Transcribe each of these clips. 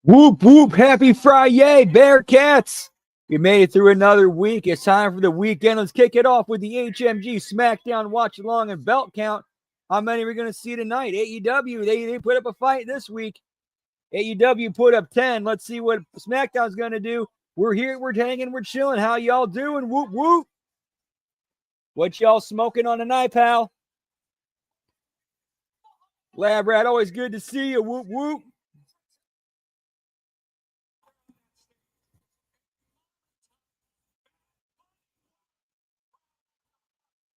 Whoop, whoop, happy Friyay, Bearcats. We made it through another week. It's time for the weekend. Let's kick it off with the HMG SmackDown Watch-Along and Belt Count. How many are we going to see tonight? AEW, they put up a fight this week. AEW put up 10. Let's see what SmackDown's going to do. We're here, we're hanging, we're chilling. How y'all doing? Whoop, whoop. What y'all smoking on tonight, pal? Lab Rat, always good to see you. Whoop, whoop.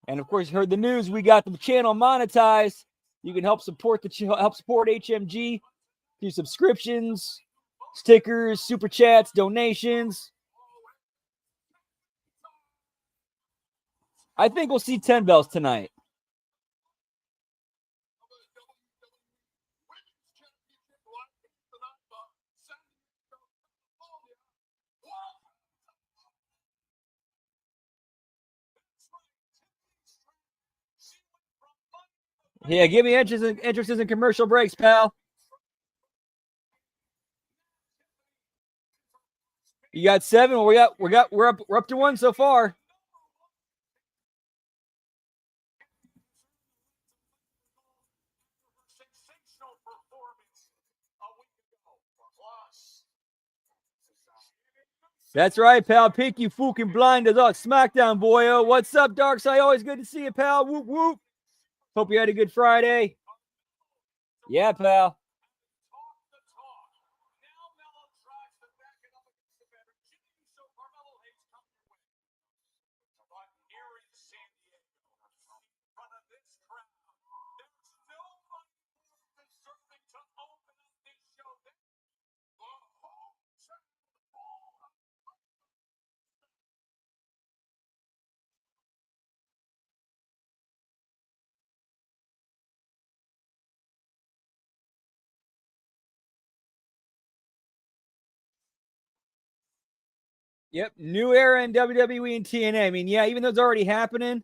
And of course, you heard the news. We got the channel monetized. You can help support HMG through subscriptions, stickers, super chats, donations. I think we'll see 10 bells tonight. Yeah, give me entrances and commercial breaks, pal. You got 7. Well, we're up to 1 so far. That's right, pal. Peek you fucking blind as us. SmackDown, boyo. What's up, Darkside? Always good to see you, pal. Whoop, whoop. Hope you had a good Friday. Yeah, pal. Yep, new era in WWE and TNA. I mean, yeah, even though it's already happening,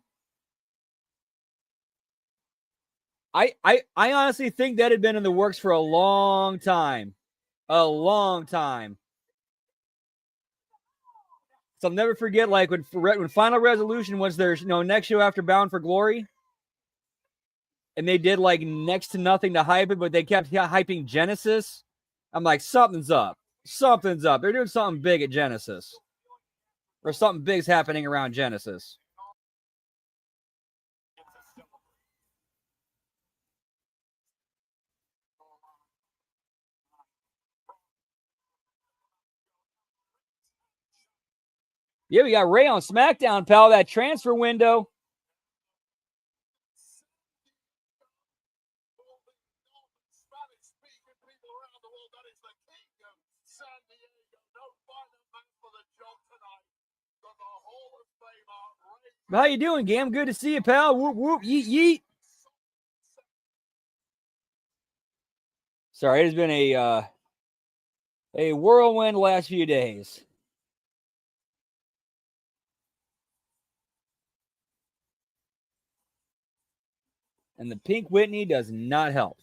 I honestly think that had been in the works for a long time. A long time. So I'll never forget, like, when Final Resolution was their next show after Bound for Glory, and they did, like, next to nothing to hype it, but they kept hyping Genesis. I'm like, something's up. Something's up. They're doing something big at Genesis. Or something big's happening around Genesis. Yeah, we got Ray on SmackDown, pal. That transfer window. How you doing, Gam? Good to see you, pal. Whoop, whoop, yeet, yeet. Sorry, it has been a whirlwind last few days. And the pink Whitney does not help.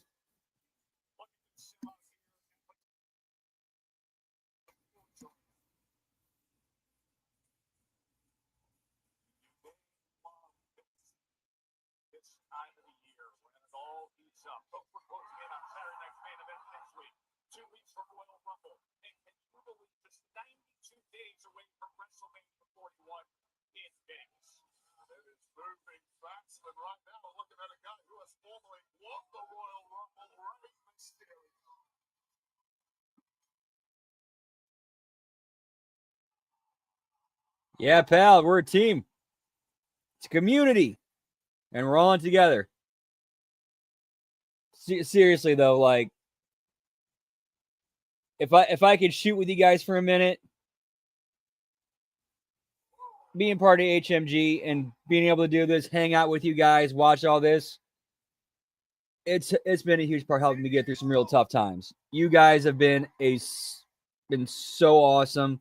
Yeah, pal, we're a team. It's a community, and we're all in together. Seriously though, like, if I could shoot with you guys for a minute, being part of HMG and being able to do this, hang out with you guys, watch all this, it's been a huge part helping me get through some real tough times. You guys have been so awesome.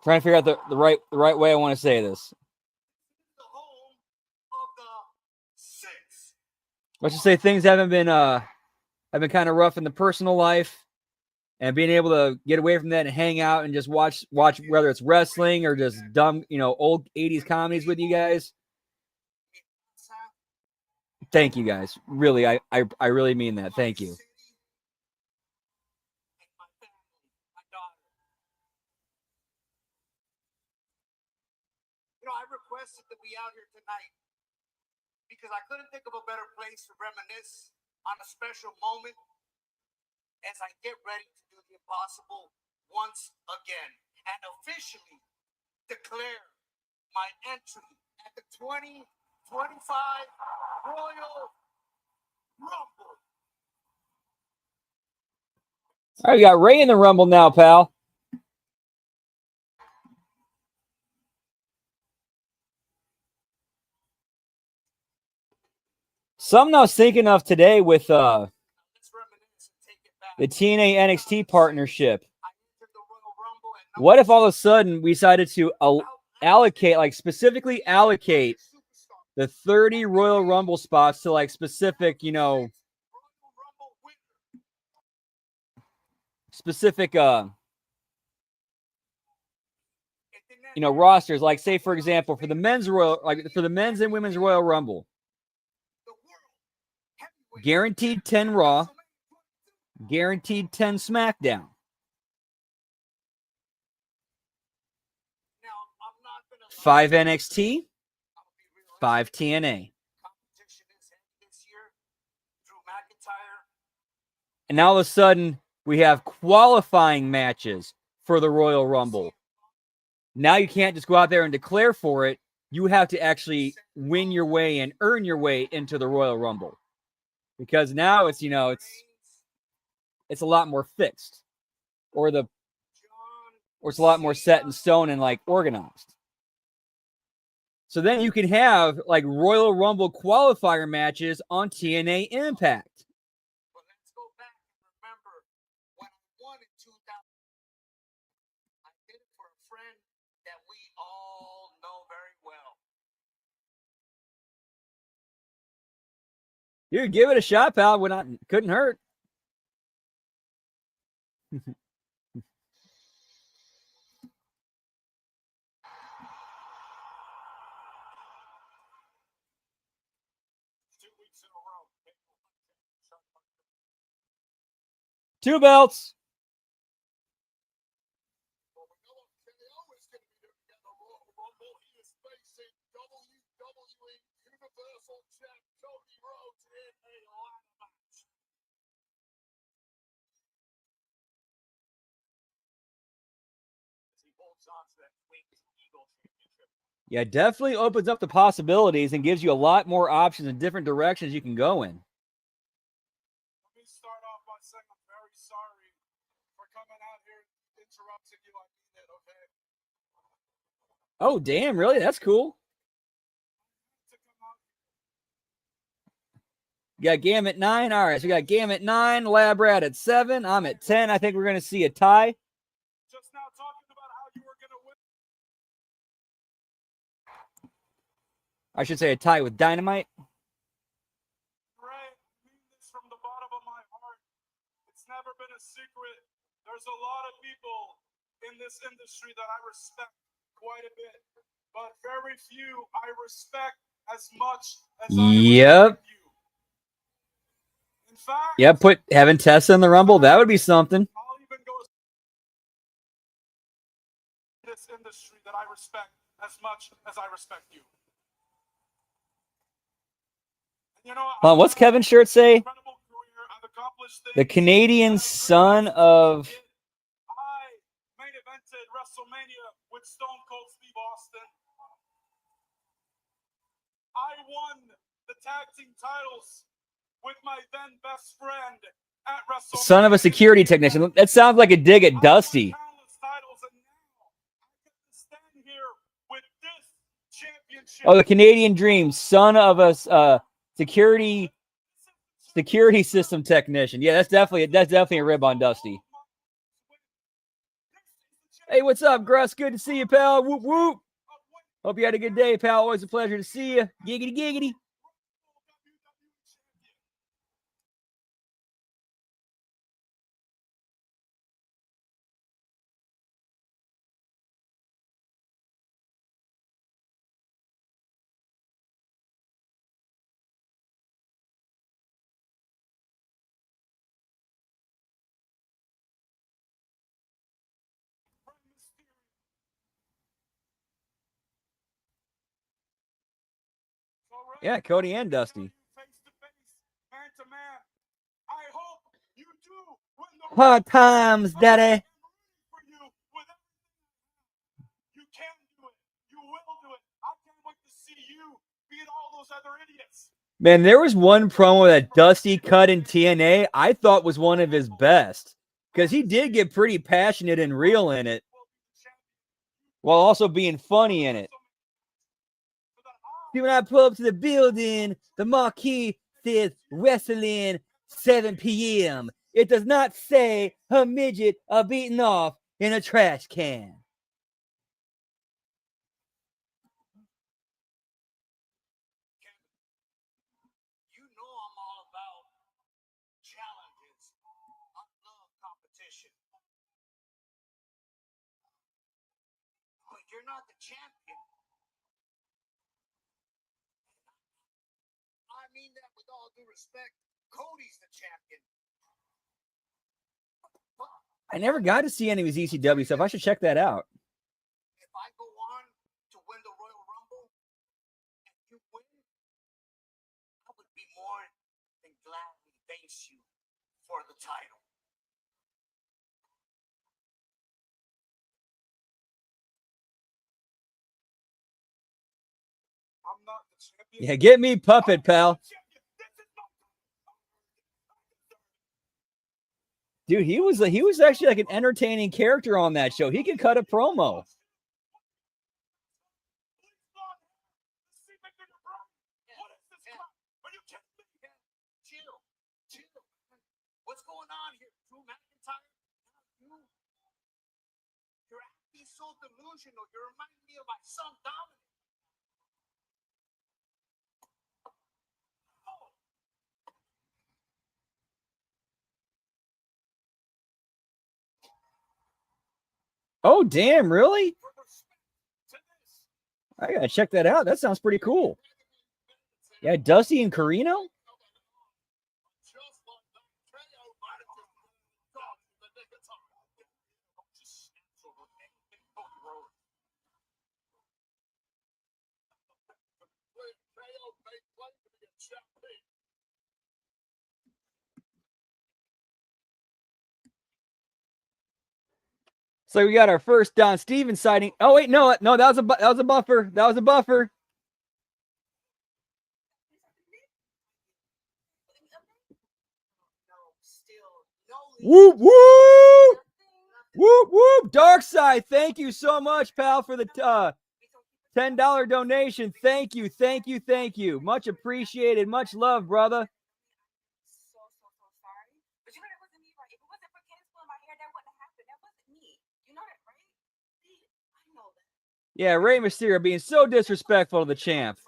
Trying to figure out the right way I want to say this. let's just say things haven't been have been kind of rough in the personal life, and being able to get away from that and hang out and just watch whether it's wrestling or just dumb, old 80s comedies with you guys. Thank you guys. Really, I really mean that. Thank you. I requested to be out here tonight because I couldn't think of a better place to reminisce on a special moment as I get ready to do the impossible once again and officially declare my entry at the 2025 Royal Rumble. All right, we got Ray in the Rumble now, pal. Something I was thinking of today with the TNA NXT partnership. What if all of a sudden we decided to specifically allocate the 30 Royal Rumble spots to specific, rosters. Like, say, for example, for the men's and women's Royal Rumble, guaranteed 10 Raw, guaranteed 10 SmackDown. 5 NXT, 5 TNA. And now all of a sudden, we have qualifying matches for the Royal Rumble. Now you can't just go out there and declare for it. You have to actually win your way and earn your way into the Royal Rumble. Because now it's, it's a lot more fixed. Or it's a lot more set in stone and organized. So then you can have Royal Rumble qualifier matches on TNA Impact. But let's go back and remember when I won in 2000. I did it for a friend that we all know very well. Dude, give it a shot, pal. Couldn't hurt. Two belts. Yeah, definitely opens up the possibilities and gives you a lot more options and different directions you can go in. Let me start off by saying I'm very sorry for coming out here and interrupting you. I mean it, okay? Oh, damn, really? That's cool. You got Gam at 9. All right, so we got Gam at 9, Lab Rat at 7. I'm at 10. I think we're going to see a tie. Just now talking about how you were going to win. I should say a tie with Dynamite. Ray, I mean this from the bottom of my heart. It's never been a secret. There's a lot of people in this industry that I respect quite a bit, but very few I respect as much as I respect you. In fact, having Tessa in the Rumble, that would be something. I'll even go this industry that I respect as much as I respect you. What's Kevin's shirt say? The Canadian son of. I main evented WrestleMania with Stone Cold Steve Austin. I won the tag team titles with my then best friend at WrestleMania. Son of a security technician. That sounds like a dig at Dusty. Oh, the Canadian Dream, son of a security system technician. Yeah, that's definitely a rib on Dusty. Hey, what's up, Gruss? Good to see you, pal. Whoop whoop. Hope you had a good day, pal. Always a pleasure to see you. Giggity giggity. Yeah, Cody and Dusty. Face to face, man to man. I hope you do win the Hard times, daddy. for you with everything. You can do it. You will do it. I can't wait to see you beat all those other idiots. Man, there was one promo that Dusty cut in TNA I thought was one of his best. Because he did get pretty passionate and real in it. While also being funny in it. See, when I pull up to the building, the marquee says wrestling 7 p.m. It does not say a midget are beaten off in a trash can. You know I'm all about challenges. I love competition. But you're not the champion. I mean that with all due respect. Cody's the champion. I never got to see any of his ECW stuff. I should check that out. If I go on to win the Royal Rumble and you win, I would be more than gladly face you for the title. I'm not the champion. Yeah, get me Puppet, pal. Dude, he was actually like an entertaining character on that show. He could cut a promo. Chill. What's going on here? Drew McIntyre? You're acting so delusional. You're reminding me of my son Dominic. Oh, damn, really? I gotta check that out. That sounds pretty cool. Yeah, Dusty and Carino? So we got our first Don Stevens sighting. Oh wait, no, that was a buffer. That was a buffer. Whoop whoop, whoop whoop. Dark Side, thank you so much, pal, for the $10 donation. Thank you. Much appreciated. Much love, brother. Yeah, Rey Mysterio being so disrespectful to the champ.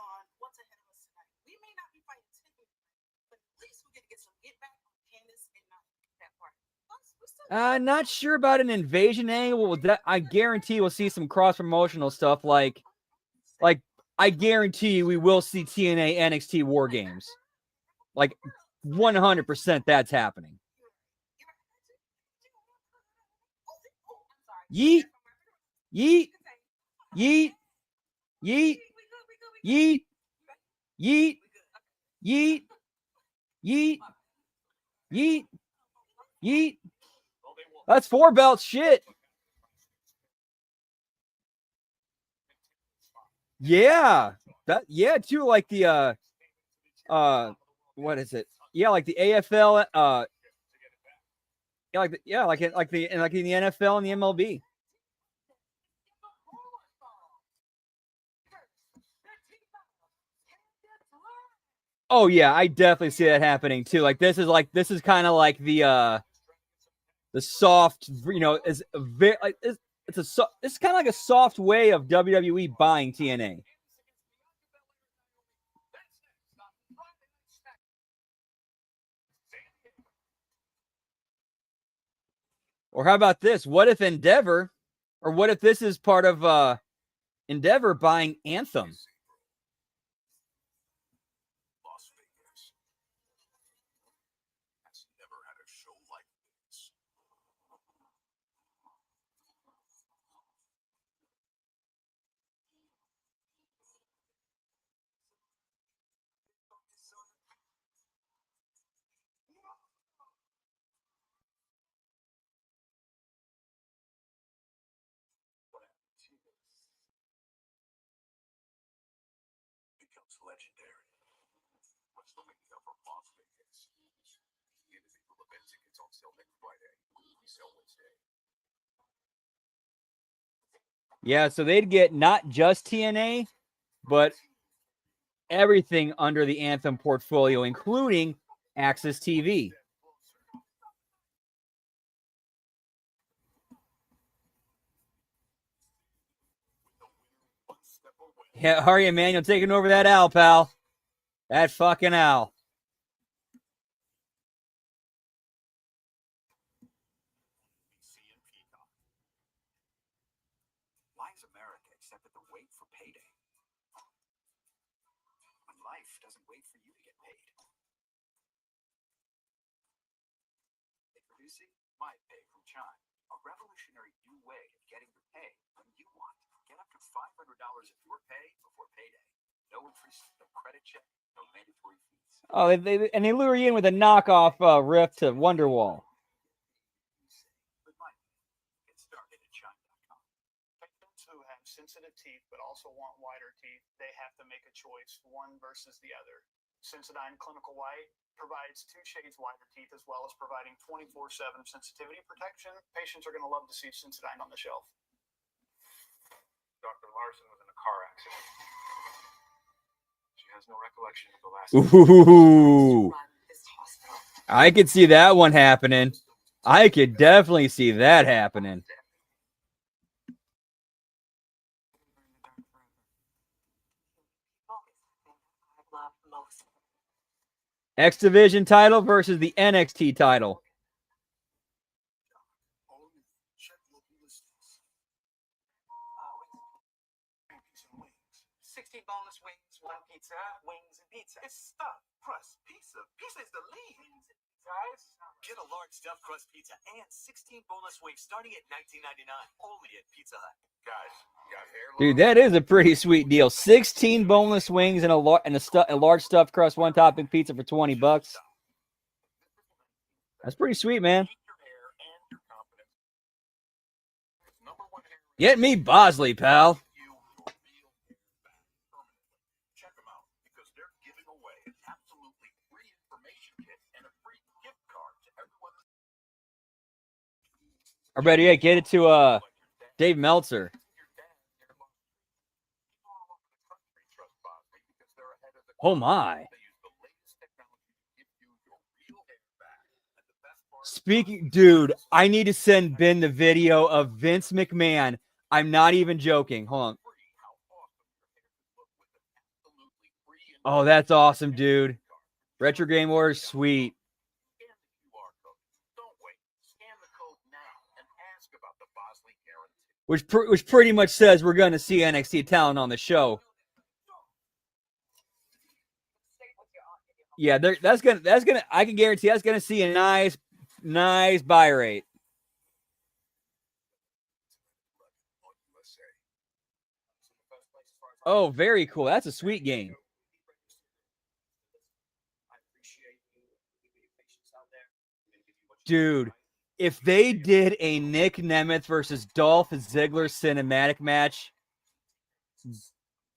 Not sure about an invasion angle. I guarantee we'll see some cross-promotional stuff like I guarantee we will see TNA NXT War Games. Like 100% that's happening. Yeet. Yeet. Yeet. Yeet. Yeet. Yeet. Yeet. Yeet. Yeet. Yeet. That's 4 belt shit. Yeah. Too, like the what is it? Yeah, like the AFL like in the NFL and the MLB. Oh yeah, I definitely see that happening too. Like this is kind of like the soft, is very it's kind of like a soft way of WWE buying TNA. Or how about this? What if Endeavor, or what if this is part of Endeavor buying Anthem? legendary. What's the link up from Las Vegas? Individual event tickets on sale next Friday. Resale Wednesday. Yeah, so they'd get not just TNA, but everything under the Anthem portfolio, including Access TV. Yeah, how are you, Manuel? Taking over that owl, pal. That fucking owl. Why is America accepted to wait for payday? When life doesn't wait for you to get paid. Introducing My Pay from Chime, a revolutionary new way of getting your pay when you want. Get up to $500 of your pay before payday. No interest, no credit check, no mandatory fees. Oh, they lure you in with a knockoff riff to Wonderwall. With My Pay, get started at chime.com. Patients who have sensitive teeth but also want whiter teeth, they have to make a choice, one versus the other. Sensodyne Clinical White provides 2 shades whiter teeth as well as providing 24/7 sensitivity protection. Patients are going to love to see Sensodyne on the shelf. Dr. Larson was in a car accident. She has no recollection of the last. Ooh. I could see that one happening. I could definitely see that happening. X Division title versus the NXT title. Check local listings. 16 boneless wings, 1 pizza, wings and pizza. It's stuffed crust pizza. Pizza is the lead. Guys, Get a large stuffed crust pizza and 16 boneless wings starting at $19.99. Only at Pizza Hut. Guys, got hair. Dude, that is a pretty sweet deal. 16 boneless wings and a large stuffed crust, 1 topping pizza for $20. That's pretty sweet, man. Keep your hair and your confidence. Number 1 hair. Get me Bosley, pal. You your real hair back permanently. Check them out because they're giving away an absolutely free information kit and a free gift card to everyone. I better yet get it to Dave Meltzer. Oh my. Speaking, dude, I need to send Ben the video of Vince McMahon. I'm not even joking. Hold on. Oh, that's awesome, dude. Retro Game Wars, sweet. Which pretty much says we're going to see NXT talent on the show. Yeah, that's gonna. I can guarantee that's gonna see a nice buy rate. Oh, very cool. That's a sweet game. Dude, if they did a Nick Nemeth versus Dolph Ziggler cinematic match,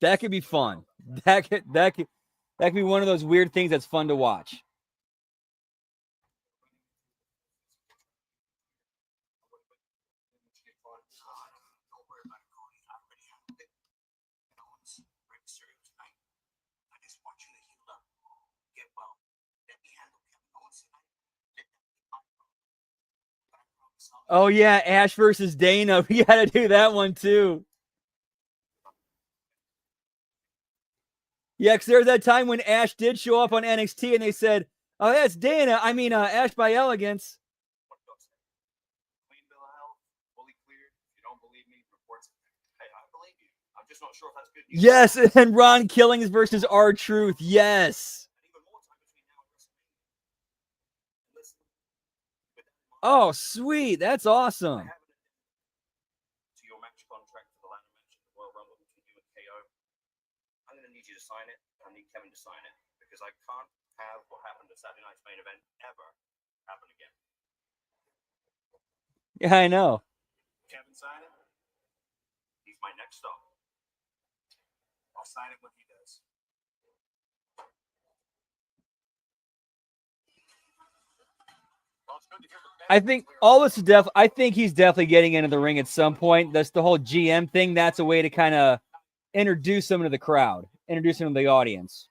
that could be fun. That could be one of those weird things that's fun to watch. Oh yeah, Ash versus Dana. We got to do that one too. Yeah, because there was that time when Ash did show up on NXT and they said, "Oh, that's Dana. I mean, Ash by Elegance." Clean bill of health, fully cleared. If you don't believe me, reports. Hey, I believe you. I'm just not sure if that's good news. Yes, and Ron Killings versus R-Truth. Yes. Oh, sweet. That's awesome. To your match contract for the ladder match in the Royal Rumble between you and KO, I'm going to need you to sign it. I need Kevin to sign it because I can't have what happened at Saturday night's main event ever happen again. Yeah, I know. Kevin sign it. He's my next stop. I'll sign it when he does. I think all this is I think he's definitely getting into the ring at some point. That's the whole GM thing. That's a way to kind of introduce him to the crowd, introduce him to the audience.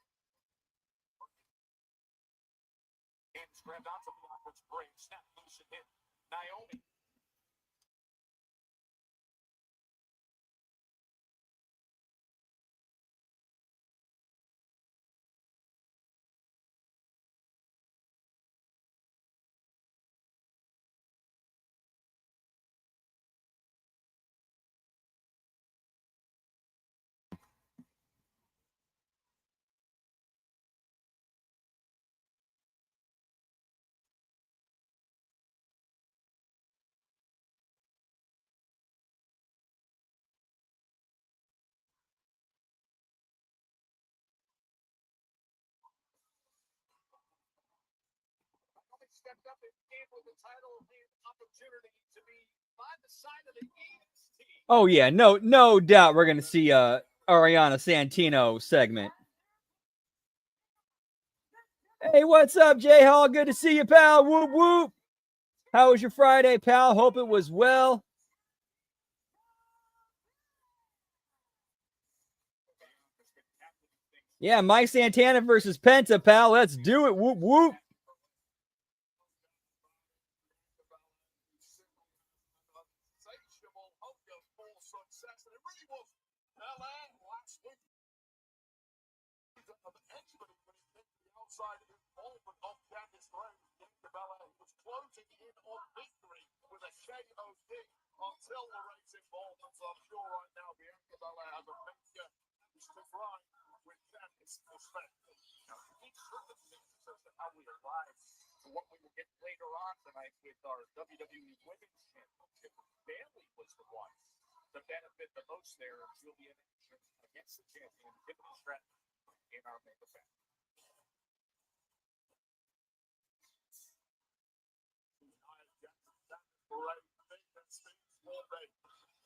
Stepped up and gave with the title the opportunity to be by the side of the Eagles team. Oh yeah, no doubt we're gonna see Ariana Santino segment. Hey, what's up, Jay Hall? Good to see you, pal. Whoop whoop. How was your Friday, pal? Hope it was well. Yeah, Mike Santana versus Penta, pal. Let's do it. Whoop whoop. Closing in on victory with a KOD until the race involvement. So I'm sure right now Bianca Belair has a major to grind with Candice perspective. Each circumstances as to how we arrive to what we will get later on tonight with our WWE Women's Championship. Bayley was the one to benefit the most there, and she'll be in action against the champion, Tiffany Stratton, in our main event.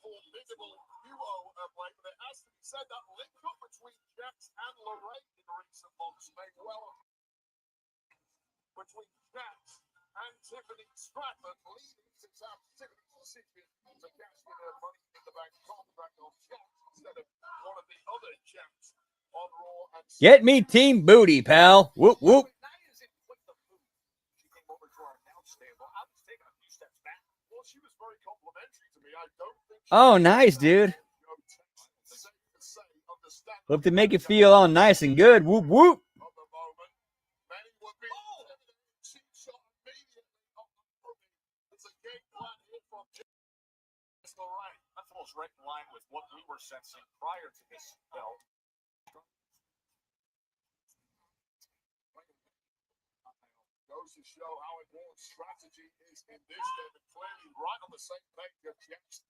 Formidable duo of late, but it has to be said that link up between Jax and Lorraine in recent months may well have between Jax and Tiffany Stratton, leading to have Tiffany's decision to cash in her money in the bank contract on Jax instead of one of the other champs on Raw. And Get me team booty, pal. Whoop whoop. She came over to our announce table. I was taking a few steps back. Well, she was very complimentary to me. I don't think Oh, nice, dude. Hope to make you feel all nice and good. Whoop whoop. That falls right in line with what we were sensing prior to this belt. Goes to show how important strategy is in this game, and clearly right on the same page of Jackson.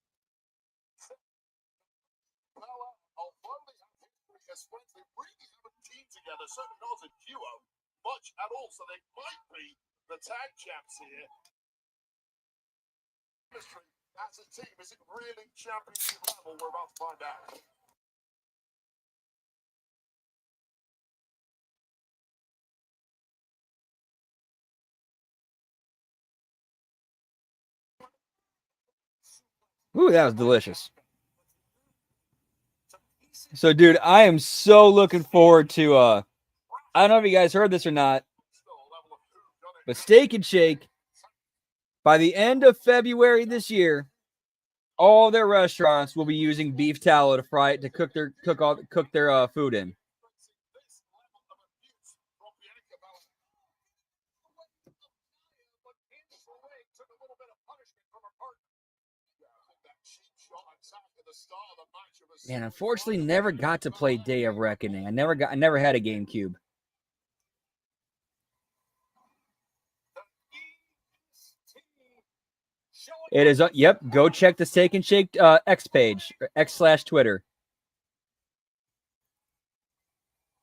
Although they have history as friends, they really haven't teamed together, certainly not as a duo, much at all, so they might be the tag champs here. As a team, is it really championship level? We're about to find out. Ooh, that was delicious. So, dude, I am so looking forward to I don't know if you guys heard this or not, but Steak and Shake, by the end of February this year, all their restaurants will be using beef tallow to fry it to cook their food in. Man, unfortunately, never got to play Day of Reckoning. I never had a GameCube. It is. Yep. Go check the Steak and Shake X page, or X/Twitter.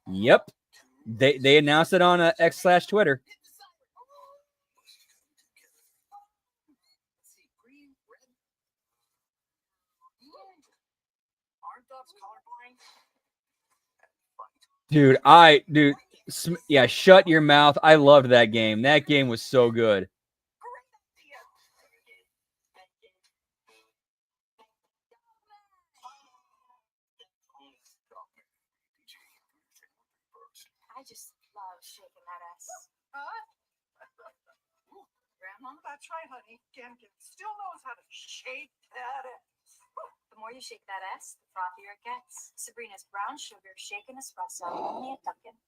Yep. They announced it on X/Twitter. Dude, yeah, shut your mouth. I loved that game. That game was so good. I just love shaking that ass. Grandma, that's right, honey. Gankin still knows how to shake that ass. The more you shake that ass, the frothier it gets. Sabrina's brown sugar shaken espresso, only at Dunkin'.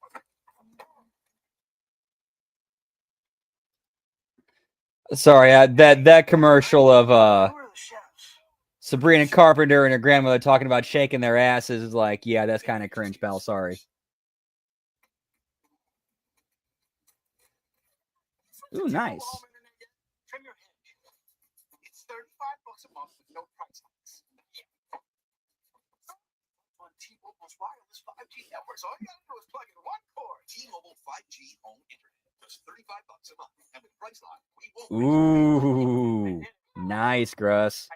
Sorry, that commercial of Who are the chefs? Sabrina Carpenter and her grandmother talking about shaking their asses is like, yeah, that's kind of cringe, pal. Sorry. Ooh, nice. Trim your hedge. It's $35 a month with no price hikes. On T-Mobile's wireless 5G networks, all you gotta do is plug in one cord. T-Mobile 5G home internet. Just $35 a month. And with Priceline, we won't. Ooh, nice, Gruss.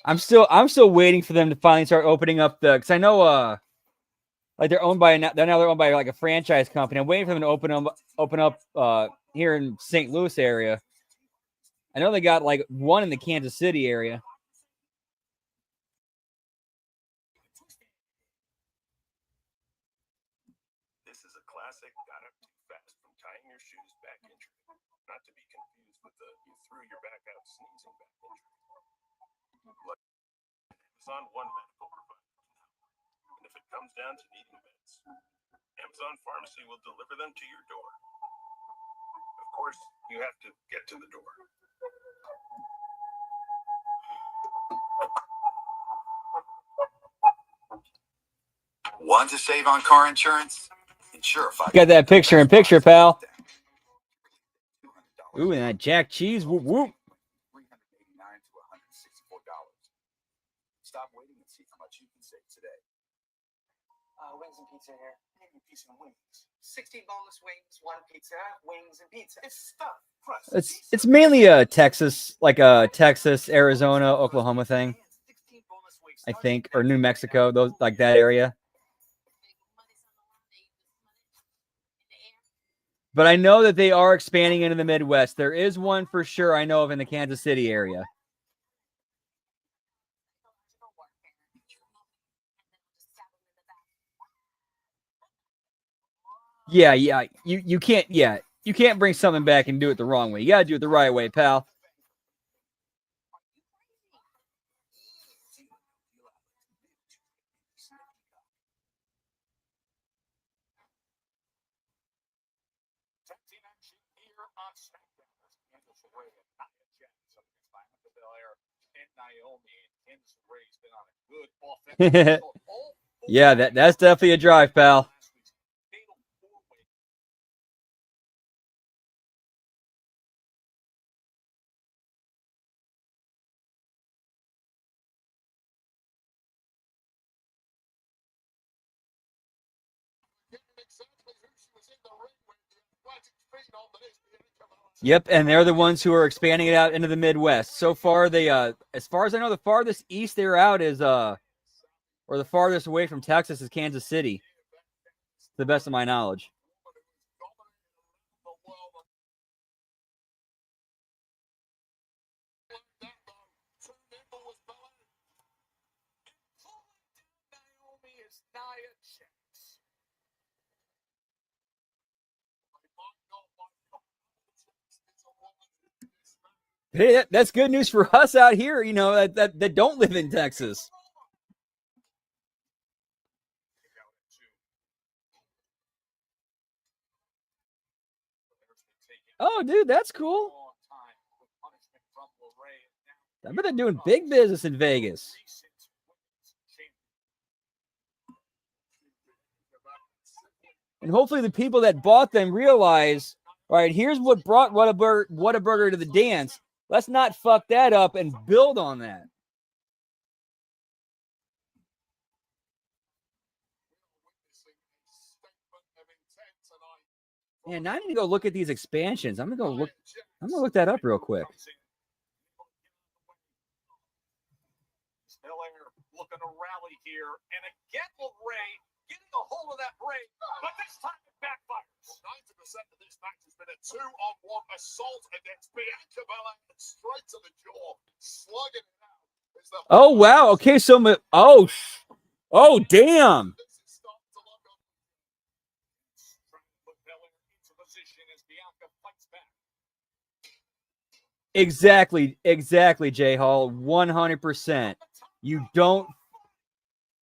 I'm still waiting for them to finally start opening up because I know like they're owned by like a franchise company. I'm waiting for them to open up here in St. Louis area. I know they got like one in the Kansas City area. This is a classic got up too fast from tying your shoes back injury. Not to be confused with the you threw your back out sneezing back injury. Amazon One medical provider. And if it comes down to needing meds, Amazon Pharmacy will deliver them to your door. Of course, you have to get to the door. Want to save on car insurance? Got that picture in picture, pal. Ooh, and that jack cheese. Whoop, whoop. $389 to $164. Stop waiting and see how much you can save today. Wings and pizza here. Maybe pizza and wings. 16 boneless wings, 1 pizza, wings and pizza. It's stuff. It's mainly a Texas, like a Texas, Arizona, Oklahoma thing, I think, or New Mexico, those like that area. But I know that they are expanding into the Midwest. There is one for sure I know of in the Kansas City area. Yeah. You can't bring something back and do it the wrong way. You gotta do it the right way, pal. Yeah, that's definitely a drive, pal. Yep, and they're the ones who are expanding it out into the Midwest. So far, they as far as I know, the farthest east they're out is or the farthest away from Texas is Kansas City, to the best of my knowledge. Hey, that's good news for us out here, you know, that don't live in Texas. Oh, dude, that's cool. I bet they're doing big business in Vegas. And hopefully the people that bought them realize, all right, here's what brought Whataburger to the dance. Let's not fuck that up and build on that. Man, now I need to go look at these expansions. I'm gonna look that up real quick. Looking to rally here, and again Ray getting a hold of that break, but this time it backfires. 90% of this match has been a 2-on-1 assault against Bianca Belair, straight to the jaw, slugging it out. Oh wow, okay, so oh damn. Exactly, J Hall, 100%. You don't.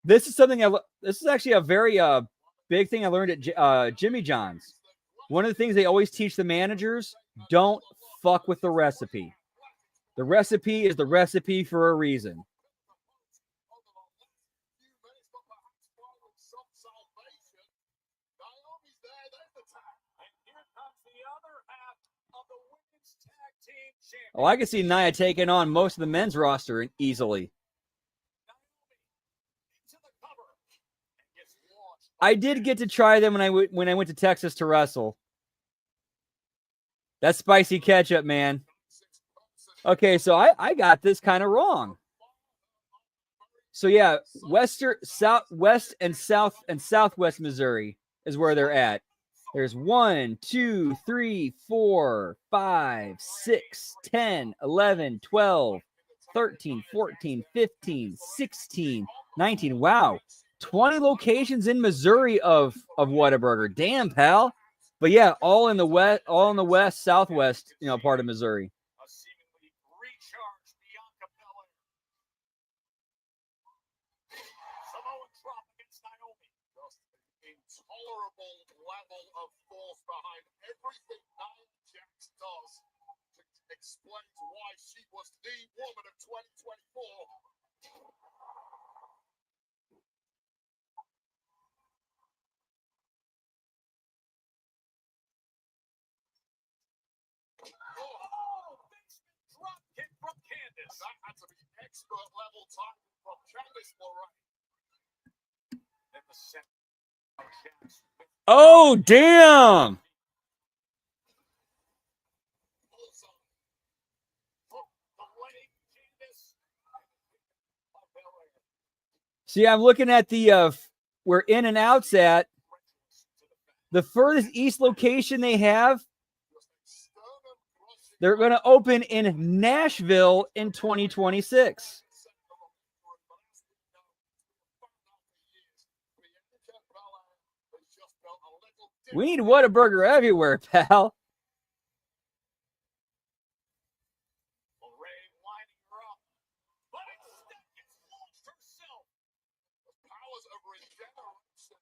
This is something this is actually a very big thing I learned at Jimmy John's. One of the things they always teach the managers: don't fuck with the recipe. The recipe is the recipe for a reason. Oh, I can see Nia taking on most of the men's roster easily. I did get to try them when I went to Texas to wrestle. That's spicy ketchup, man. Okay, so I got this kind of wrong. So yeah, southwest and southwest Missouri is where they're at. There's 1, 2, 3, 4, 5, 6, 10, 11, 12, 13, 14, 15, 16, 19. Wow. 20 locations in Missouri of Whataburger. Damn, pal. But yeah, all in the west, southwest, part of Missouri. Intolerable level of force behind everything Nia Jax does explains why she was the woman of 2024. Drop kick from Candice. That had to be expert level time from Candice LeRae. Oh, damn. See, I'm looking at the where In and Out's at. The furthest east location they have, they're going to open in Nashville in 2026. We need Whataburger everywhere, pal.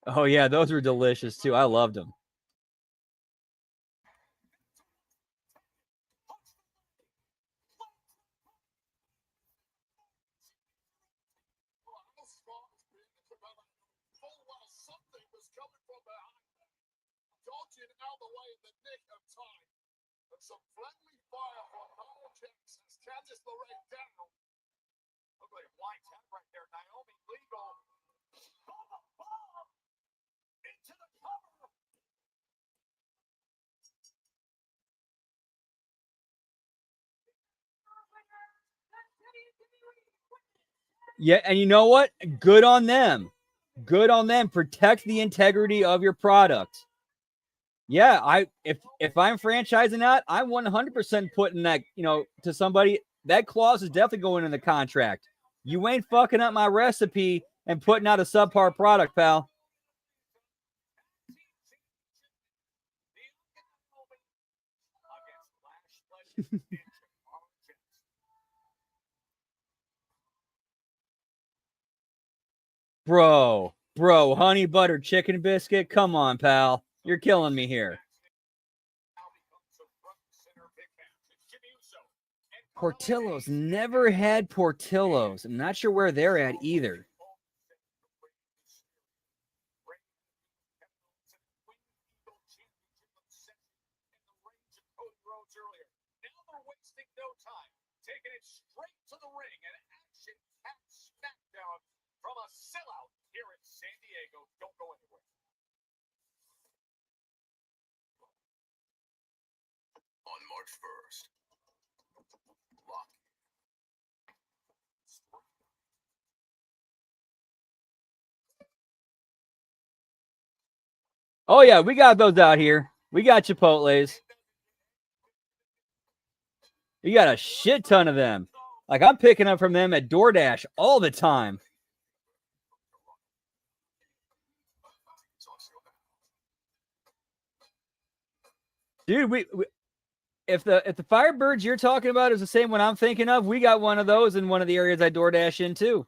Oh, yeah, those were delicious, too. I loved them. Dodging out the way in the nick of time. And some friendly fire from Nia Jax as Candice LeRae down. Look like a blind tap right there. Naomi legal. Into the cover. Yeah, and you know what? Good on them. Good on them. Protect the integrity of your product. Yeah, if I'm franchising that, I'm 100% putting that, to somebody. That clause is definitely going in the contract. You ain't fucking up my recipe and putting out a subpar product, pal. Bro, honey butter chicken biscuit. Come on, pal. You're killing me here. Portillo's. Never had Portillo's. I'm not sure where they're at either. Taking it straight to the ring, an action-packed smackdown from a sellout here in San Diego. Don't go anywhere. On March 1st, Oh, yeah, we got those out here. We got Chipotle's. You got a shit ton of them. Like, I'm picking up from them at DoorDash all the time. Dude, if the Firebirds you're talking about is the same one I'm thinking of, we got one of those in one of the areas I DoorDash in too.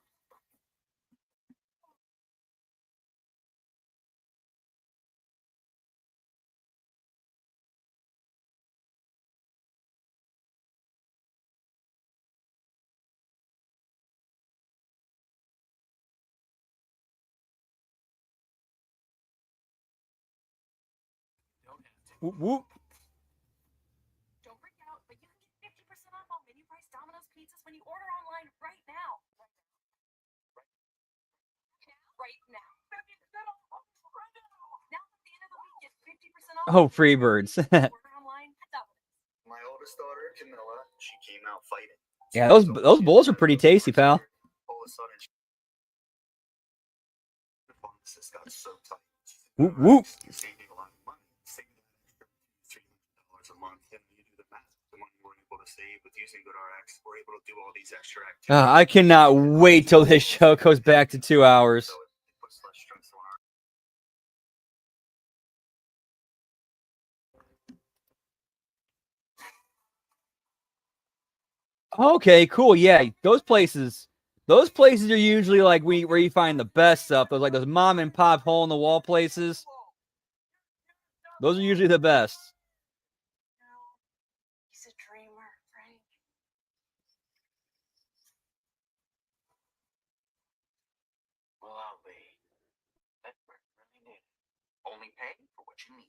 Whoop, whoop. Don't freak out, but you can get 50% off on menu price Domino's pizzas when you order online right now. Right now. 50% off right now. Now at the end of the week, get 50% off. Oh, Freebirds. Order online at Domino's. My oldest daughter, Camilla, she came out fighting. Yeah, those bowls are pretty tasty, pal. All of a sudden, the pharmacist got so tight. Whoop, whoop. You're saving a lot of money. Save that extra $300 a month, and you do the math. The money we're able to save with using GoodRx, we're able to do all these extra activities. I cannot wait till this show goes back to 2 hours. So it puts less stress on our. Okay, cool. Yeah, those places are usually like where you find the best stuff. Those mom and pop hole in the wall places. Those are usually the best. He's a dreamer, Frank. Well, I'll be. That really need it. Only pay for what you need.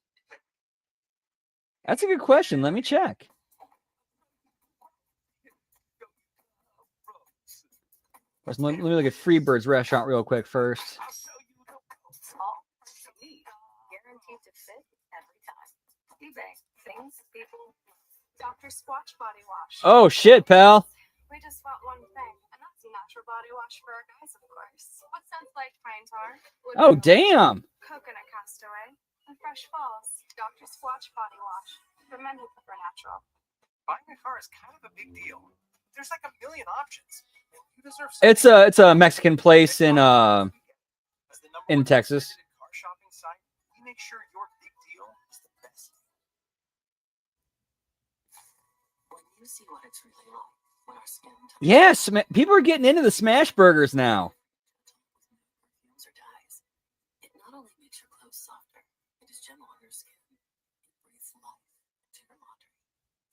That's a good question. Let me check. Let me look at Freebird's restaurant real quick first. All guaranteed to fit every time. eBay. Things, people. Dr. Squatch Body Wash. Oh, shit, pal. We just bought one thing, and that's a natural body wash for our guys, of course. What scents like pine tar? Oh, damn. Coconut castaway. And fresh falls. Dr. Squatch Body Wash. For men who prefer natural. Buying a car is kind of a big deal. There's like a million options. You deserve It's a Mexican place in Texas. car shopping site. We make sure your big deal is the best. When you see what it's really like, when our skin Yes, people are getting into the smash burgers now. perfumes or dyes, it not only makes your clothes softer, it is gentle on your skin. It breathes life into your laundry.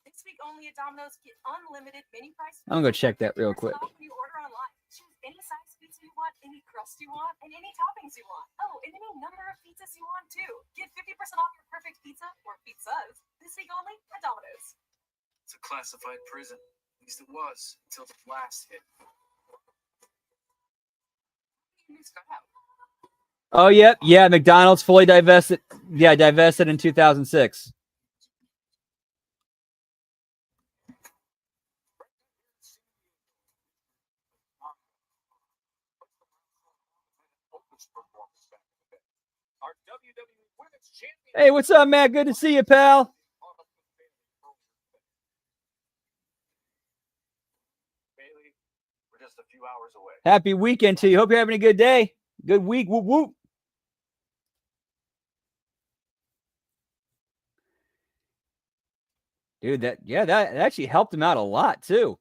This week only at Domino's, get unlimited mini price. I'm gonna check that real quick. When you order online, choose any size pizza you want, any crust you want, and any toppings you want. Oh, and any number of pizzas you want too. Get 50% off your perfect pizza or pizzas this week only at Domino's. It's a classified prison. At least it was until the blast hit. Oh, yep. Yeah, McDonald's fully divested. Yeah, divested in 2006. Our WWE Women's Champion. Hey, what's up, Matt? Good to see you, pal. Bailey, we're just a few hours away. Happy weekend to you. Hope you're having a good day. Good week. Whoop, whoop. Dude, that actually helped him out a lot, too.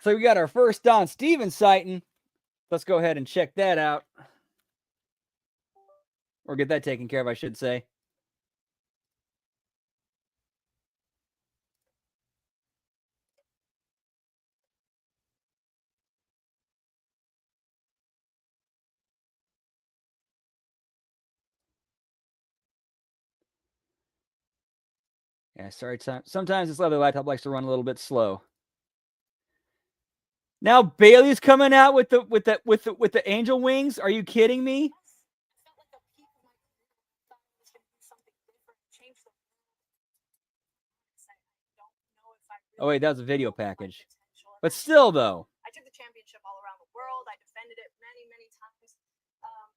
So we got our first Don Stevens sighting. Let's go ahead and check that out. Or get that taken care of, I should say. Yeah, sorry. Sometimes this other laptop likes to run a little bit slow. Now Bailey's coming out with the angel wings. Are you kidding me? Oh wait, that was a video package. But still, though. I took the championship all around the world. I defended it many, many times.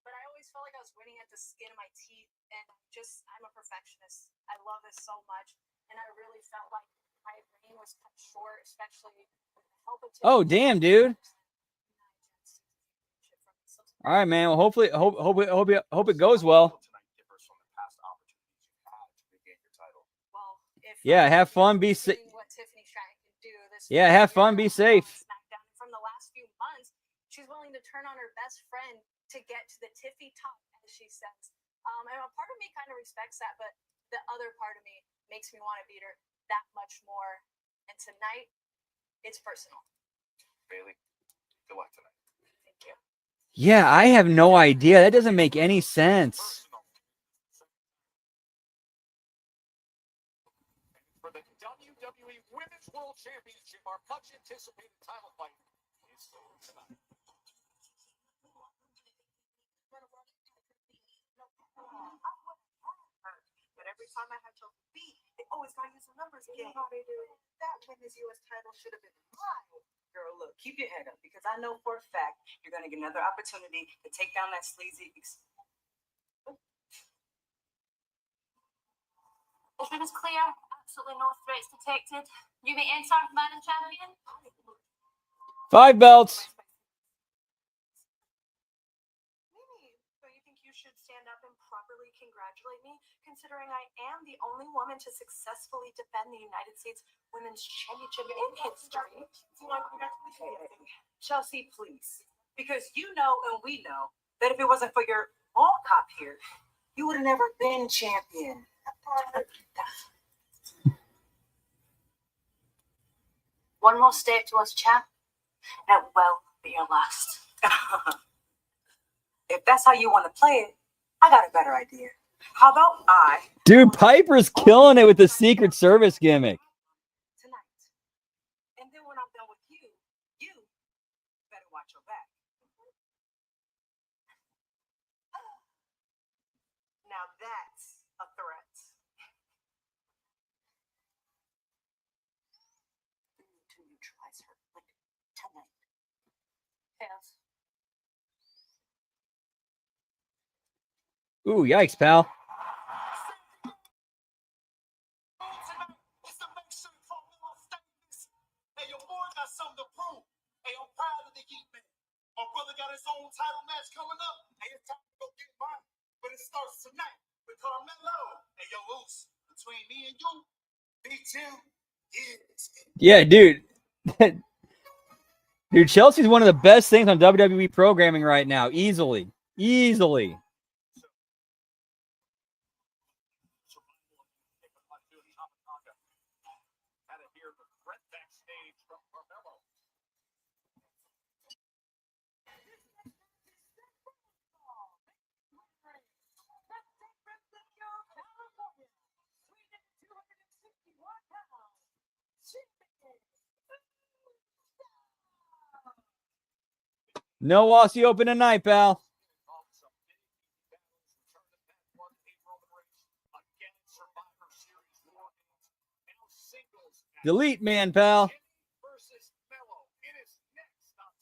But I always felt like I was winning at the skin of my teeth. And I'm a perfectionist. I love this so much. And I really felt like my reign was cut short, especially with the help of Oh, damn, dude. All right, man. Well, hopefully, hope it goes well. Yeah, have fun, be safe. What Tiffany Stratton can do this Yeah, have fun, be safe. SmackDown. From the last few months, she's willing to turn on her best friend to get to the Tiffy top, as she says. And a part of me kind of respects that, but the other part of me makes me want to beat her that much more. And tonight, it's personal. Bailey, good luck tonight. Thank you. Yeah, I have no idea. That doesn't make any sense. For the WWE Women's World Championship, our much anticipated title fight is tonight. But every time I have to beat, they always gotta use the numbers again. How they do that women's U.S. title should have been mine. Girl, look, keep your head up because I know for a fact you're gonna get another opportunity to take down that sleazy. If it was clear, absolutely no threats detected. You may enter, Madam Champion. 5 belts. Mimi, so you think you should stand up and properly congratulate me, considering I am the only woman to successfully defend the United States Women's Championship in history? Chelsea, please, because you know and we know that if it wasn't for your ball cop here, you would have never been champion. One more step towards champ, and it will be your last. If that's how you want to play it, I got a better idea. How about Dude, Piper's killing it with the Secret Service gimmick. tonight? And then when I'm done with you better watch your back. Now that's a threat. We need to neutralize her, like tonight. Yes. Ooh, yikes, pal. It's the make sure from Memo Statements. Hey, your boy got something to prove. Hey, I'm proud of the Heat man. My brother got his own title match coming up. Hey, it's time to go get mine. But it starts tonight with Carmelo. Hey, yo, Moose, between me and you, B2 is. Yeah, dude. Dude, Chelsea's one of the best things on WWE programming right now. Easily. Easily. Had to hear the threat backstage from Carmelo. No Aussie Open tonight, pal. Delete man, pal. Versus Melo. It is next on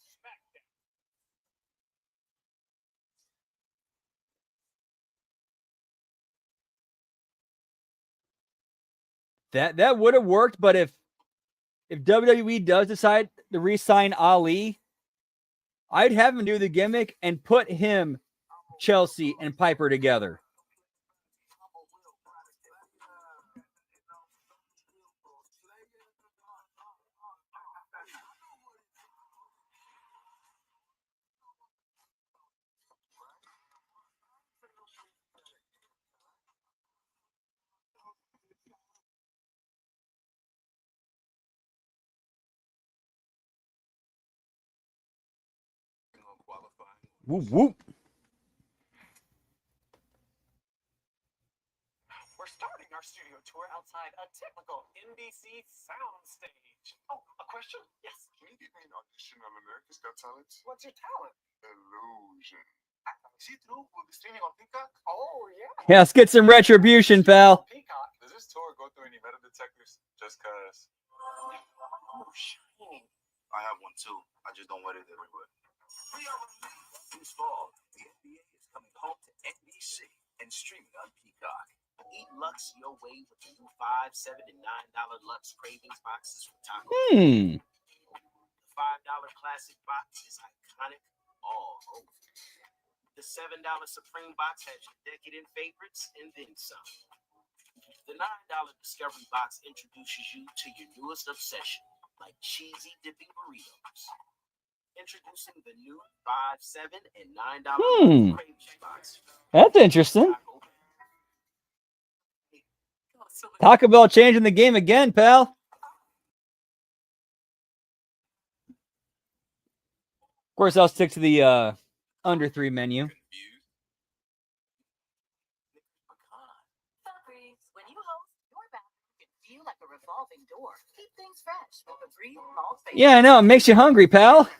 SmackDown. That would have worked, but if WWE does decide to re-sign Ali, I'd have him do the gimmick and put him, Chelsea, and Piper together. Whoop, whoop. We're starting our studio tour outside a typical NBC soundstage. Oh, a question? Yes. Can you give me an audition on America's Got Talent? What's your talent? Illusion. See-through will be streaming on Peacock. Oh, yeah. Yeah, let's get some retribution, pal. Peacock. Does this tour go through any metal detectors? Just cause. Oh, shiny. I have one too. I just don't wear it everywhere. This fall, the NBA is coming home to NBC and streaming on Peacock. Eat Lux your way with the new $5, $7, and $9 Lux Cravings boxes from Taco. The $5 classic box is iconic all over. The $7 Supreme box has your decadent favorites and then some. The $9 Discovery Box introduces you to your newest obsession, like cheesy dipping burritos. Introducing the new $5, $7, and $9 Crave Box. That's interesting. Taco Bell changing the game again, pal. Of course, I'll stick to the under 3 menu. When you host, your bathroom can feel like a revolving door. Keep things fresh with a Breathe Malt Face. Yeah, I know. It makes you hungry, pal.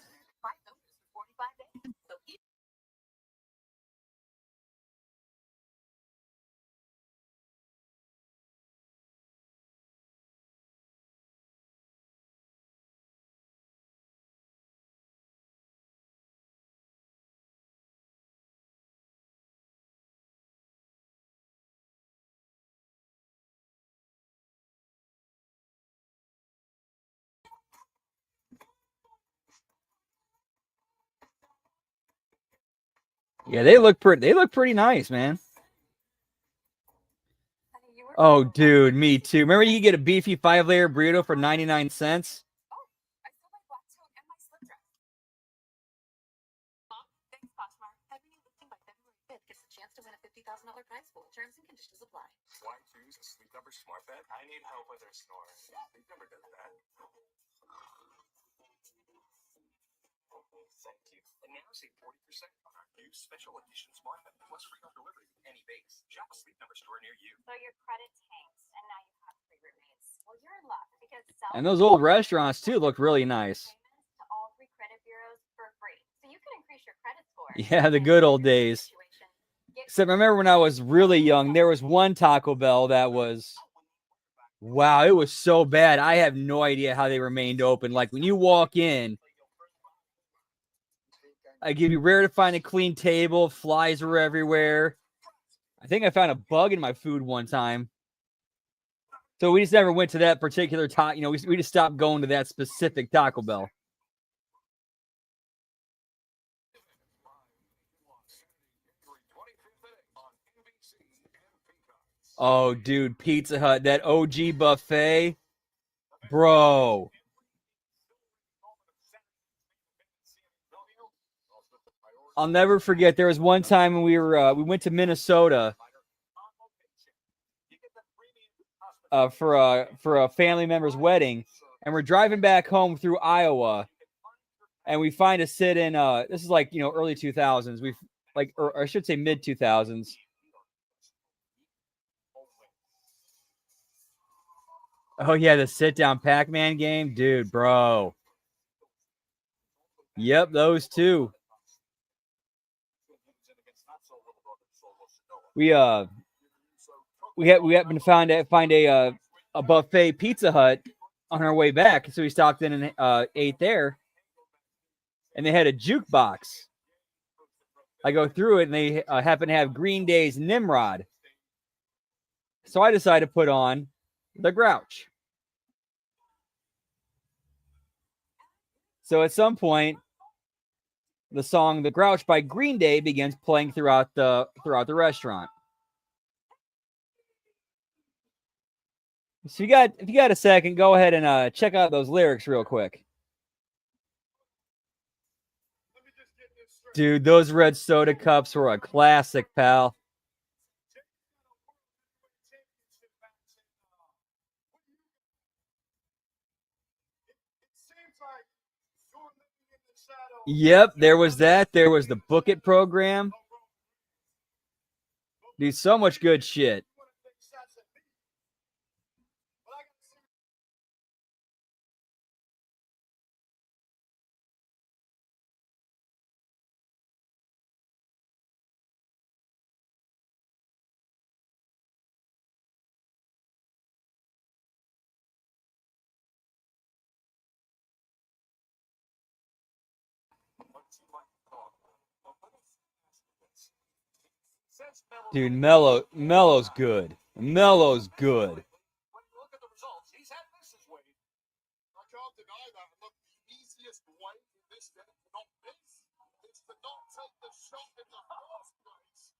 Yeah, they look pretty nice, man. Oh, dude, me too. Remember you could get a beefy 5-layer burrito for 99 cents? Thanks, Poshmark. Heavy lifting by February 5th gets a chance to win a $50,000 prize pool. Terms and conditions apply. Why choose a Sleep Number smart bed? I need help with her snoring. Sleep Number does that. Thank you. And now save 40% on our new special edition smart bed, plus free home delivery with any base. Shop a Sleep Number store near you. So your credit tanks, and now you have 3 roommates. Well, you're in luck because And those old restaurants too look really nice. to all 3 credit bureaus for free, so you can increase your credit score. Yeah, the good old days. Except remember when I was really young, there was one Taco Bell that was, wow, it was so bad. I have no idea how they remained open. Like when you walk in, like it'd be rare to find a clean table. Flies were everywhere. I think I found a bug in my food one time. So we just never went to that particular taco. You know, we just stopped going to that specific Taco Bell. Oh, dude, Pizza Hut, that OG buffet, bro. I'll never forget. There was one time when we went to Minnesota for a family member's wedding, and we're driving back home through Iowa, and we find a sit-in. This is like early 2000s. Or I should say mid 2000s. Oh yeah, the sit-down Pac-Man game, dude, bro. Yep, those two. We happened to find a buffet Pizza Hut on our way back, so we stopped in and ate there. And they had a jukebox. I go through it, and they happen to have Green Day's Nimrod. So I decided to put on the Grouch. So at some point, the song "The Grouch" by Green Day begins playing throughout the restaurant. So if you got a second, go ahead and check out those lyrics real quick. Dude, those red soda cups were a classic, pal. Yep, there was that. There was the Book It program. Dude, so much good shit. Dude, Mello's good. Mello's good. When you look at the results, he's had misses, Wade. I can't deny that. Look, the easiest way in this game to not miss is to not take the shot in the first place.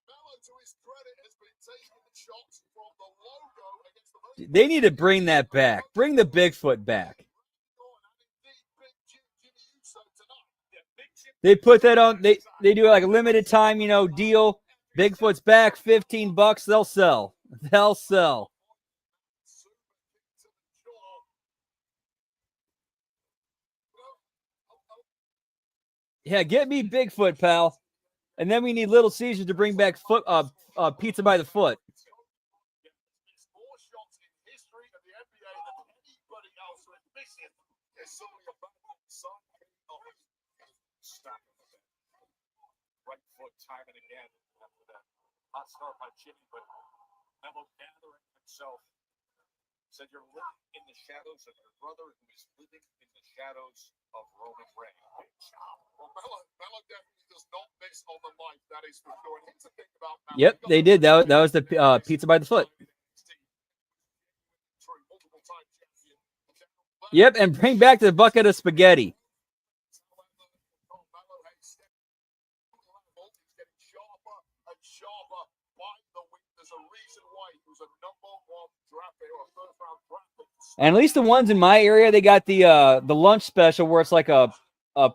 Melo to his credit, has been taking shots from the logo against the They need to bring that back. Bring the Bigfoot back. They put that on. They do like a limited time, deal. Bigfoot's back, $15. They'll sell. They'll sell. Yeah, get me Bigfoot, pal. And then we need Little Caesars to bring back pizza by the foot. Right foot time and again after that hot start by Jimmy, but Melo gathering himself said you're living in the shadows of your brother who is living in the shadows of Roman Reigns. Well, Melo definitely does not miss on the mic, that is for sure. And here's the thing about Melo. Yep, they did. That was the pizza by the foot. Yep, and bring back the bucket of spaghetti. And at least the ones in my area, they got the lunch special where it's like a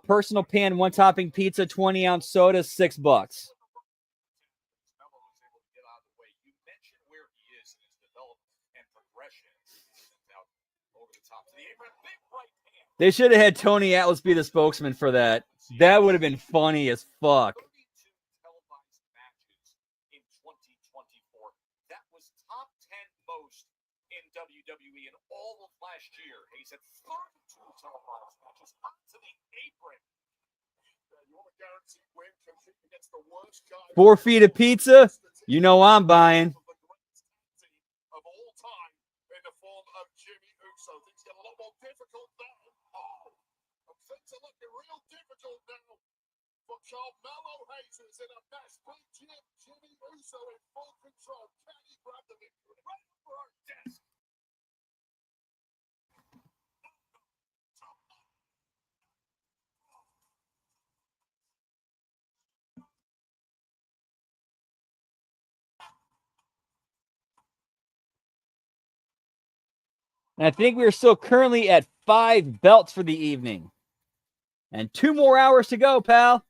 personal pan, one topping pizza, 20-ounce soda, $6. They should have had Tony Atlas be the spokesman for that. That would have been funny as fuck. In 2024, that was top 10 most in WWE in all of last year. He said 32 televised matches onto the apron. You want a guaranteed win, compete against the worst guy. 4 feet of pizza? You know I'm buying. Of all time in the form of Jimmy Uso. Things get a lot more difficult now. Things are looking real difficult now for Carmelo Hayes, who's in a mess. Big Jimmy Uso in full control. Can he grab the victory? Right over our desk. And I think we're still currently at 5 belts for the evening. And 2 more hours to go, pal.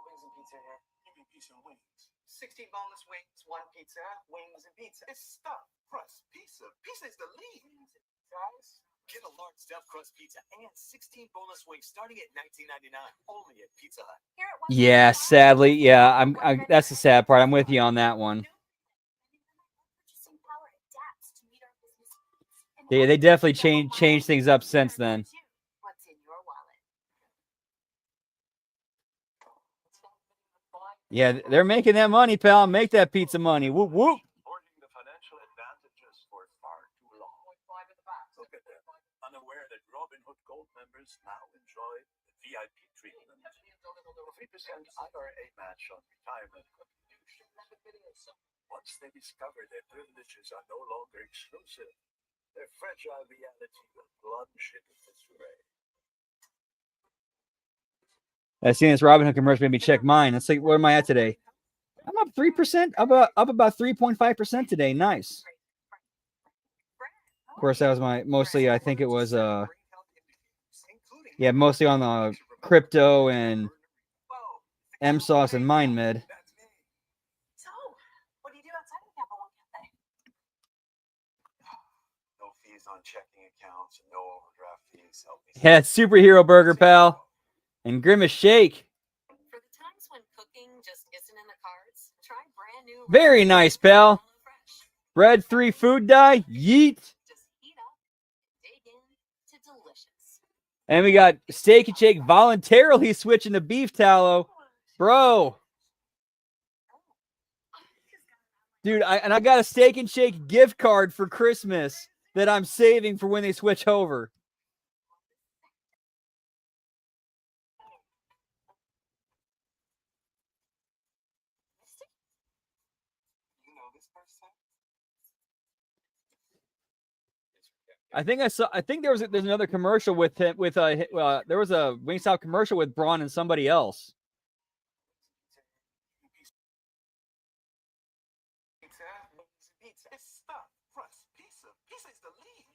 Wings and pizza here. Give me pizza and wings. 16 boneless wings, 1 pizza, wings and pizza. It's stuffed crust pizza. Pizza is the lead. Guys, get a large stuffed crust pizza and 16 boneless wings starting at $19.99 only at Pizza Hut. Yeah, sadly, yeah. That's the sad part. I'm with you on that one. Yeah, they definitely changed things up since then. What's in your wallet? Yeah, they're making that money, pal. Make that pizza money. Whoop, whoop. Hoarding the financial advantages for far too long. Look at them, unaware that Robin Hood Gold members now enjoy the VIP treatment. The 3% IRA match on retirement contributions. Once they discover their privileges are no longer exclusive, their fragile reality will plunge into disarray. I seen this Robinhood commercial made me check mine. Let's see, where am I at today? I'm up 3%. Up about 3.5% today. Nice. Of course, that was mostly. I think it was mostly on the crypto and MSauce and MindMed. So, what do you do outside of the Capital One Cafe? No fees on checking accounts, no overdraft fees. Help me. Yeah, superhero burger, pal. And Grimace Shake. For the times when cooking just isn't in the cards, try brand new. Very nice, pal. Bread 3 food dye. Yeet. Just heat up, dig in to delicious. And we got Steak and Shake voluntarily switching to beef tallow. Bro. Dude, I got a Steak and Shake gift card for Christmas that I'm saving for when they switch over. You know this person? I think there's another commercial with him there was a Wingstop commercial with Braun and somebody else. Pizza. It's stuffed crust pizza. Pizza is the lead.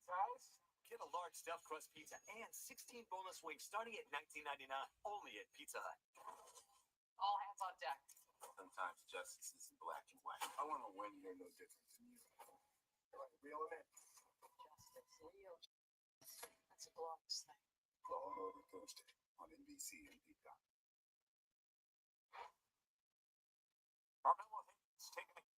Guys, get a large stuffed crust pizza and 16 boneless wings starting at $19.99 only at Pizza Hut. All hands on deck. Sometimes justice is black and white. I want to win. You're no different from you. Real in it. Justice, real. That's a glorious thing. Law and Order Thursday on NBC and Peacock. Carmelo Hayes taking a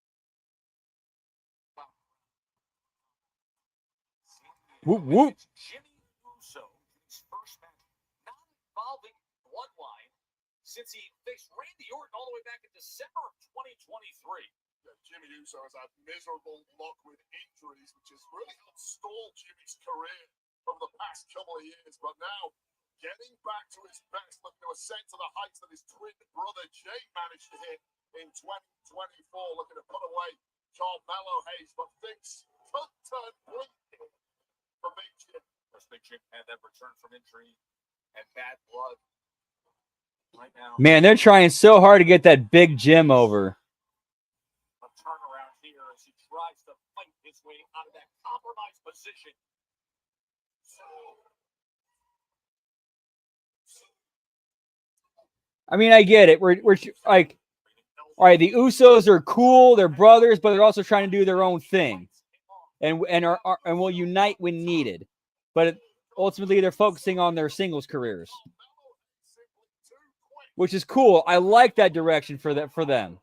Whoop whoop. Jimmy Uso, his first match not involving Bloodline since he faced Randy Orton all the way back in December of 2023. Yeah, Jimmy Uso has had miserable luck with injuries, which has really helped stall Jimmy's career over the past couple of years. But now, getting back to his best, looking to ascend to the heights that his twin brother Jay managed to hit in 2024, looking to put away Carmelo Hayes, but things could turn bleak for Big Jim. First Big Jim had that return from injury and bad blood. Right now, Man, they're trying so hard to get that Big Jim over. a turnaround here as he tries to fight his way out of that compromised position. I mean, I get it. We're like, all right, the Usos are cool, they're brothers, but they're also trying to do their own thing, and will unite when needed. But ultimately, they're focusing on their singles careers, which is cool. I like that direction for them.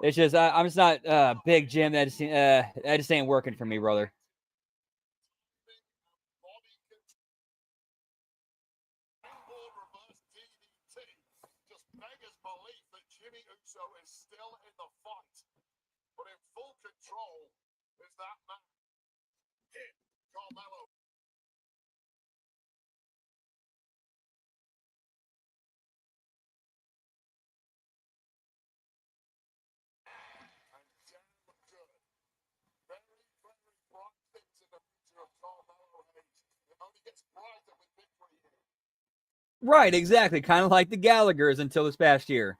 It's just I'm just not Big Jim. That just ain't working for me, brother. Just beggars belief that Jimmy Uso is still in the fight, but in full control is that man. Hit Carmelo. And damn good. Very, very bright things in the future of Carmelo Hayes. It only gets brighter with victory here. Right, exactly. Kind of like the Gallaghers until this past year.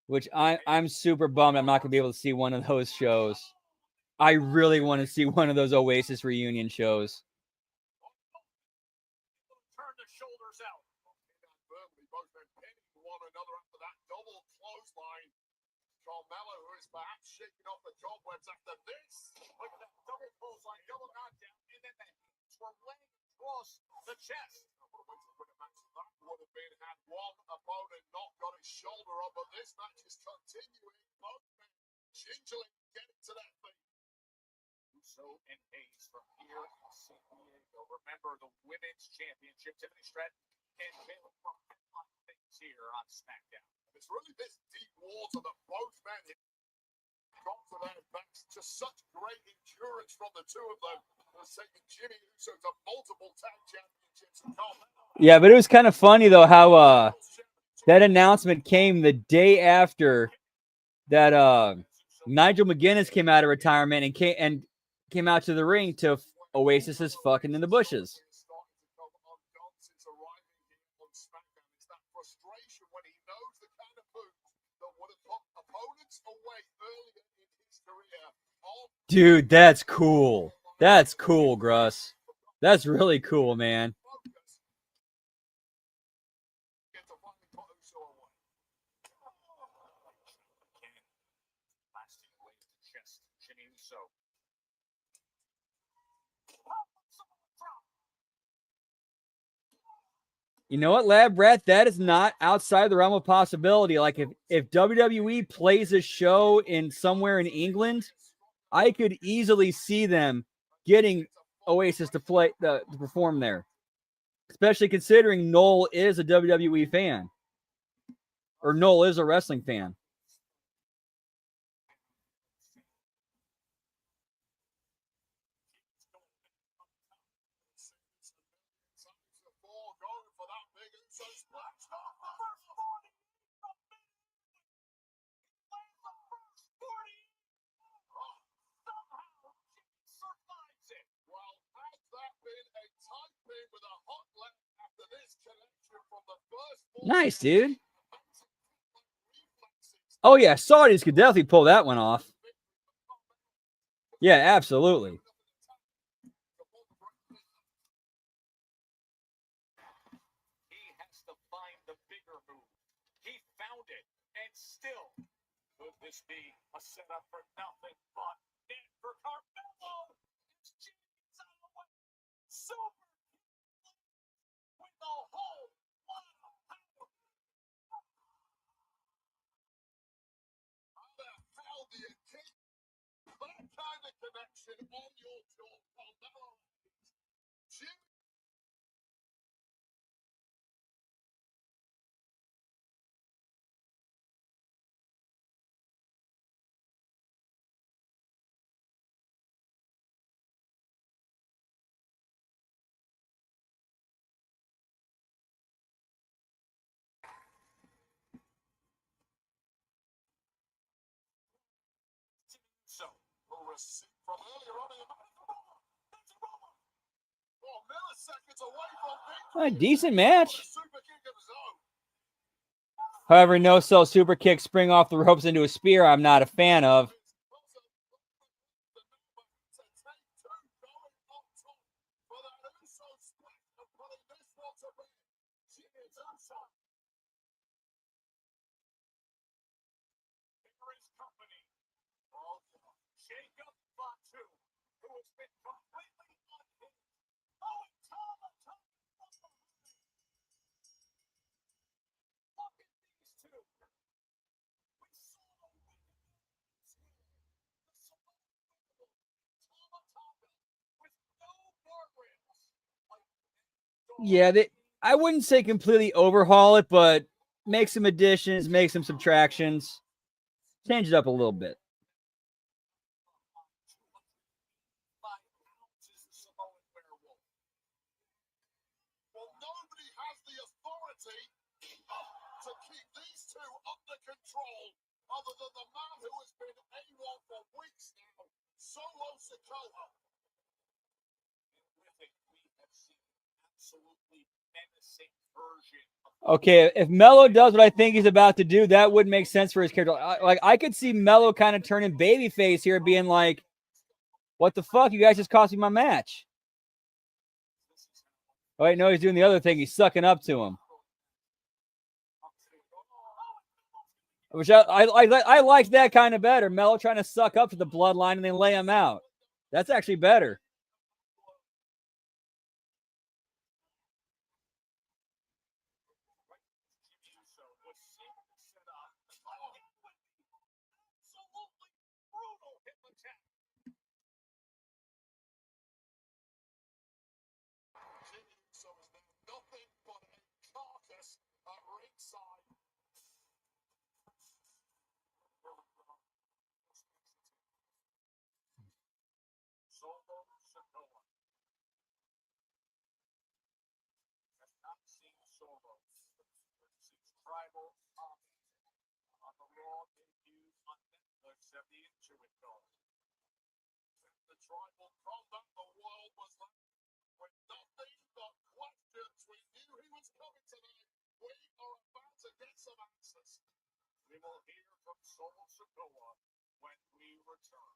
Which I'm super bummed I'm not going to be able to see one of those shows. I really want to see one of those Oasis reunion shows. Turn the shoulders out. Verbally, both men pinning one another after that double clothesline. Carmelo, who is perhaps shaking off the cobwebs after this. Look at that double clothesline, double knockdown, and then the hands were laying across the chest. What a way to win a match that would have been had one opponent not got his shoulder up, but this match is continuing. Both men gingerly getting to their feet. Uso and Hayes from here in San Diego. Remember the women's championship, Tiffany Stratton and Baylor from things here on SmackDown. It's really this deep water that both men got to their backs. Just such great endurance from the two of them. Has taken Jimmy Uso to multiple tag championships. Yeah, but it was kind of funny though how that announcement came the day after that Nigel McGuinness came out of retirement and came out to the ring to Oasis is fucking in the bushes. Dude, that's cool. That's cool, Gruss. That's really cool, man. You know what, Lab Rat? That is not outside the realm of possibility. Like if WWE plays a show in somewhere in England, I could easily see them getting Oasis to perform there. Especially considering Noel is a WWE fan. Or Noel is a wrestling fan. Nice, dude. Oh, yeah. Saudis could definitely pull that one off. Yeah, absolutely. He has to find the bigger move. He found it, and still, could this be a setup for nothing but net for Carmelo? It's James out of the way. Super with the whole lot of power. How the hell do you keep that kind of connection on your jaw, Carmelo? Jimmy. So, a receipt from earlier on in the match. That's a roller. Oh, milliseconds away from victory. A decent match. Super kick of his own. However, no sell super kick spring off the ropes into a spear, I'm not a fan of. Jacob Fatu, who has been completely unhinged. Oh, and Tama from behind. Look at these two. We saw the wickedness here. The celebrity Tama with no guardrails. Yeah, I wouldn't say completely overhaul it, but make some additions, make some subtractions, change it up a little bit. Well, nobody has the authority to keep these two under control other than the man who has been A1 for weeks now, Solo Sikoa. With it, we have seen absolutely menacing version of Okay, if Mello does what I think he's about to do, that would make sense for his character. I could see Mello kind of turning babyface here, being like, "What the fuck? You guys just cost me my match." Oh wait, no, he's doing the other thing. He's sucking up to him. Which I like that kind of better. Mello trying to suck up to the bloodline and then lay him out. That's actually better. So is there nothing but a carcass at ringside? Solo Sikoa. Has not seen Solo since Tribal on the Raw debut on Netflix at the Intuit card. The Tribal combat, the world was left with nothing but questions. We knew he was coming tonight. We are about to get some answers. We will hear from Solo Sikoa when we return.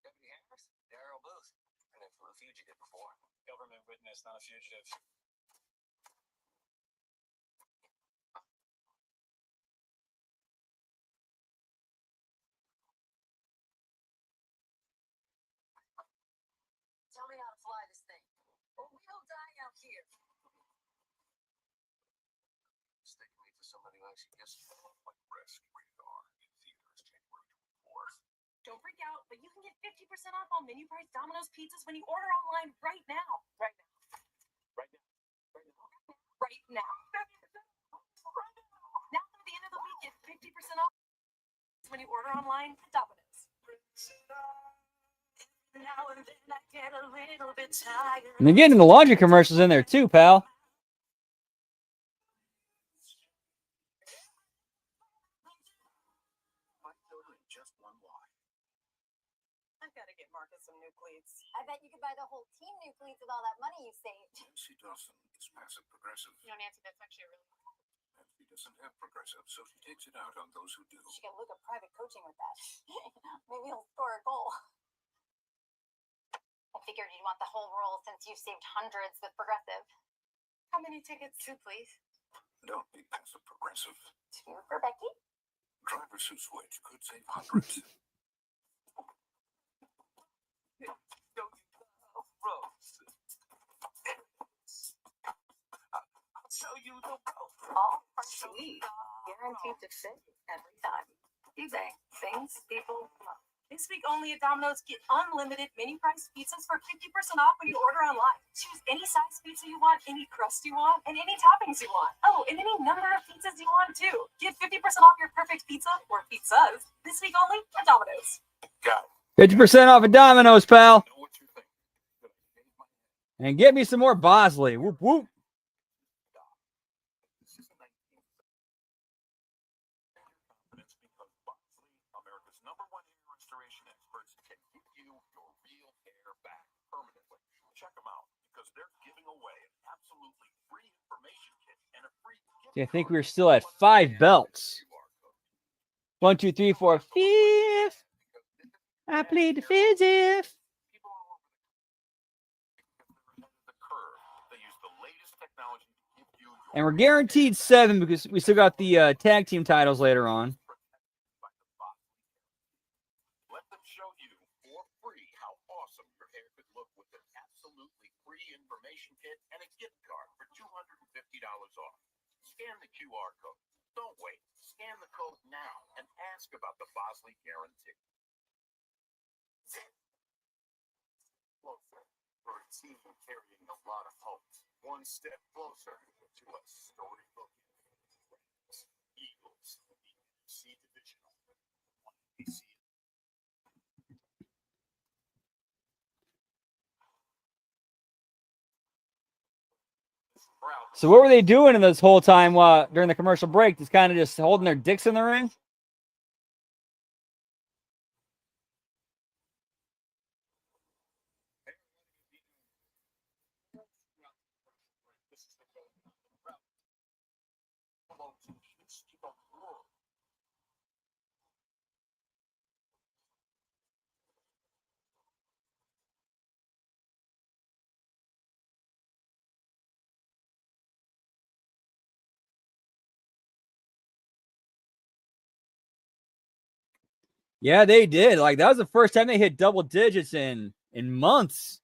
Deputy Harris, Daryl Booth. And then flew a fugitive before. Government witness, not a fugitive. Tell me how to fly this thing, or we'll die out here. Mistaking me for somebody who actually gets like Risk Radar in theaters January 24th. Don't freak out, but you can get 50% off all menu price Domino's pizzas when you order online right now. Right now. Right now. Right now. Right now. Now through the end of the week, get 50% off when you order online at Domino's. Now and then I get a little bit tired. And they're getting the laundry commercials in there too, pal. Just one line. I've got to get Marcus some new cleats. I bet you could buy the whole team new cleats with all that money you saved. Nancy Dawson is passive progressive. You know, Nancy, that's actually really Nancy doesn't have progressive, so she takes it out on those who do. She could look at private coaching with that. Maybe he'll score a goal. I figured you'd want the whole roll since you've saved hundreds with progressive. How many tickets? 2, please. Don't be passive progressive. 2 for Becky. Drivers who switch could save hundreds. I'll show you the road. All free. Guaranteed to fit every time. eBay. Things people love. This week only at Domino's, get unlimited mini price pizzas for 50% off when you order online. Choose any size pizza you want, any crust you want, and any toppings you want. Oh, and any number of pizzas you want too. Get 50% off your perfect pizza or pizzas this week only at Domino's. Go. 50% off of Domino's, pal. Know what you think. And get me some more Bosley. Whoop, whoop. This is a 19th confidence because Boxley, America's #1 hair restoration experts, can give you your real hair back permanently. Check them out because they're giving away an absolutely free information kit and a free gift I think card. we're still at 5 belts. 1, 2, 3, 4, 5th. I played the fifth. People all over the curve. They use the latest technology to give you your And we're guaranteed 7 because we still got the tag team titles later on. Let them show you for free how awesome your hair could look with an absolutely free information kit and a gift card for $250 off. Scan the QR code. Don't wait. Scan the code now and ask about the Bosley Guarantee. Closer for a team carrying a lot of hopes. One step closer to a storybook. Eagles, the NFC Divisional. So what were they doing in this whole time during the commercial break? Just kind of just holding their dicks in the ring? Yeah, they did. Like, that was the first time they hit double digits in months.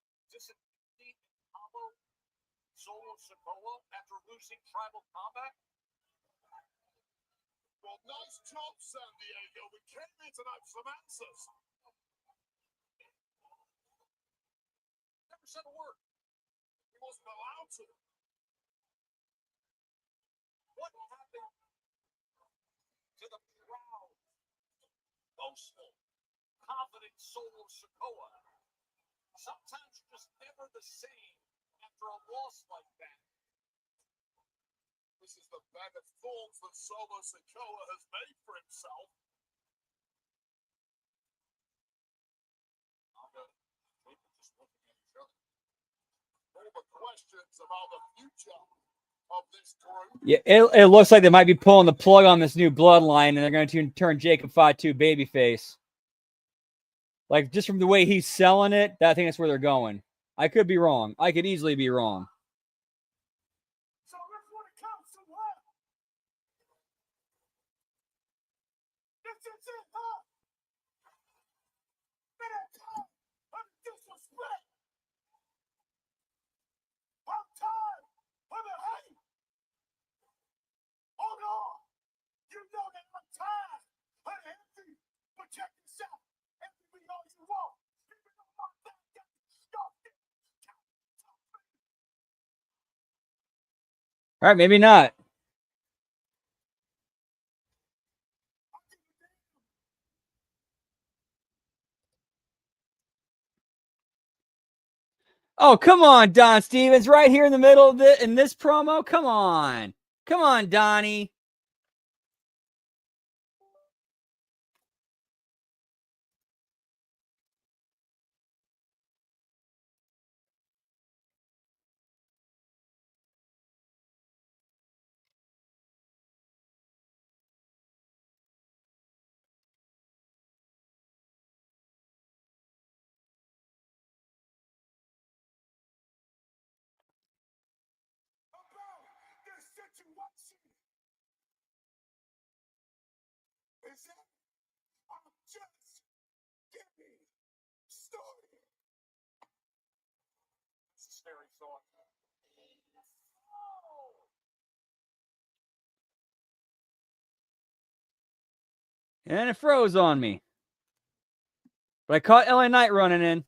Solo Sikoa after losing tribal combat? Well, nice job, San Diego. We came here to have some answers. Never said a word. He wasn't allowed to. What happened to the proud, boastful, confident Solo Sikoa? Sometimes you're just never the same after a loss like that. This is the bag of thorns that Solo Sikoa has made for himself. Just looking at each other. All the questions about the future of this group. Yeah, it looks like they might be pulling the plug on this new bloodline, and they're going to turn Jacob Fatu babyface. Like, just from the way he's selling it, I think that's where they're going. I could be wrong. I could easily be wrong. So that's what it comes to what? This is it, huh? Been a time of disrespect. I'm tired of the hate. Hold on. You know that I'm tired of the envy. But check this out. Envy me all you want. Even though my back got stuffed in. All right, maybe not. Oh, come on, Don Stevens, right here in the middle of in this promo. Come on, Donnie. Is it? I'm just getting started. It's a scary thought. And it froze on me. But I caught LA Knight running in.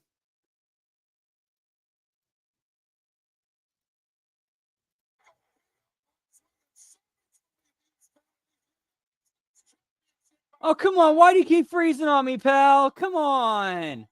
Oh, come on. Why do you keep freezing on me, pal? Come on.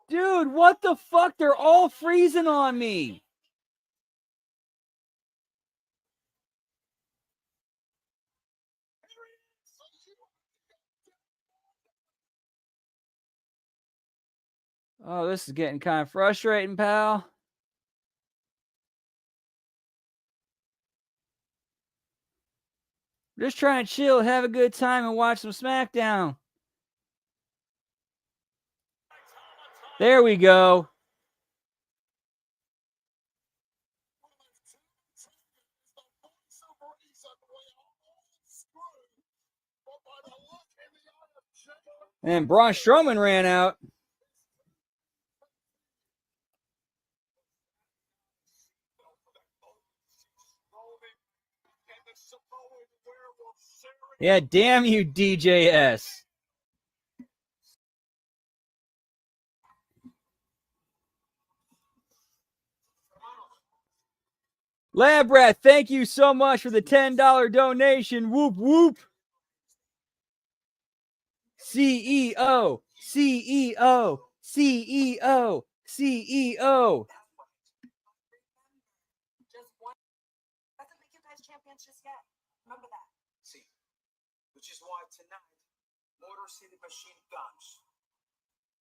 Dude, what the fuck? They're all freezing on me. Oh, this is getting kind of frustrating, pal. Just trying to chill, have a good time, and watch some SmackDown. There we go. And Braun Strowman ran out. Yeah, damn you, DJS. Lab Rat, thank you so much for the $10 donation. Whoop, whoop. CEO, CEO, CEO, CEO. Just one doesn't make you guys champions just yet. Remember that. See, which is why tonight, Motor City Machine Guns.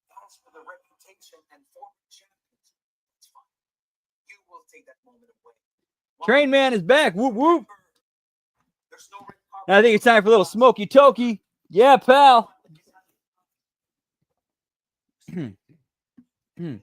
That's for the reputation and former champions. It's fine. You will take that moment away. Train Man is back. Whoop, whoop. There's no red I think it's time for a little smoky tokey. Yeah, pal. No.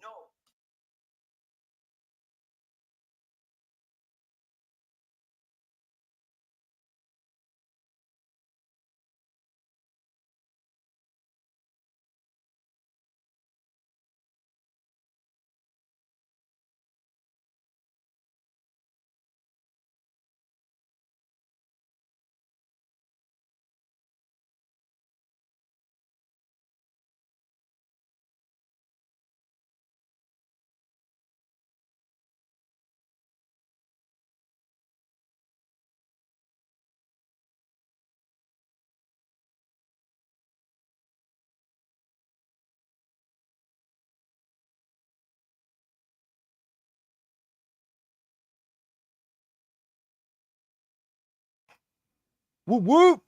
Whoop, whoop.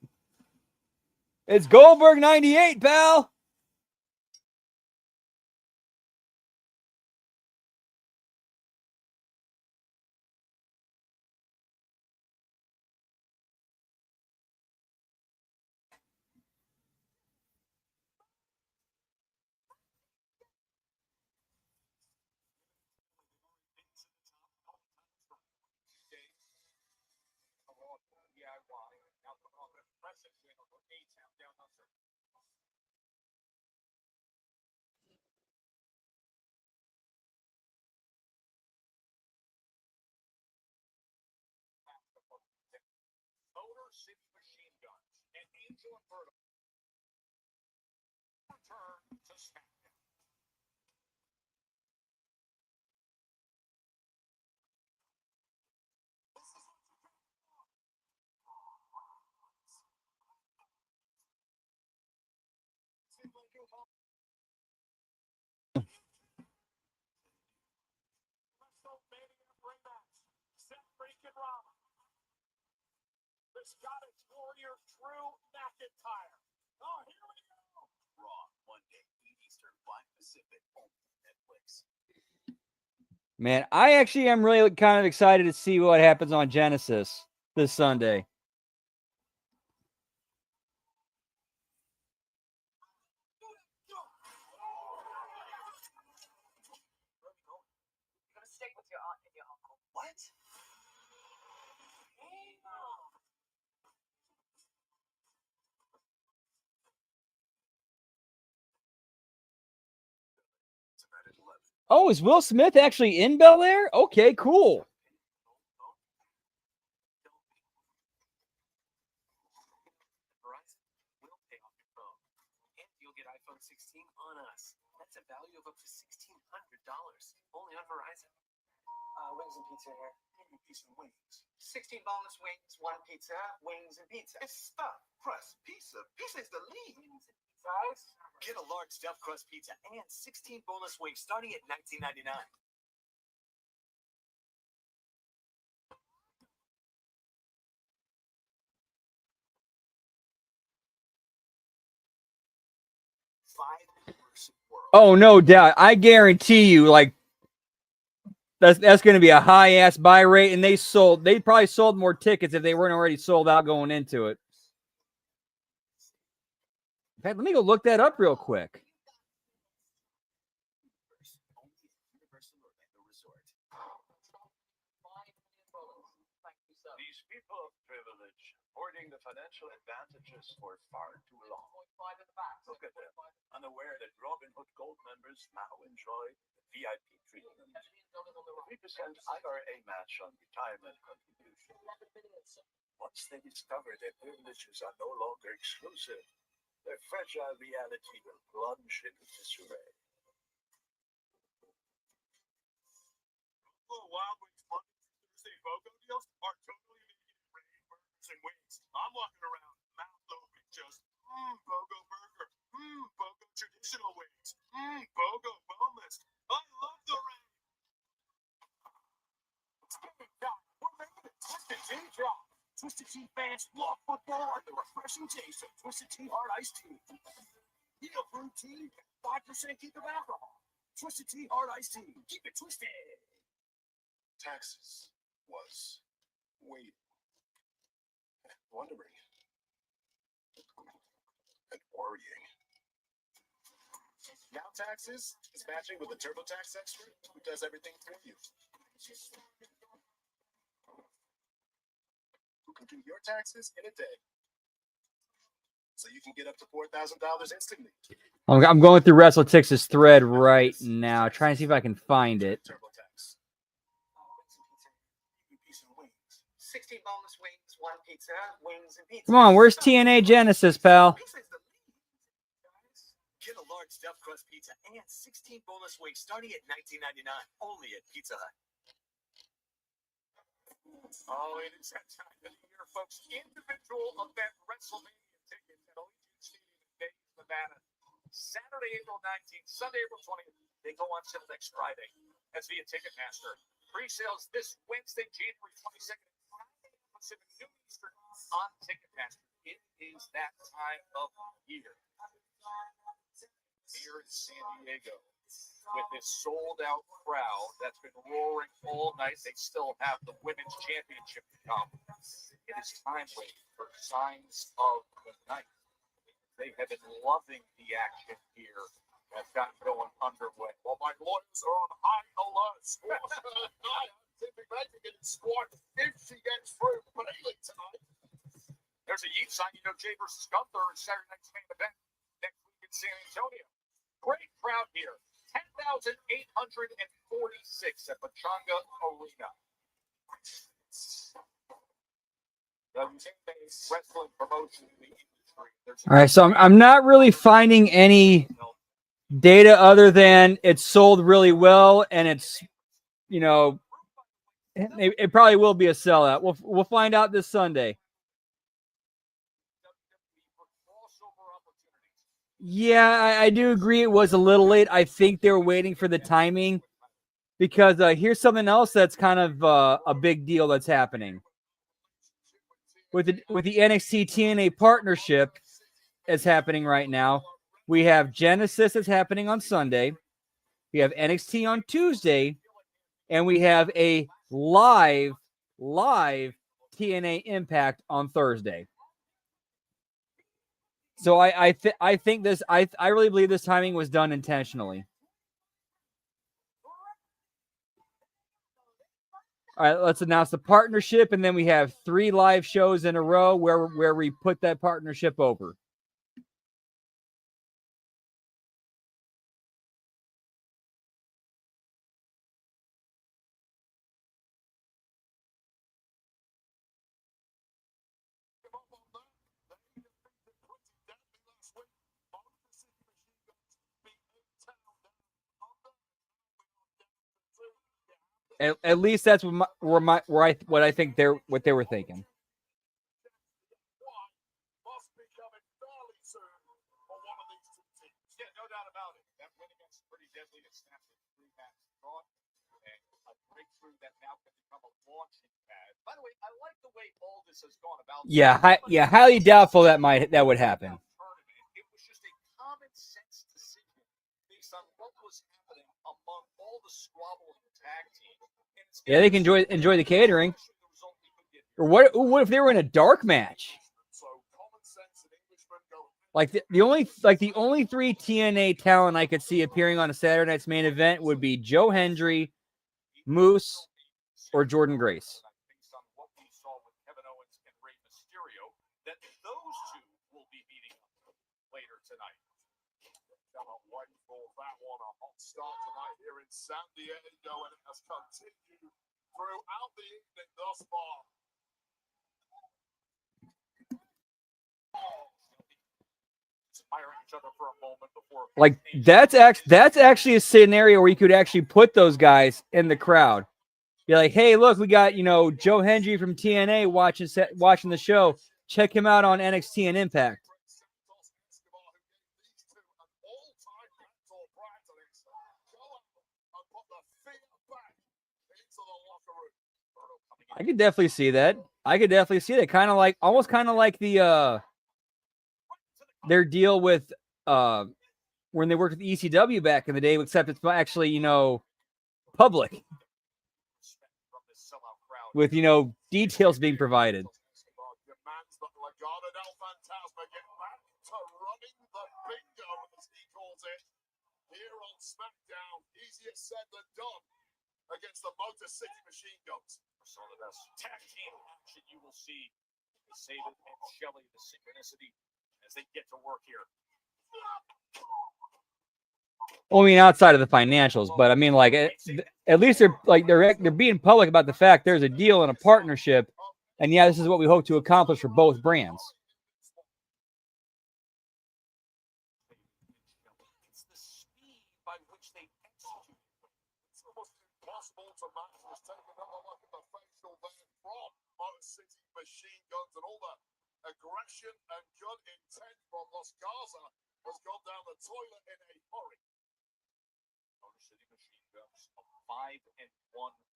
It's Goldberg 98, pal. Motor City Machine Guns and Angel and Vertical return to SmackDown. WrestleMania rematch. Scottish warrior Drew McIntyre. Oh, here we go. Raw, Monday, 8 Eastern, 5 Pacific, on Netflix. Man, I actually am really kind of excited to see what happens on Genesis this Sunday. You're gonna stay with your aunt and your uncle. What? Tonight at 11. Oh, is Will Smith actually in Bel Air? Okay, cool. Verizon will pay off your phone, and you'll get iPhone 16 on us. That's a value of up to $1,600, only on Verizon. Wings and pizza here. Pizza and wings. 16 boneless wings, 1 pizza, wings and pizza. It's stuffed crust pizza. Pizza is the lead. Size? Get a large stuffed crust pizza and 16 boneless wings starting at $19.99. Oh, no doubt. I guarantee you, like, that's going to be a high ass buy rate, and they probably sold more tickets if they weren't already sold out going into it. In fact, let me go look that up real quick. These people of privilege hoarding the financial advantages for far too long. Look at them, unaware that Robin Hood Gold members now enjoy the VIP treatment. 3% IRA match on retirement contributions. Once they discover their privileges are no longer exclusive, their fragile reality will plunge into disarray. Buffalo Wild Wings Monday through Thursday BOGO deals are totally making it rain burgers and wings. I'm walking around mouth open, just BOGO burger, BOGO traditional wings, BOGO boneless. I love the rain. It's game time. We're making a Twisted Tea drop. Twisted Tea fans love football and the refreshing taste of Twisted Tea Hard Iced Tea. Real brewed tea, 5% keep of alcohol. Twisted Tea Hard Iced Tea. Keep it twisted. Taxes was waiting, wondering, and worrying. Now Taxes is matching with a TurboTax expert who does everything for you. Who can do your taxes in a day, so you can get up to $4,000 instantly. I'm going through WrestleTix's thread right now, trying to see if I can find it. TurboTax. 16 boneless wings, 1 pizza, wings and pizza. Come on, where's TNA Genesis, pal? Get a large stuffed crust pizza and 16 boneless wings starting at $19.99, only at Pizza Hut. Oh, it is that time of the year, folks. Individual event WrestleMania tickets at Allegiant Stadium in Vegas, Nevada. Saturday, April 19th, Sunday, April 20th. They go on sale next Friday. That's via Ticketmaster. Pre-sales this Wednesday, January 22nd, Pacific Noon Eastern on Ticketmaster. It is that time of year. Here in San Diego, with this sold-out crowd that's been roaring all night, they still have the Women's Championship to come. It is time waiting for Signs of the Night. They have been loving the action here. That's gotten going underway. Well, my lawyers are on high alert. Tipping Magic and squad if she gets through Bailey tonight. There's a Yeet sign. You know, Jay versus Gunther is Saturday night's main event next week in San Antonio. Great crowd here. 10,846 at Pachanga Arena. The team-based wrestling promotion in the industry. All right, so I'm not really finding any data other than it's sold really well, and it's, you know, it probably will be a sellout. We'll find out this Sunday. Yeah, I do agree it was a little late. I think they were waiting for the timing because here's something else that's kind of a big deal that's happening. with the NXT TNA partnership that's happening right now. We have Genesis that's happening on Sunday. We have NXT on Tuesday, and we have a live TNA Impact on Thursday. So I think this I really believe this timing was done intentionally. All right, let's announce the partnership, and then we have 3 live shows in a row where we put that partnership over. At least that's what I think what they were thinking. Yeah, no doubt about it. That win against Pretty Deadly to snap the 3-match draw and a breakthrough that now can become a launching pad. By the way, I like the way all this has gone about. Yeah, highly doubtful that would happen. It was just a common sense decision based on what was happening among all the squabbling tag teams. Yeah, they can enjoy the catering. Or what if they were in a dark match? Like the only 3 TNA talent I could see appearing on a Saturday night's main event would be Joe Hendry, Moose, or Jordan Grace. Based on what we saw with Kevin Owens and Rey Mysterio, that those two will be meeting up later tonight. Cannot wait for that one. A hot start tonight here in San Diego, and it has continued throughout the evening thus far. Admiring each other for a moment before. Like that's actually a scenario where you could actually put those guys in the crowd. Be like, hey, look, we got Joe Hendry from TNA watching the show. Check him out on NXT and Impact. I could definitely see that. Kind of like, almost kind of like the their deal with when they worked with ECW back in the day, except it's actually public with details being provided. Here on SmackDown, easier said than done against the Motor City Machine Guns. Some of the best tag team action you will see. Sabin and Shelley, the synchronicity as they get to work here. Well, I mean, outside of the financials, but I mean, like, at least they're being public about the fact there's a deal and a partnership, and yeah, this is what we hope to accomplish for both brands. It's the speed by which they execute. It's almost impossible to match. Just take another look at the facial there from Motor City Machine Guns, and all the aggression and good intent from Los Garza has gone down the toilet in a hurry. Motor City Machine Guns, a 5-1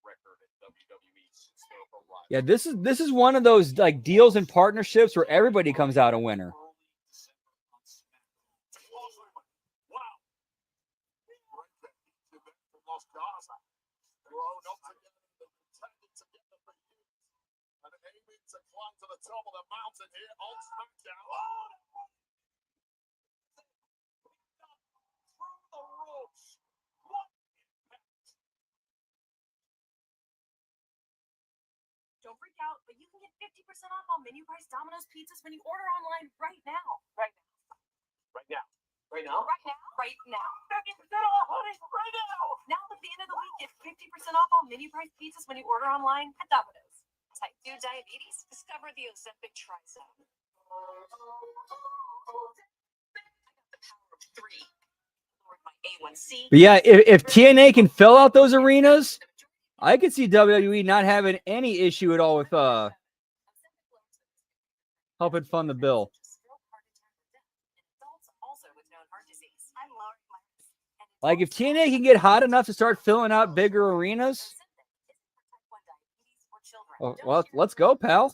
record in WWE since their arrival. Yeah, this is one of those like deals and partnerships where everybody comes out a winner. And aiming to climb to the top of the mountain here on SmackDown. Oh! Through the ropes. What impact! Don't freak out, but you can get 50% off all menu price Domino's pizzas when you order online right now. Right now. Right now. 50% off, honey, right now. Now at the end of the week, get 50% off all menu price pizzas when you order online at Domino's. Type 2 diabetes? Discover the Ozempic Trizone. I got the power of 3. Lowered my A1C. But yeah, if TNA can fill out those arenas, I could see WWE not having any issue at all with helping fund the bill. Like if TNA can get hot enough to start filling out bigger arenas, well, let's go, pal.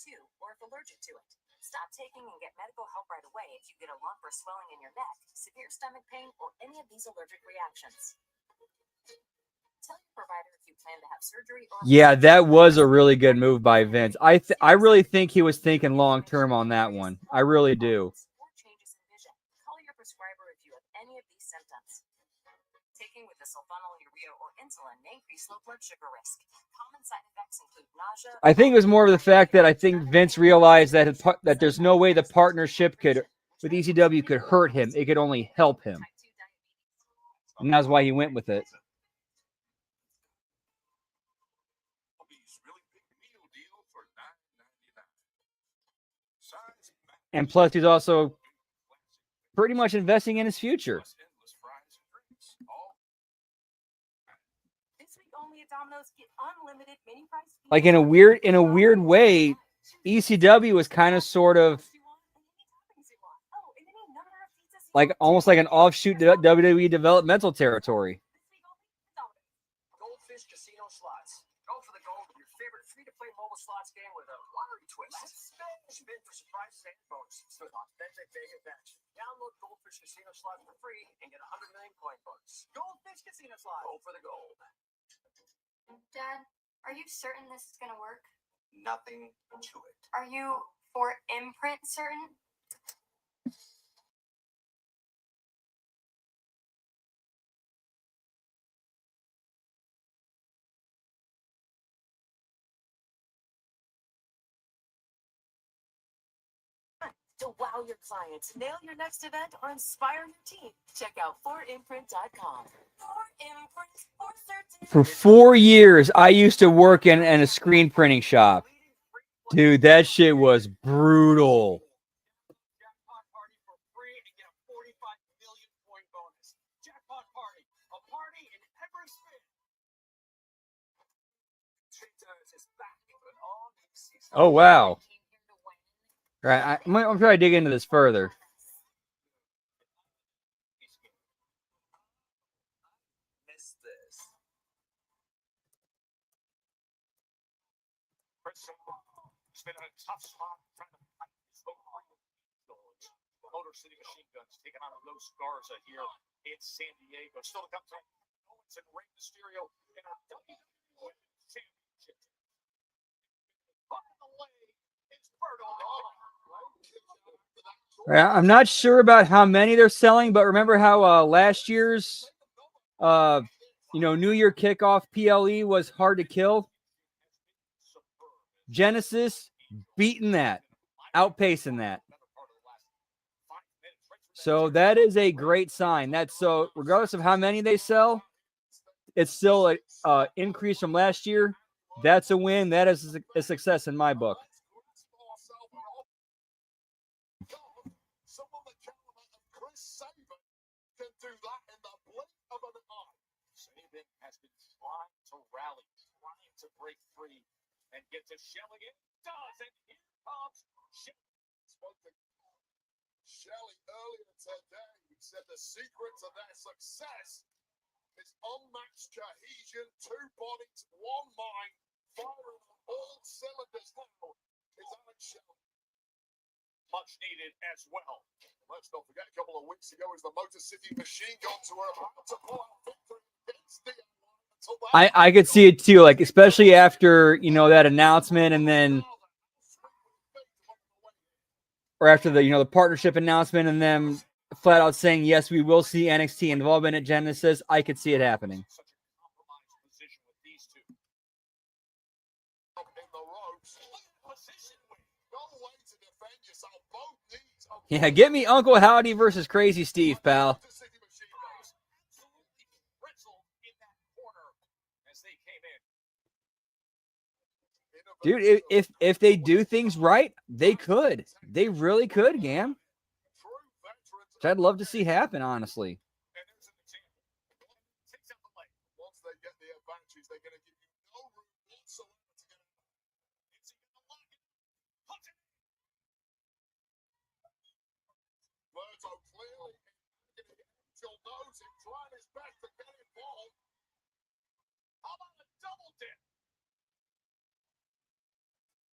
too, or if allergic to it. Stop taking and get medical help right away if you get a lump or swelling in your neck, severe stomach pain, or any of these allergic reactions. Tell your provider if you plan to have surgery or... Yeah, that was a really good move by Vince. I really think he was thinking long term on that one. I really do. Or changes in vision. Call your prescriber if you have any of these symptoms. Taking with the sulfonylurea or insulin may increase low blood sugar risk. Common side effects include nausea. I think it was more of the fact that I think Vince realized that that there's no way the partnership with ECW could hurt him. It could only help him. And that's why he went with it. And plus, he's also pretty much investing in his future. This week only at Domino's, get unlimited mini price. Like in a weird way, ECW was kind of sort of like almost like an offshoot WWE developmental territory. Goldfish Casino Slots. Go for the gold with your favorite free-to-play mobile slots game with a lottery twist. Spin for surprises and bonuses with authentic Vegas action. Download Goldfish Casino Slots for free and get 100 million coin bonus. Goldfish Casino Slots. Go for the gold. Dad, are you certain this is gonna work? Nothing to it. Are you for imprint certain? To wow your clients, nail your next event, or inspire your team, check out forimprint.com. For 4 years, I used to work in a screen printing shop. Dude, that shit was brutal. Jackpot party for free and get a 45 million coin bonus. Jackpot party, a party in every spin. Cheetahs is back with an all-new season. Oh, wow. All right, I'm trying to dig into this further. Miss this. It's been a tough spot trying to fight his own dogs. Motor City Machine Guns taking on Los Garza here in San Diego. Still to come to Owens and Rey Mysterio in our WWE Women's Championship. On the way is Berto. I'm not sure about how many they're selling, but remember how last year's New Year kickoff PLE was hard to kill? Genesis beating that, outpacing that. So that is a great sign. That's so regardless of how many they sell, it's still a increase from last year. That's a win. That is a success in my book. Someone the caliber of Chris Sabin can do that in the blink of an eye. Sabin has been trying to rally, trying to break free and get to Shelley. It does, and here comes Shelley. Spoke to Shelley earlier today. He said the secret to their success is unmatched cohesion, 2 bodies, 1 mind, firing on all cylinders now. Is Alex Shelley. Much needed as well. Let's not forget, a couple of weeks ago, as the Motor City Machine Guns were about to pull out victory against the I could see it too, like especially after that announcement, and then or after the partnership announcement, and then flat out saying yes, we will see NXT involvement at Genesis. I could see it happening. Yeah, get me Uncle Howdy versus Crazy Steve, pal. Dude, if they do things right, they could. They really could, Gam. Which I'd love to see happen, honestly. Once they get the advantage, they're going to give you no room whatsoever to get out. It's going to lock it. Punch it. Berto clearly Angel knows him, trying his best to get involved. How about a double dip?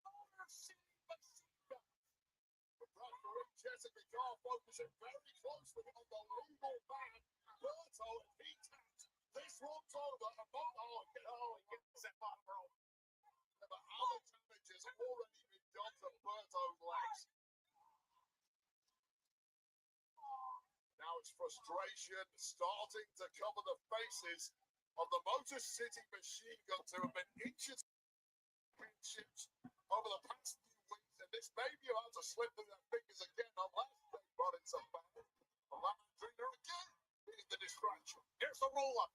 Motor City the car focusing very closely on the legal man, Berto, and he taps. This runs over and he gets it back from. But how much damage has already been done to Berto's legs? Now it's frustration starting to cover the faces of the Motor City machine guns who have been inches over the past few weeks, and this may be about to slip through their fingers again unless they brought in some battle. Lamandrina again is the distraction. Here's the roller.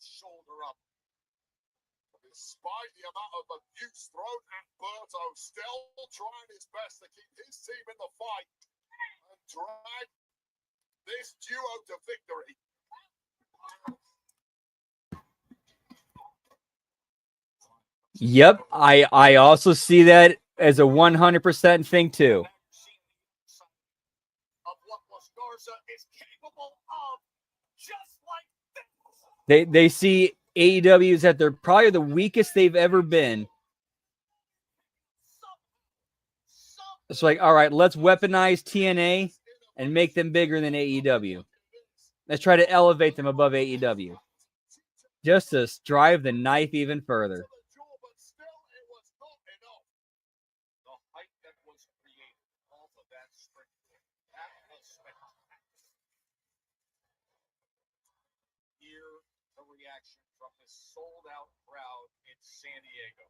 Shoulder up. Despite the amount of abuse thrown at Berto, still trying his best to keep his team in the fight and drag this duo to victory. Yep, I also see that as a 100% thing too. Of what Lascarza is capable of, just like this. They see AEW is at they're probably the weakest they've ever been. It's like, all right, let's weaponize TNA and make them bigger than AEW. Let's try to elevate them above AEW. Just to drive the knife even further. Hear the reaction from this sold-out crowd in San Diego.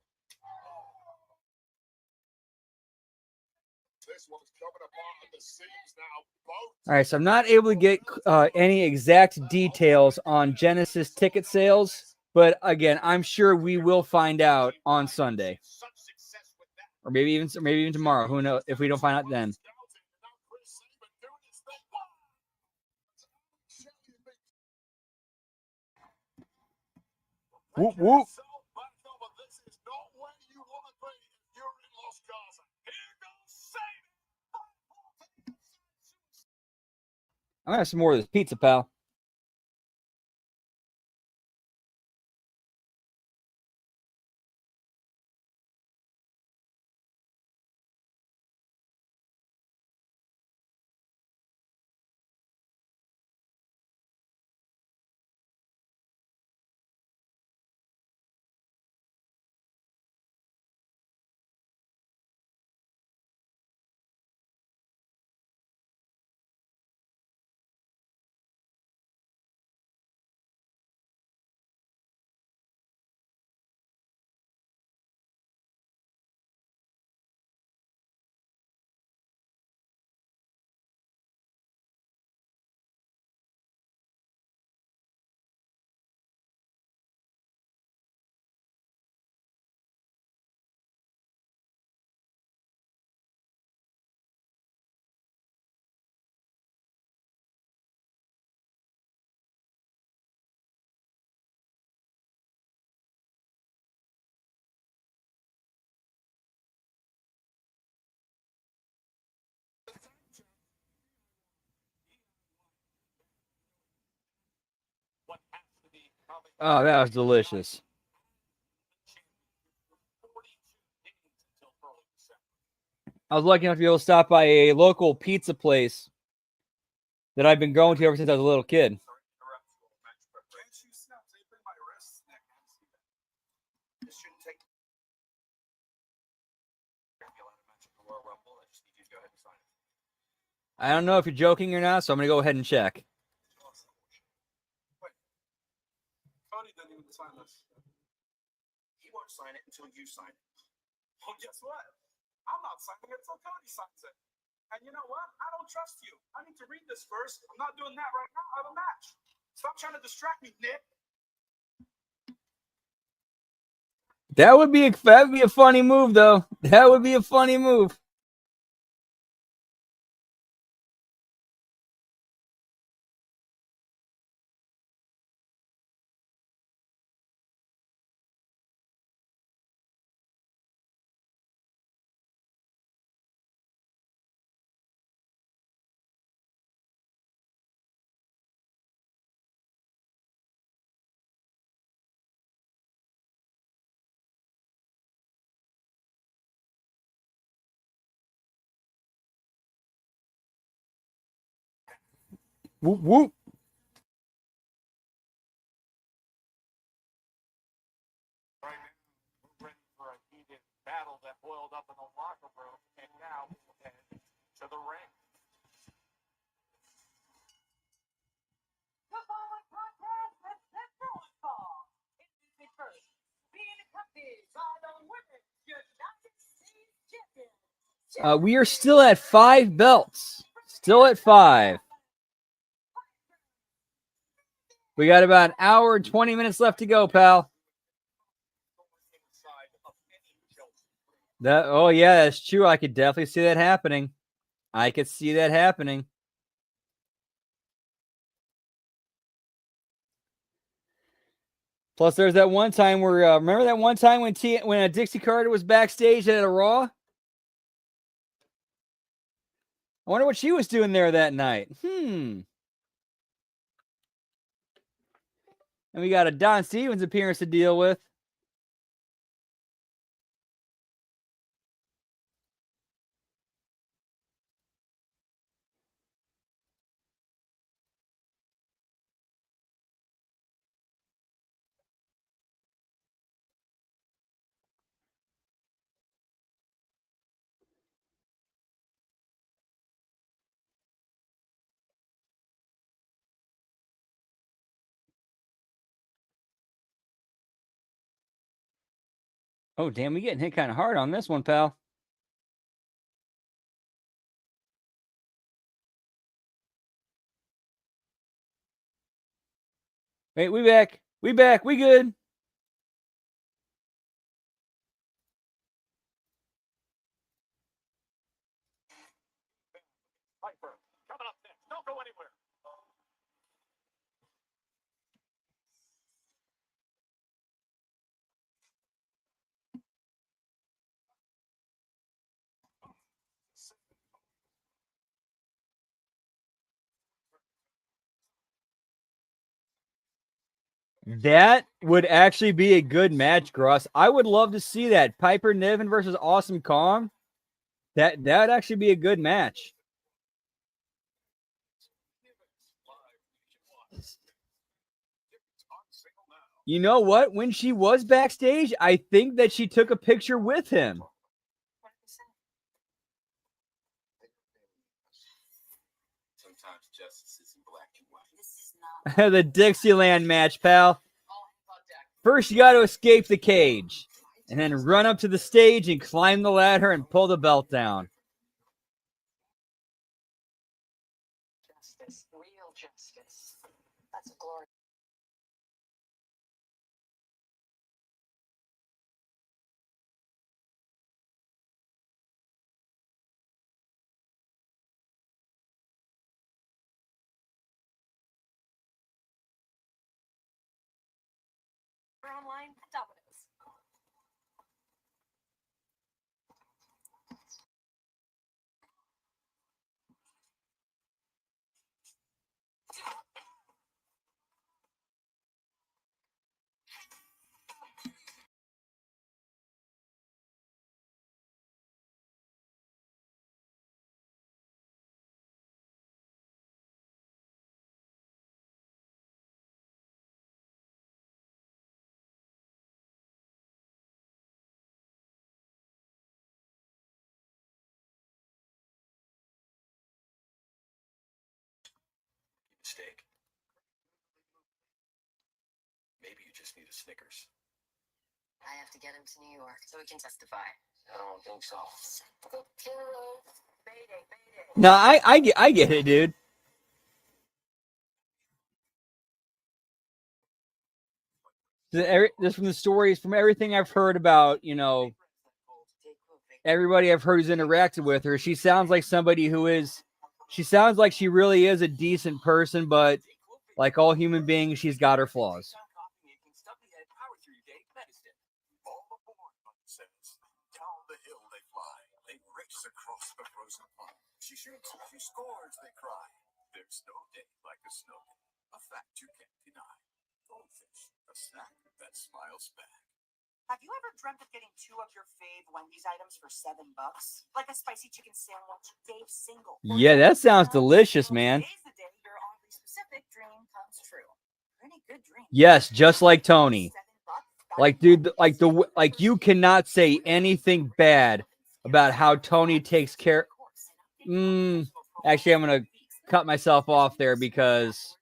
This one's coming apart at the seams now. All right, so I'm not able to get any exact details on Genesis ticket sales, but again, I'm sure we will find out on Sunday, or maybe even tomorrow. Who knows if we don't find out then? Whoop whoop. This is not where you want to be if you're in Los Gaza. Here goes Satan. I'm gonna have some more of this pizza, pal. Oh, that was delicious. I was lucky enough to be able to stop by a local pizza place that I've been going to ever since I was a little kid. I don't know if you're joking or not, so I'm going to go ahead and check. Cody didn't even sign this. He won't sign it until you sign it. Well, guess what? I'm not signing it until Cody signs it. And you know what? I don't trust you. I need to read this first. I'm not doing that right now. I have a match. Stop trying to distract me, Nick. That'd be a funny move, though. That would be a funny move. Whoop, whoop. Right now, we're ready for a heated battle that boiled up in the locker room, and now we'll head to the ring. The following contest is set for one fall. Introducing first, being accompanied by the Women's United States Champion. We are still at 5 belts. Still at 5. We got about an hour and 20 minutes left to go, pal. Oh yeah, that's true. I could definitely see that happening. I could see that happening. Plus, there's that one time where remember that one time when Dixie Carter was backstage at a Raw. I wonder what she was doing there that night. And we got a Don Stevens appearance to deal with. Oh, damn, we getting hit kind of hard on this one, pal. Wait, we back. We back. We good. Piper, coming up next. Don't go anywhere. That would actually be a good match, Gross. I would love to see that. Piper Niven versus Awesome Kong. That would actually be a good match. You know what? When she was backstage, I think that she took a picture with him. Sometimes justice is in black and white. This is not The Dixieland match, pal. First, you got to escape the cage, and then run up to the stage and climb the ladder and pull the belt down. Justice, real justice. That's a glory. Online, Domino's. Mistake. Maybe you just need a Snickers. I have to get him to New York so he can testify. I don't think so. No, I get it, dude. Just from the stories, from everything I've heard about, everybody I've heard who's interacted with her, she sounds like somebody she sounds like she really is a decent person, but like all human beings, she's got her flaws. Down the hill they fly. They race across the frozen pond. She shoots, she scores, they cry. There's no day like a snow day. A fact you can't deny. Goldfish, a snack that smiles back. Have you ever dreamt of getting 2 of your fave Wendy's items for $7? Like a spicy chicken sandwich, Dave's single. Yeah, that sounds delicious, man. Today's the day your Aubrey Good drink. Yes, just like Tony. Like, dude, like you cannot say anything bad about how Tony takes care. Actually, I'm gonna cut myself off there because,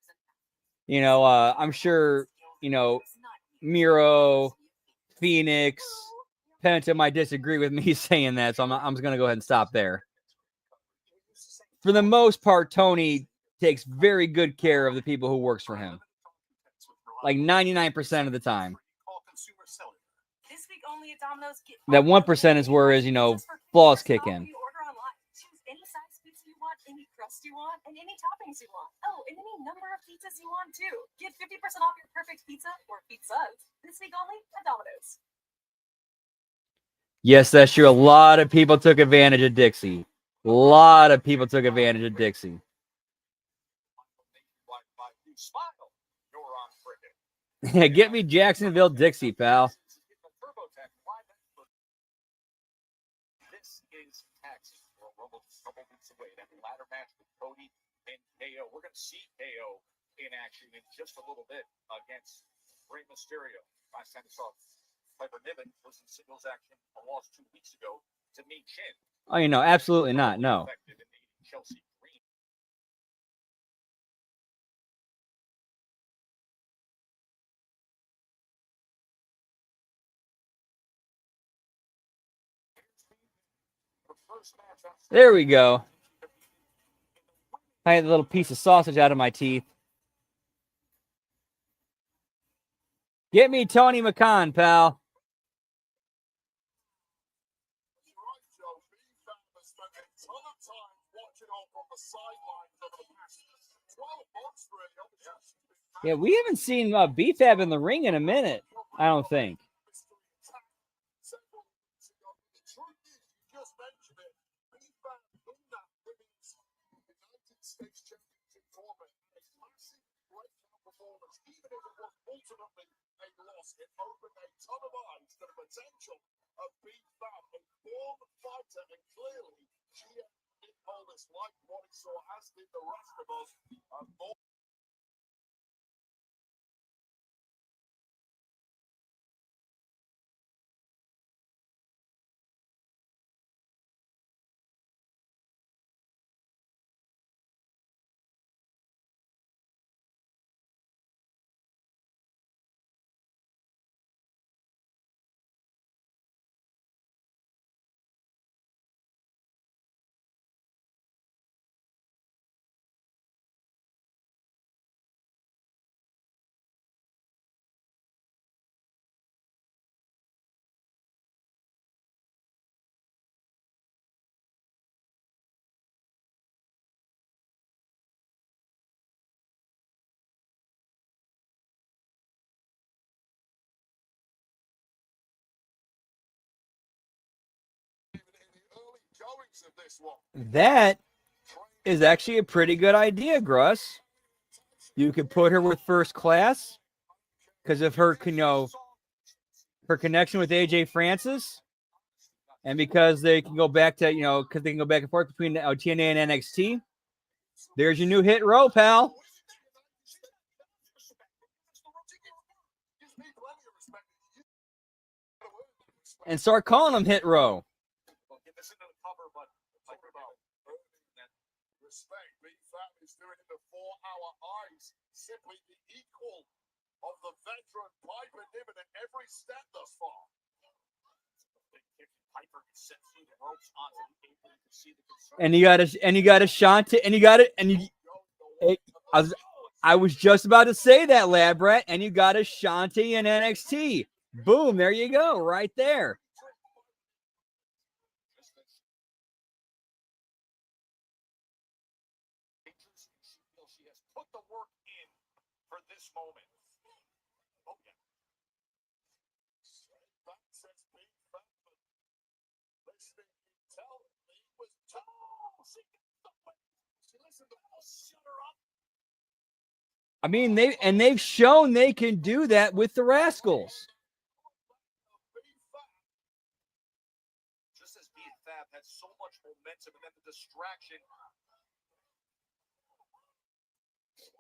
I'm sure, Miro, Phoenix, Penta might disagree with me saying that, so I'm just gonna go ahead and stop there. For the most part, Tony takes very good care of the people who works for him. Like 99% of the time. This week only at Domino's. That 1% is where flaws kick in. You order online. Choose any size pizza you want, any crust you want, and any toppings you want. Oh, and any number of pizzas you want too. Get 50% off your perfect pizza or pizzas this week only at Domino's. Yes, that's true. A lot of people took advantage of Dixie. A lot of people took advantage of Dixie. Get me Jacksonville Dixie, pal. This is Texas. We're almost a couple weeks away. That ladder match with Cody and KO. We're going to see KO in action in just a little bit against Rey Mysterio. Last time we saw Piper Niven was in singles action, a loss 2 weeks ago to Ming Chen. Oh, absolutely not. No. Chelsea Green. There we go. I had a little piece of sausage out of my teeth. Get me Tony McCann, pal. Yeah, we haven't seen B-Fab in the ring in a minute, I don't think. Ultimately, a loss. It opened a ton of eyes to the potential of B-Fab, a born fighter, and clearly GM Nick Aldis liked what he saw, as did the rest of us. That is actually a pretty good idea, Gruss. You could put her with first class because of her, her connection with AJ Francis, and because they can go back to, because they can go back and forth between TNA and NXT. There's your new hit row, pal. And start calling them hit row. Respect, B-Fab is doing it in 4-hour eyes, simply the equal of the veteran Piper Niven at every step thus far. And you got a Shantae, and you got it, and you. I was just about to say that, Lab Rat, and you got a Shantae in NXT. Boom, there you go, right there. She has put the work in for this moment. Oh, yeah. That says B-Fab. Listening, tell me was she listened to shut her up. I mean, they've shown they can do that with the Rascals. Just as B-Fab had so much momentum, and then the distraction.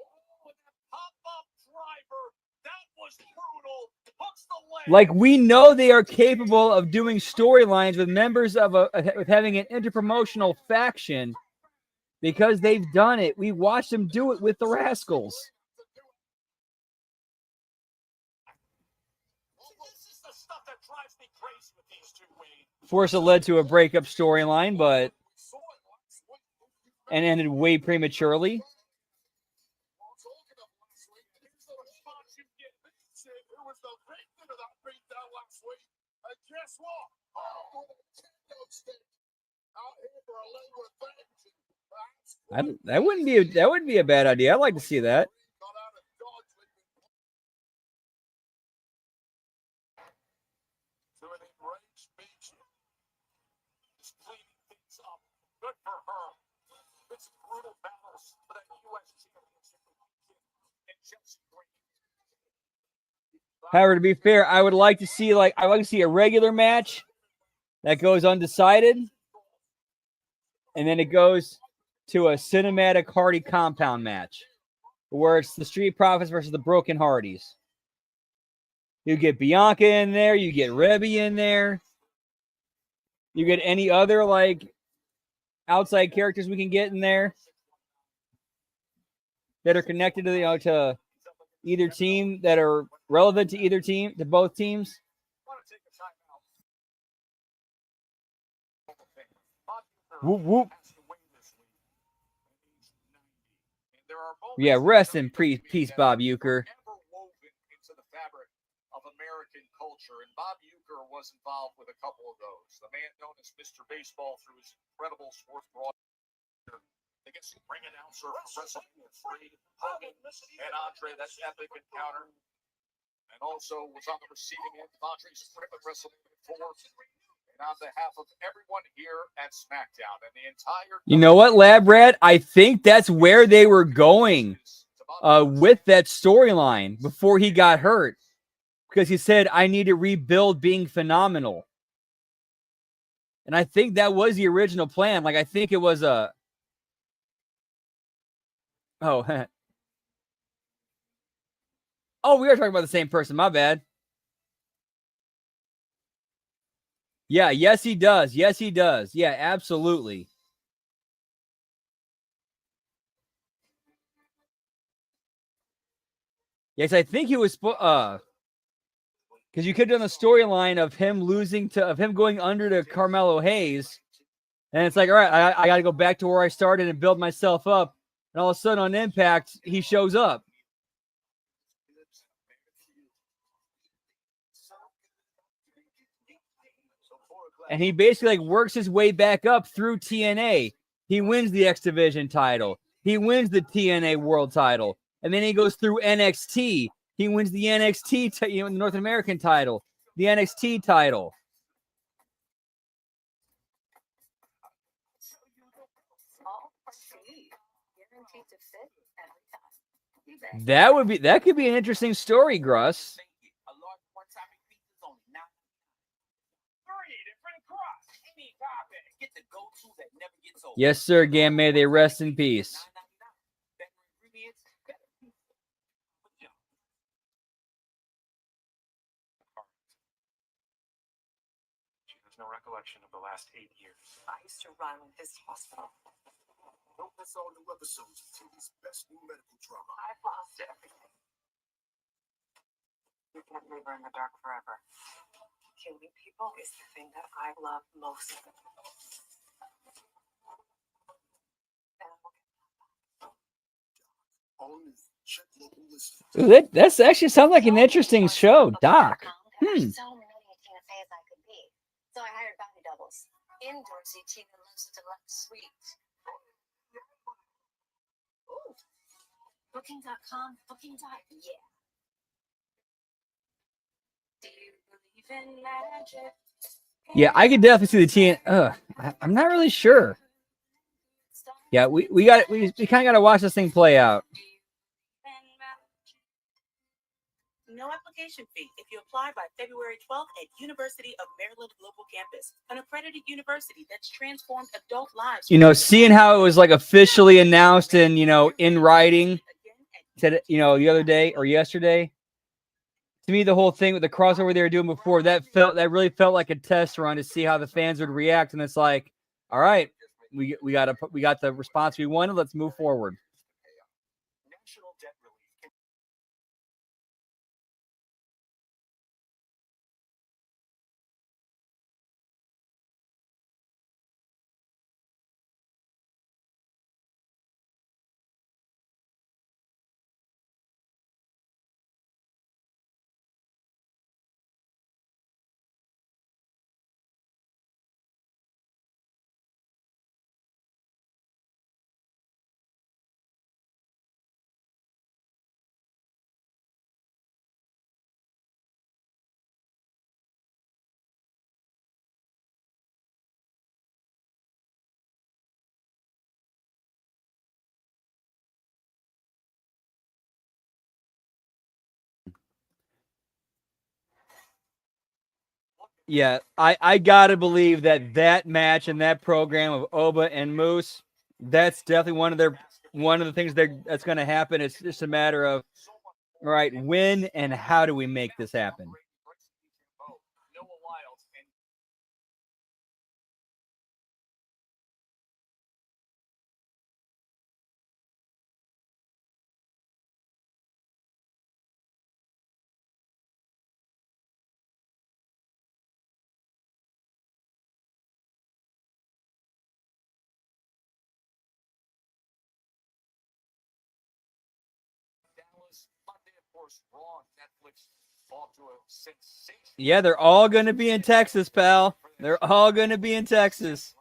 Oh, and that pop-up driver. That was brutal. Hooks the leg. Like, we know they are capable of doing storylines with members of with having an interpromotional faction because they've done it. We watched them do it with the Rascals. This is the stuff that drives me crazy with these two, Wade. Of course, it led to a breakup storyline, but and ended way prematurely. That wouldn't be a bad idea. I'd like to see that. However, to be fair, I would like to see a regular match that goes undecided, and then it goes to a cinematic Hardy compound match where it's the Street Profits versus the Broken Hardys. You get Bianca in there, you get Rebby in there, you get any other like outside characters we can get in there that are connected to to either team, that are relevant to either team, to both teams. Whoop whoop. Yeah, rest in peace, Bob Uecker. Into the fabric of American culture, and Bob Uecker was involved with a couple of those. The man known as Mr. Baseball through his incredible sports broadcaster, against the ring announcer for WrestleMania 3, Hogan and Andre, that epic encounter, and also was on the receiving end of Andre's trip at WrestleMania 4. And on behalf of everyone here at SmackDown and the entire... You know what, Lab Rat? I think that's where they were going with that storyline before he got hurt. Because he said, I need to rebuild being phenomenal. And I think that was the original plan. Like, I think it was a... Oh. Oh, we are talking about the same person. My bad. Yeah, yes, he does. Yes, he does. Yeah, absolutely. Yes, I think he was because you could have done a storyline of him going under to Carmelo Hayes, and it's like, all right, I got to go back to where I started and build myself up, and all of a sudden on Impact he shows up. And he basically works his way back up through TNA. He wins the X Division title. He wins the TNA World title. And then he goes through NXT. He wins the NXT, North American title, the NXT title. That could be an interesting story, Gruss. Yes, sir, Gam. May they rest in peace. She has no recollection of the last 8 years. I used to run this hospital. Don't miss all new episodes of TV's best new medical drama. I've lost everything. You can't leave her in the dark forever. Killing people is the thing that I love most. Ooh, that's actually sounds like an interesting show, Doc. So many TNFA as I could be. So I hired body doubles. Indoors, Tina loves to love sweet. Ooh. Booking.com, booking.yeah. Do you believe in magic? Yeah, I could definitely see the TN. I'm not really sure. Yeah, we kind of got to watch this thing play out. No application fee if you apply by February 12th at University of Maryland Global Campus, an accredited university that's transformed adult lives. Seeing how it was like officially announced and in writing said, the other day or yesterday. To me, the whole thing with the crossover they were doing before, that really felt like a test run to see how the fans would react. And it's like, all right, we got the response we wanted. Let's move forward. National debt relief. Yeah, I gotta believe that match and that program of Oba and Moose, that's definitely one of the things that's going to happen. It's just a matter of, all right, when and how do we make this happen? Yeah, they're all going to be in Texas, pal. They're all going to be in Texas.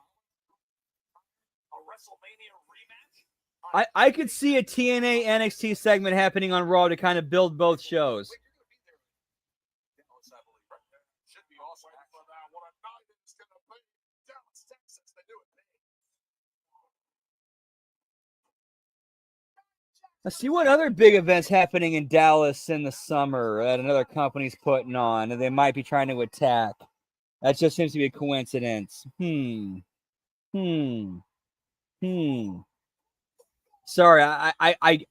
I could see a TNA NXT segment happening on Raw to kind of build both shows. Let's see what other big events happening in Dallas in the summer that another company's putting on, and they might be trying to attack. That just seems to be a coincidence. Sorry, I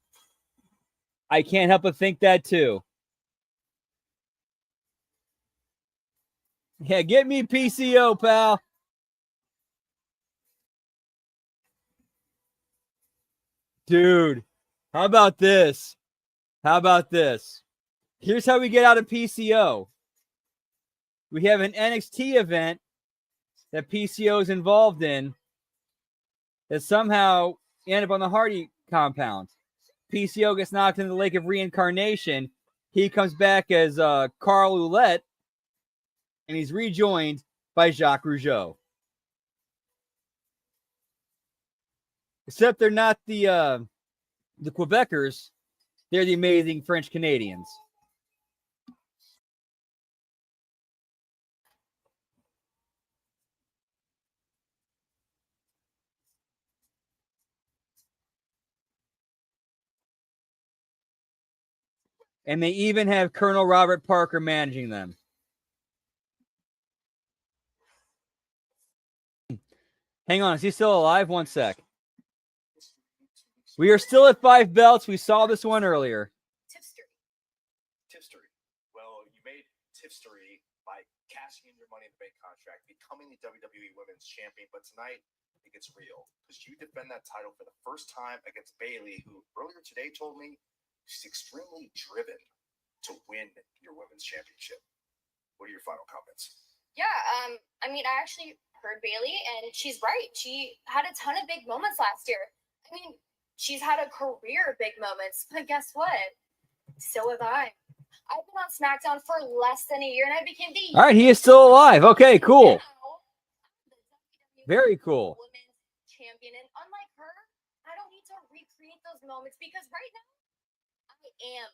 can't help but think that too. Yeah, get me PCO, pal. Dude, how about this? Here's how we get out of PCO. We have an NXT event that PCO is involved in that somehow end up on the Hardy compound. PCO gets knocked into the Lake of Reincarnation. He comes back as Carl Ouellette, and he's rejoined by Jacques Rougeau. Except they're not the Quebecers. They're the amazing French Canadians. And they even have Colonel Robert Parker managing them. Hang on, is he still alive? One sec. We are still at 5 belts. We saw this one earlier. Tipstery. Well, you made tipstery by cashing in your Money in the Bank contract, becoming the WWE Women's Champion. But tonight, it gets real because you defend that title for the first time against Bayley, who earlier today told me she's extremely driven to win your Women's Championship. What are your final comments? Yeah, I mean, I actually heard Bayley, and she's right. She had a ton of big moments last year. I mean, she's had a career of big moments, but guess what? So have I. I've been on SmackDown for less than a year, and I became the... All right, he is still alive. Okay, cool. Very cool. Women's champion, and unlike her, I don't need to recreate those moments because right now, I am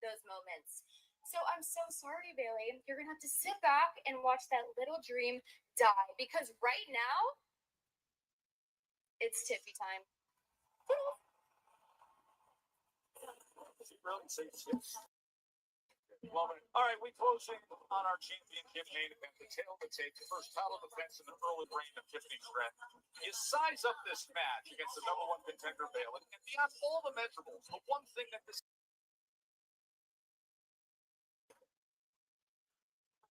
those moments. So I'm so sorry, Bayley. You're gonna have to sit back and watch that little dream die because right now, it's Tiffy time. Love it. All right, we closing on our championship main event. The tail of the tape, the first title defense in the early reign of Tiffany Stratton. You size up this match against the number one contender, Bayley, and beyond all the measurables, the one thing that this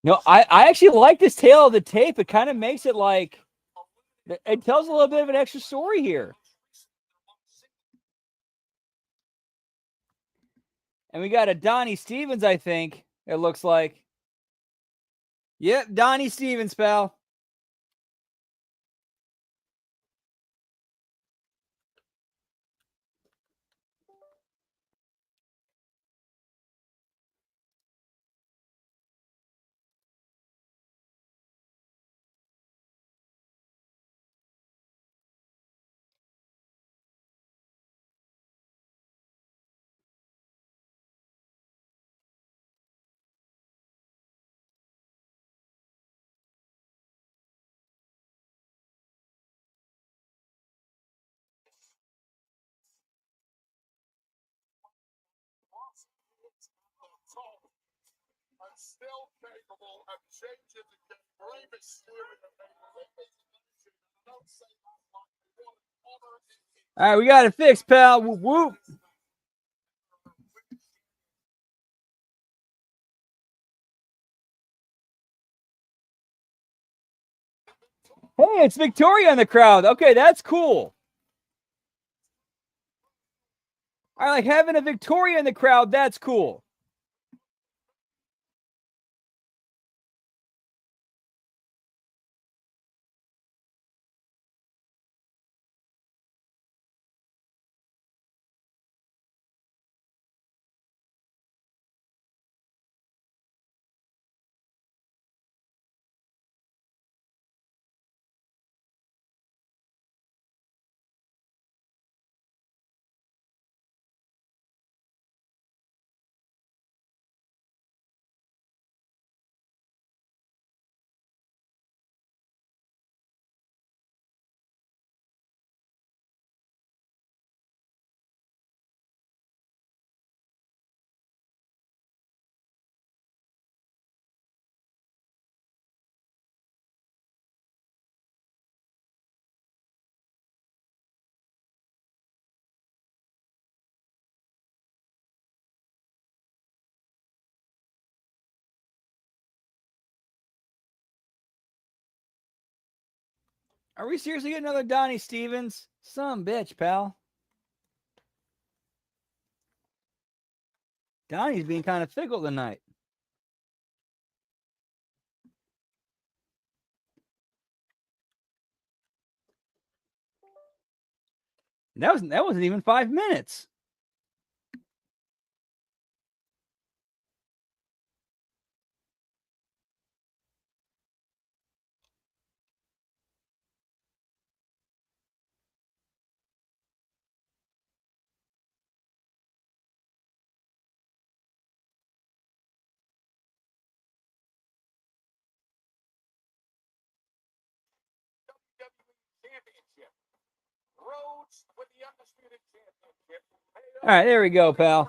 No, I actually like this tail of the tape. It kind of makes it like it tells a little bit of an extra story here. And we got a Donnie Stevens, I think, it looks like. Yep, Donnie Stevens, pal. I'm still capable of changing the game. Rey Mysterio. All right, we got it fixed, pal. Whoop, whoop. Hey, it's Victoria in the crowd. Okay, that's cool. I like having a Victoria in the crowd. That's cool. Are we seriously getting another Donnie Stevens? Some bitch, pal. Donnie's being kind of fickle tonight. That wasn't even 5 minutes. Championship. Rhodes with the undisputed championship. All right, there we go, pal.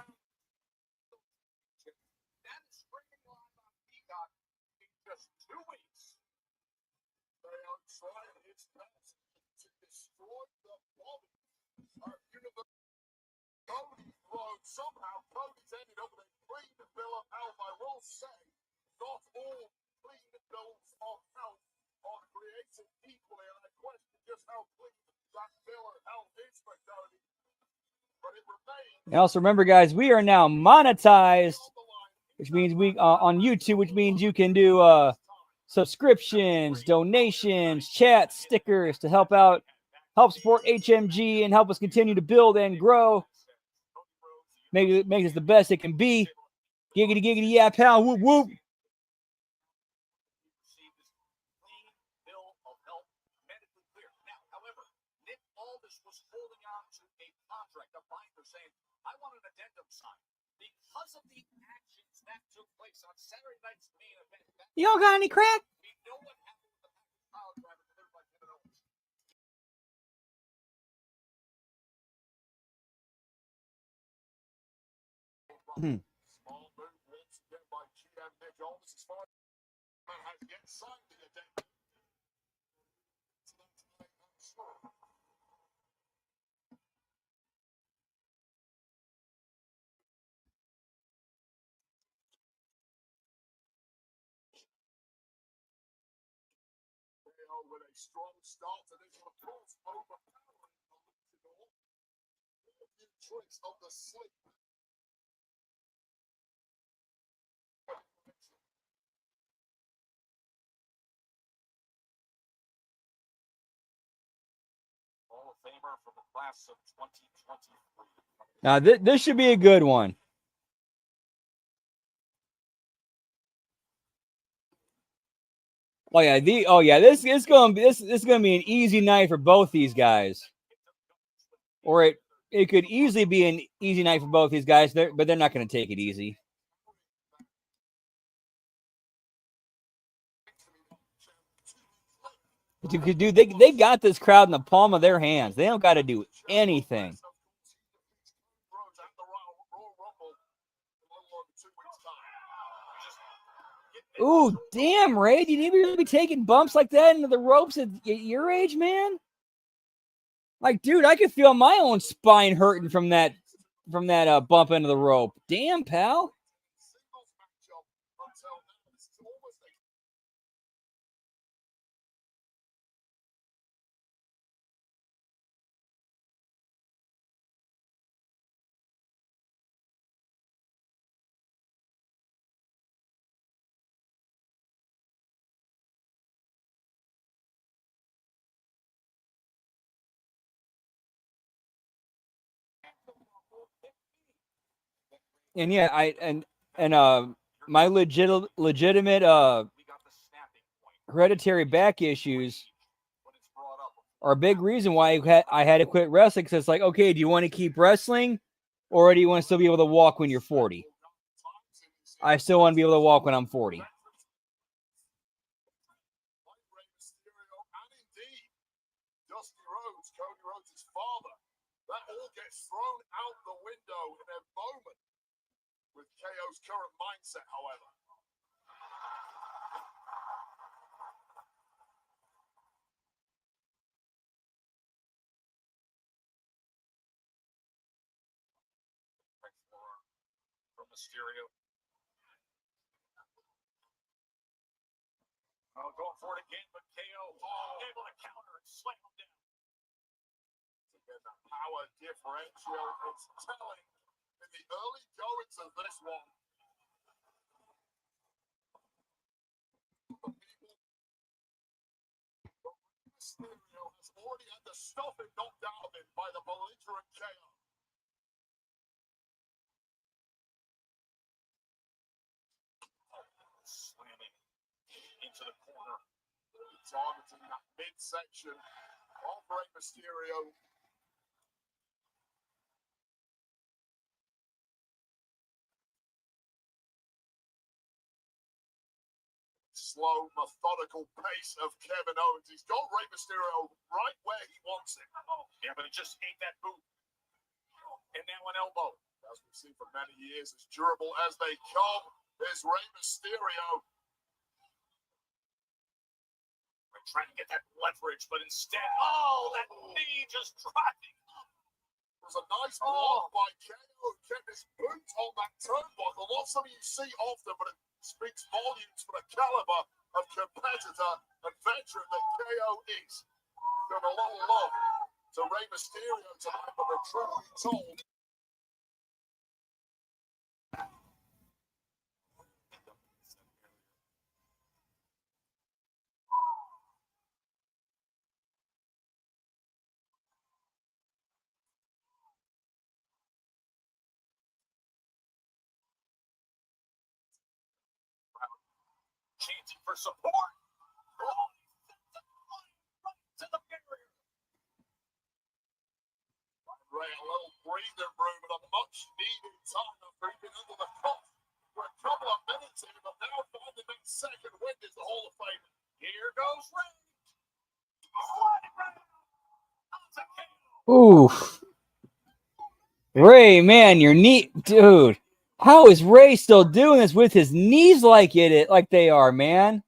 That is streaming live on Peacock in just 2 weeks. They are trying its best to destroy the body of universe. Cody Rhodes, somehow Cody's ended up with a clean bill of health. I will say, not all clean bills of health are created equally, and I question just how clean that bill of health is for Cody. But it remains. And also remember, guys, we are now monetized, which means we on YouTube, which means you can do subscriptions, donations, chats, stickers to help support HMG and help us continue to build and grow. Make us the best it can be. Giggity, giggity, yeah, pal, whoop, whoop. I want an addendum signed because of the actions that took place on Saturday night's main event. Y'all got any crack? We know what happened with the pile driver delivered by Kevin Owens. Small move once again by goals as far as man has yet signed the addendum. With a strong start to this, of course, overpowering the Luchador. A few tricks of the sleep. Hall of Famer from the class of 2023. Now this should be a good one. Oh yeah, this is gonna be an easy night for both these guys. Or it could easily be an easy night for both these guys, but they're not gonna take it easy. Dude, they got this crowd in the palm of their hands. They don't got to do anything. Ooh, damn, Ray. Do you need to really be taking bumps like that into the ropes at your age, man? Like, dude, I could feel my own spine hurting from that bump into the rope. Damn, pal. And yeah, my legitimate hereditary back issues are a big reason why I had to quit wrestling, because it's like, okay, do you want to keep wrestling or do you want to still be able to walk when you're 40? I still want to be able to walk when I'm 40. Dusty Rhodes, Cody Rhodes' father. That all gets thrown out the window in a moment with KO's current mindset, however. From Mysterio. Oh, going for it again, but KO able to counter and slam him down. Again, the power differential is telling in the early goings of this one. Mysterio has already had the stuffing knocked out of him by the belligerent KO. Slamming into the corner. Targeting that midsection of Rey Mysterio. Slow, methodical pace of Kevin Owens. He's got Rey Mysterio right where he wants him. Yeah, but it just ain't that boot. And now an elbow. As we've seen for many years, as durable as they come, is Rey Mysterio. We're trying to get that leverage, but instead, that knee just dropping. It was a nice block by KO. Kept his boot on that turnbuckle. Not something you see often, but it speaks volumes for the caliber of competitor and veteran that KO is. Give a lot of love to Rey Mysterio tonight, but the truth be told. Chanting for support. To the barrier. Ray, a little breathing room and a much needed time of breathing under the cup for a couple of minutes here, but now finding that second wind is the Hall of Fame. Here goes Ray. Oof. Ray, man, your knee, dude. How is Ray still doing this with his knees like they are, man?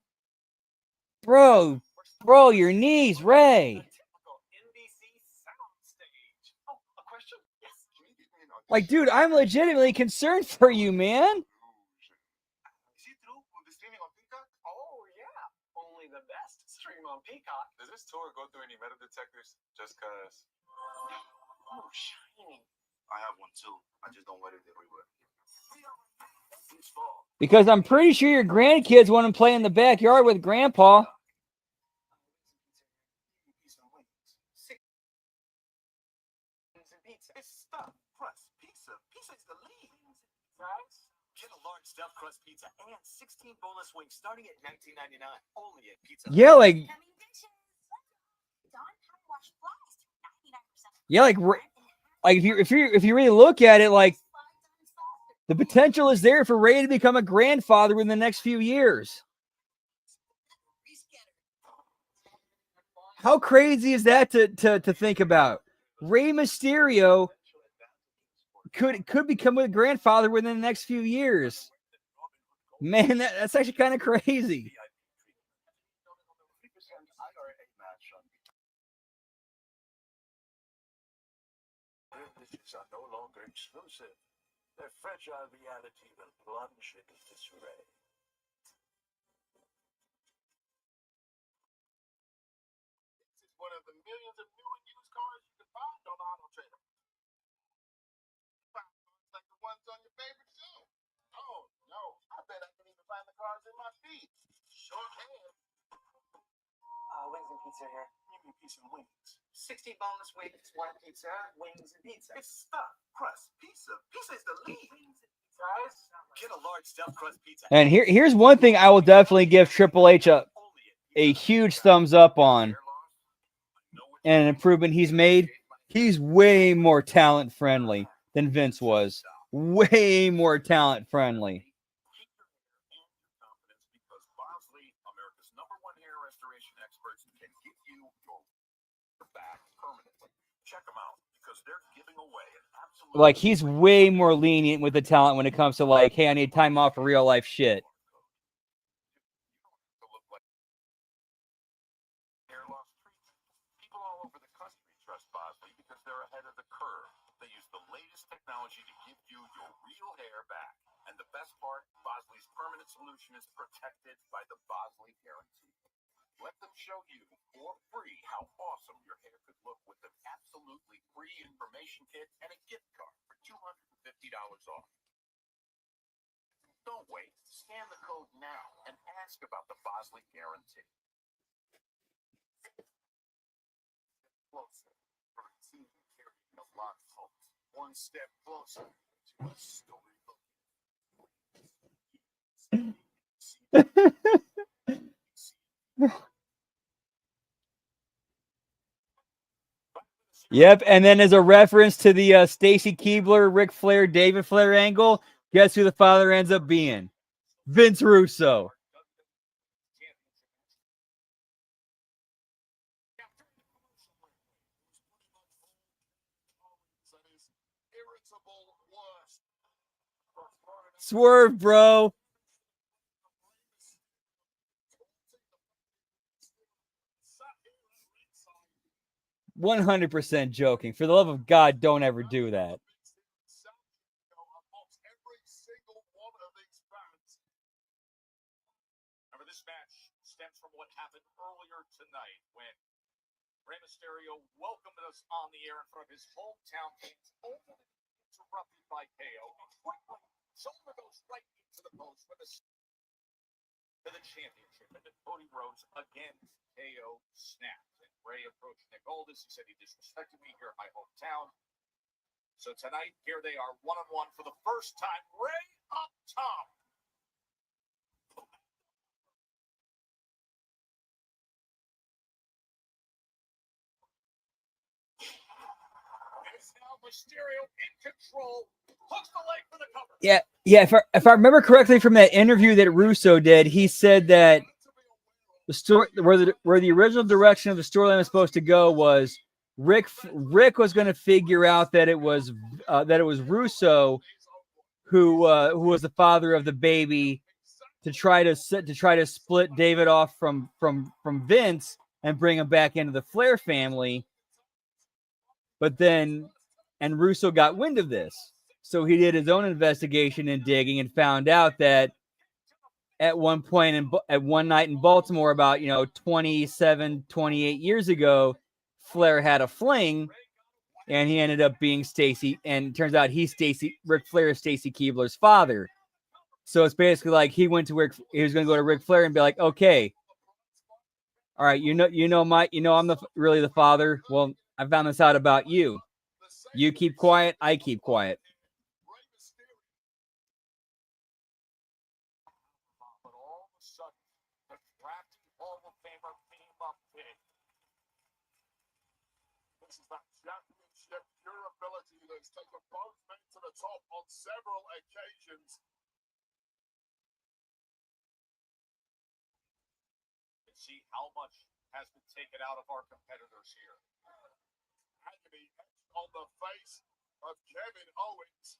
Bro, your knees, Ray. Like, dude, I'm legitimately concerned for you, man. Oh, yeah. Only the best stream on Peacock. Does this tour go through any metal detectors? Just cause. Oh, shiny. I have one too. I just don't wear it everywhere. Because I'm pretty sure your grandkids want to play in the backyard with Grandpa. It's stuffed crust pizza. Pizza's the lead. Right? Get a large stuffed crust pizza and 16 boneless wings starting at $19.99. Only at Pizza. Yeah, like if you really look at it, like the potential is there for Ray to become a grandfather within the next few years. How crazy is that to think about? Rey Mysterio could become a grandfather within the next few years. Man, that's actually kind of crazy. Privileges are no longer exclusive. Their fragile reality will plunge into disarray. This is one of the millions of new and used cars you can find on Auto Trader. Find cars like the ones on your favorite show. Oh, no. I bet I can even find the cars in my feed. Sure can. Wings and pizza here. You mean pizza and wings? 60 boneless wings, one pizza, wings and pizza. It's stuffed crust pizza. Pizza is the lead. Guys, get a large stuffed crust pizza. And here's one thing I will definitely give Triple H a huge thumbs up on, and an improvement he's made. He's way more talent friendly than Vince was. Way more talent friendly. Like, he's way more lenient with the talent when it comes to, like, hey, I need time off for real life shit. People all over the country trust Bosley because they're ahead of the curve. They use the latest technology to give you your real hair back. And the best part, Bosley's permanent solution is protected by the Bosley guarantee. Let them show you for free how awesome your hair could look with an absolutely free information kit and a gift card for $250 off. Don't wait. Scan the code now and ask about the Bosley guarantee. Closer. Carrying a lot of hope. One step closer to a storybook. Yep, and then as a reference to the Stacy Keibler, Ric Flair, David Flair angle, guess who the father ends up being? Vince Russo. Swerve, bro. 100% joking. For the love of God, don't ever do that. Remember, this match stems from what happened earlier tonight when Rey Mysterio welcomed us on the air in front of his hometown fans, only interrupted by KO. And quickly, shoulder goes right into the post for the championship. And then Cody Rhodes again, KO snapped. And Ray approached Nick Aldis. He said he disrespected me here in my hometown. So tonight, here they are, one-on-one for the first time. Ray up top. Mysterio in control, hooks the leg for the cover. Yeah. If I remember correctly from that interview that Russo did, he said that the story where the original direction of the storyline was supposed to go was Rick was going to figure out that it was Russo who was the father of the baby, to try to split David off from Vince and bring him back into the Flair family. But then, and Russo got wind of this, so he did his own investigation and digging and found out that at one point at one night in Baltimore, about 27, 28 years ago, Flair had a fling, and he ended up being Stacy. And it turns out Ric Flair is Stacy Keibler's father. So it's basically like he was going to go to Ric Flair and be like, okay, all right, I'm really the father. Well, I found this out about you. You keep quiet, I keep quiet. But all of a sudden, the drafty Hall of Famer came up big. This is that championship durability that's taken both men to the top on several occasions. You see how much has been taken out of our competitors here. Agony on the face of Kevin Owens.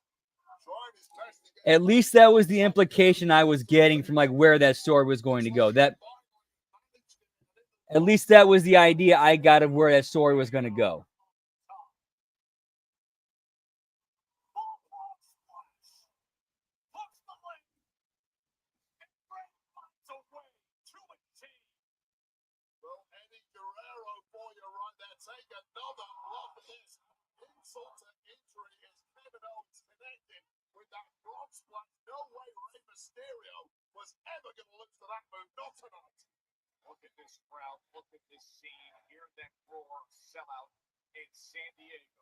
Trying his best to get At least that was the implication I was getting from like where that story was going to go. At least that was the idea I got of where that story was going to go. Well, Eddie Guerrero for you right there. Take another look at this. Insult to injury as Kevin Owens connected with that frog splash. No way Rey Mysterio was ever going to lose to that move. Not tonight. Look at this crowd. Look at this scene. Hear them roar, sell out in San Diego.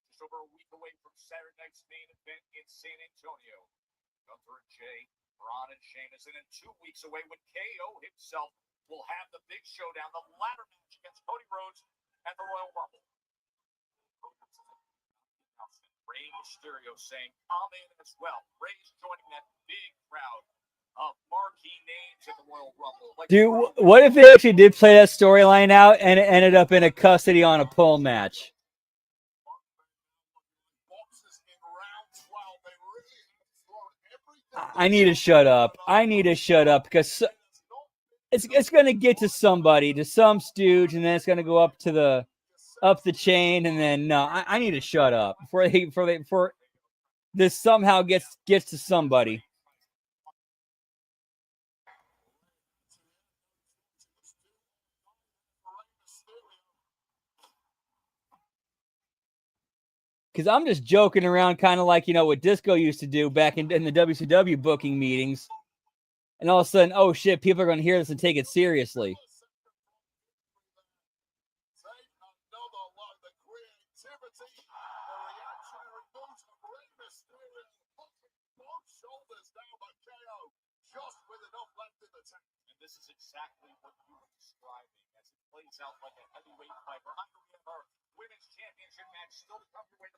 Just over a week away from Saturday night's main event in San Antonio. Gunther and Jay, Braun and Sheamus, and then 2 weeks away when KO himself will have the big showdown, the ladder match against Cody Rhodes at the Royal Rumble. Rey Mysterio saying, I'm in as well. Rey's joining that big crowd of marquee names at the Royal Rumble. Dude, what if they actually did play that storyline out and it ended up in a custody on a pole match? I need to shut up. Because it's going to get to somebody, to some stooge, and then it's going to go up the chain, and then no, I need to shut up before this somehow gets to somebody. Because I'm just joking around, kind of like, what Disco used to do back in the WCW booking meetings. And all of a sudden, oh shit, people are going to hear this and take it seriously. And this is exactly what you were describing as it plays out like a heavyweight fight. Reminder, we have our women's championship match still to come your way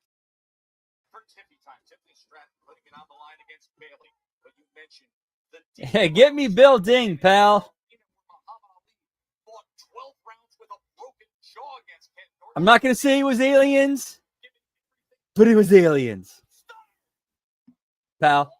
for Tiffany time. Tiffany Stratton putting it on the line against Bayley. But you mentioned the Hey, get me Bill Ding, pal. I'm not going to say it was aliens, but it was aliens. Pal.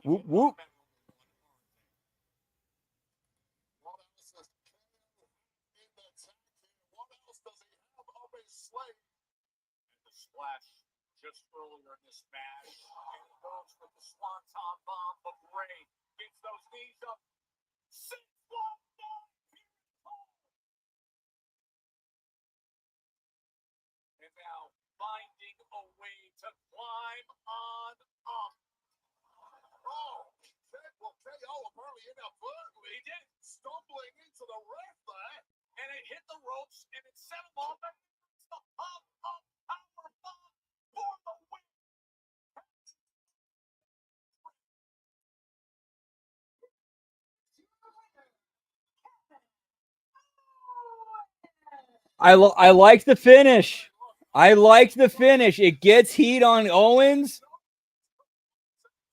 Whoop, whoop. The splash just earlier in this match, and he goes with the swanton bomb, but Rey gets those knees up. 619. And now finding a way to climb on up. Oh, well, KO apparently inadvertently he did, stumbling into the ref there, and it hit the ropes and it set him off. And it's the pop-up power bomb for the win. I like the finish. I like the finish. It gets heat on Owens,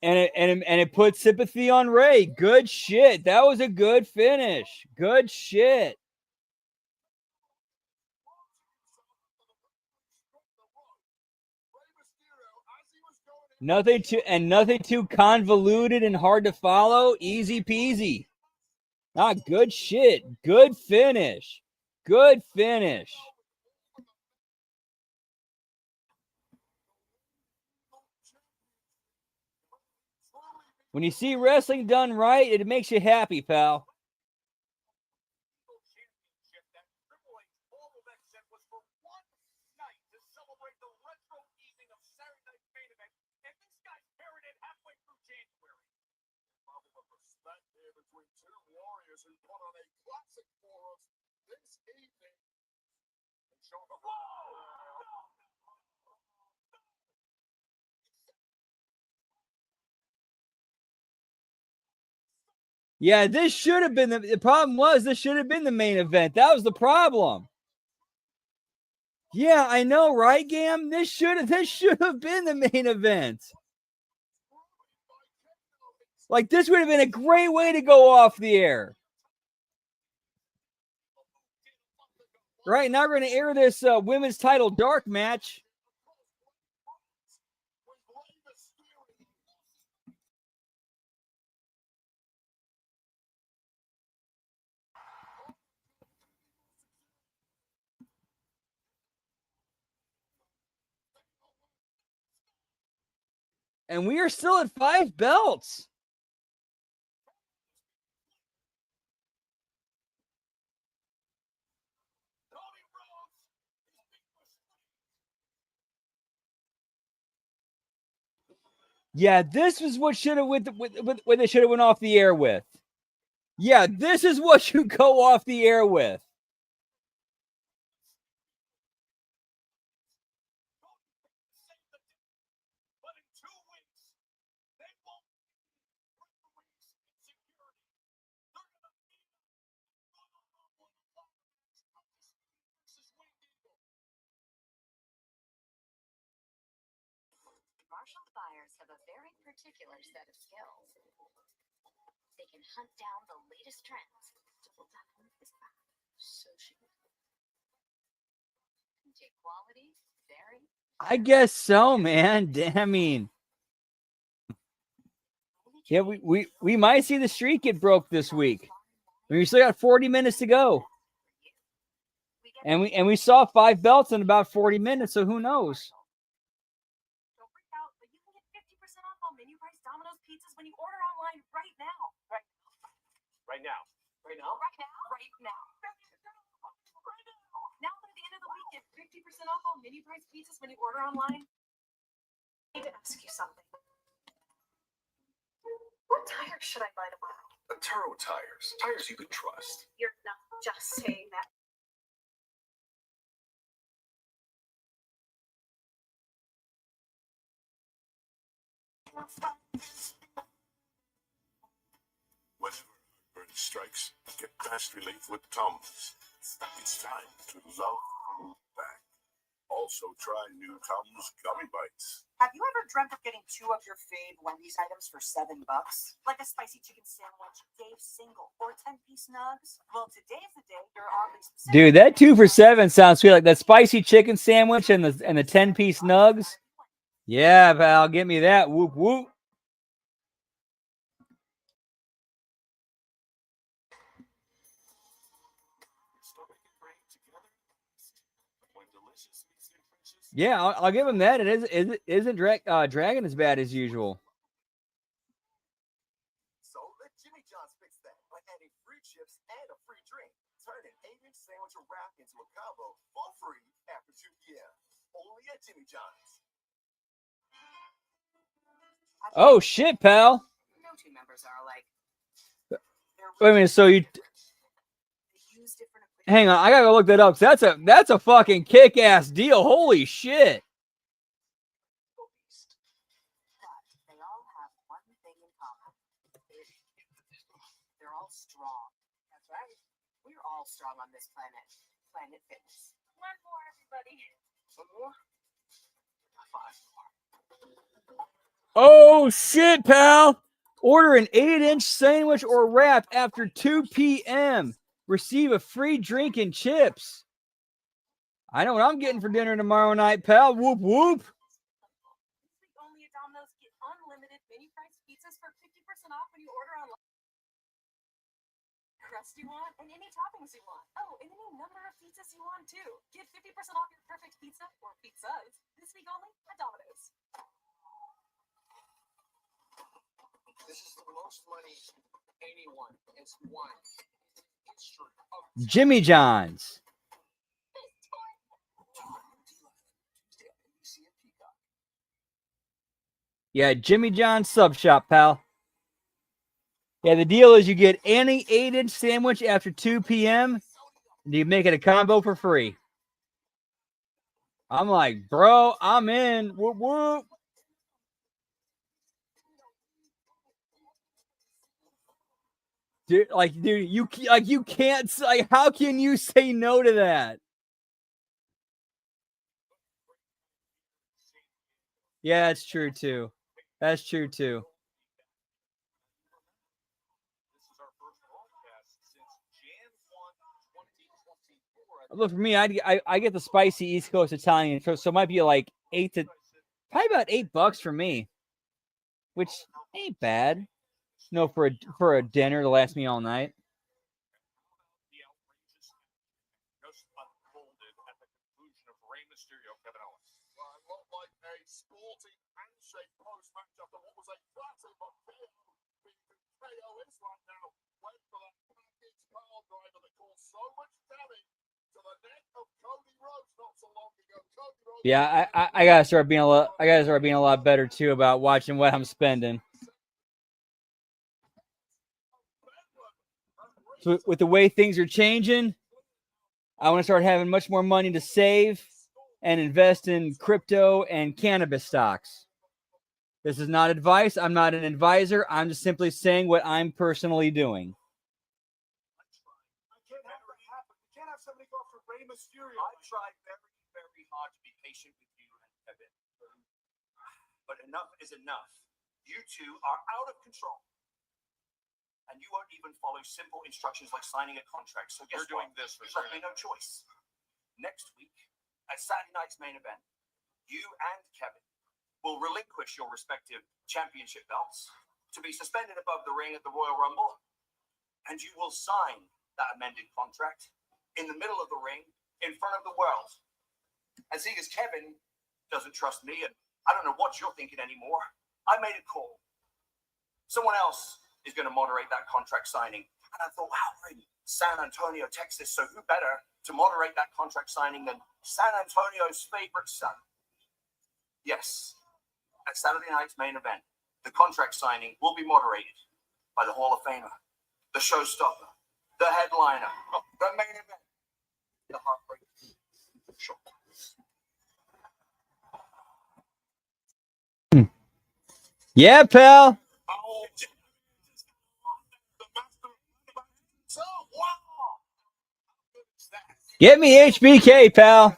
and it puts sympathy on Ray. Good shit. That was a good finish. Good shit. Nothing too convoluted and hard to follow. Easy peasy. Not good shit. Good finish. Good finish. When you see wrestling done right, it makes you happy, pal. Between two warriors who put on a classic for us this evening. Yeah, this should have been the problem was this should have been the main event. That was the problem. Yeah, I know, right, Gam? This should have been the main event. Like, this would have been a great way to go off the air. Right, now we're going to air this women's title dark match. And we are still at 5 belts. Yeah, this was what should have what they should have went off the air with. Yeah, this is what you go off the air with. Martial buyers have a very particular set of skills. They can hunt down the latest trends to pull down so cheap. Take quality, very. I guess so, man. I mean, yeah, we might see the streak get broke this week. We still got 40 minutes to go. And we saw 5 belts in about 40 minutes, so who knows? Don't freak out, but you can get 50% off all menu price Domino's pizzas when you order online right now. Right now. Right now. Now through the end of the week, get 50% off all menu price pizzas when you order online. I need to ask you something. What tires should I buy tomorrow? Turo tires. Tires you can trust. You're not just saying that. Whenever heartburn strikes, get fast relief with Tums. It's time to love food back. Also, try new Tums gummy bites. Have you ever dreamt of getting 2 of your fave Wendy's items for $7? Like a spicy chicken sandwich, Dave's single, or 10-piece nugs? Well, today's the day you're oddly specific. Dude, that 2 for $7 sounds sweet. Like that spicy chicken sandwich and the 10-piece nugs. Yeah, pal, get me that. Whoop whoop. Yeah, I'll give him that. It isn't Dragon as bad as usual. So let Jimmy John's fix that by adding free chips and a free drink. Turn an 8-inch sandwich or wrap into a combo for free after 2 p.m. Only at Jimmy John's. Oh shit, pal. No 2 members are alike. Wait a minute, so you hang on, I gotta go look that up. That's a fucking kick-ass deal. Holy shit. They all have one thing in common. They're all strong. That's right. We're all strong on this planet. Planet Fitness. One more, everybody. Some more? 5 more. Oh, shit, pal. Order an 8-inch sandwich or wrap after 2 p.m. Receive a free drink and chips. I know what I'm getting for dinner tomorrow night, pal. Whoop, whoop. This week only at Domino's, get unlimited mini price pizzas for 50% off when you order online. Crust you want and any toppings you want. Oh, and any number of pizzas you want too. Get 50% off your perfect pizza or pizzas this week only at Domino's. This is the most money anyone has won in the history of Jimmy John's. Yeah, Jimmy John's Sub Shop, pal. Yeah, the deal is you get any 8-inch sandwich after 2 p.m. and you make it a combo for free. I'm like, bro, I'm in. Whoop, whoop. Dude, you can't, like, how can you say no to that? Yeah, that's true too. That's true too. Look, for me, I get the spicy East Coast Italian, so it might be like probably about $8 for me, which ain't bad. No, for a dinner to last me all night. Yeah, I gotta start being a lot. I gotta start being a lot better too about watching what I'm spending. So with the way things are changing, I want to start having much more money to save and invest in crypto and cannabis stocks. This is not advice. I'm not an advisor. I'm just simply saying what I'm personally doing. I can't have that happen. You can't have somebody go for Rey Mysterio. I tried very, very hard to be patient with you and Kevin. But enough is enough. You two are out of control. And you won't even follow simple instructions like signing a contract. So guess We're doing what? this for You left me no choice. Next week, at Saturday night's main event, you and Kevin will relinquish your respective championship belts to be suspended above the ring at the Royal Rumble, and you will sign that amended contract in the middle of the ring in front of the world. And seeing as Kevin doesn't trust me, and I don't know what you're thinking anymore, I made a call. Someone else is going to moderate that contract signing. And I thought, wow, we're in San Antonio, Texas, so who better to moderate that contract signing than San Antonio's favorite son? Yes, at Saturday night's main event, the contract signing will be moderated by the Hall of Famer, the showstopper, the headliner, the main event, the heartbreak show. Yeah, pal. Get me HBK, pal.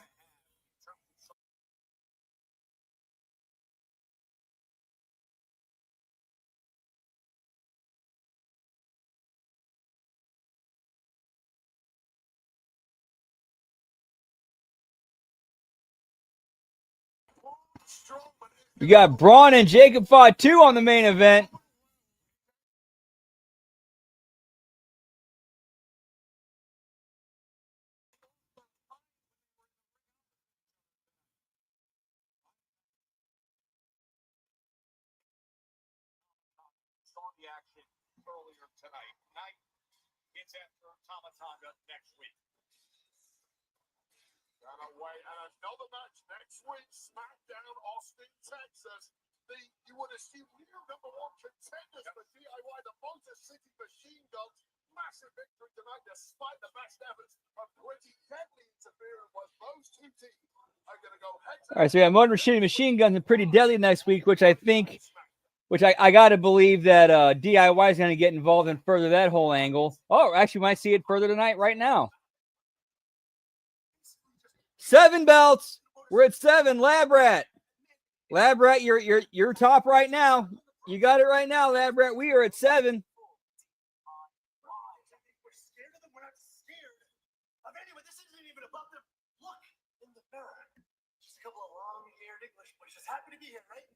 You got Braun and Jacob fought 2 on the main event. On the action earlier tonight. Night, it's after Tamatanga next week. And away, and another match next week, SmackDown, Austin, Texas. You would assume new #1 contenders for DIY, the Motor City Machine Guns. Massive victory tonight, despite the best efforts of pretty deadly interference. Was those two teams are going to go head to head. All right, so we got Motor City Machine Guns and Pretty Deadly next week, which I got to believe that DIY is going to get involved and further that whole angle. Oh, actually, we might see it further tonight right now. 7 belts. We're at 7. Lab Rat. Lab Rat, you're top right now. You got it right now, Lab Rat. We are at 7. We're scared of them. We're not scared of anyone. This isn't even about them. Look in the mirror. Just a couple of long-haired English boys just happen to be here, right?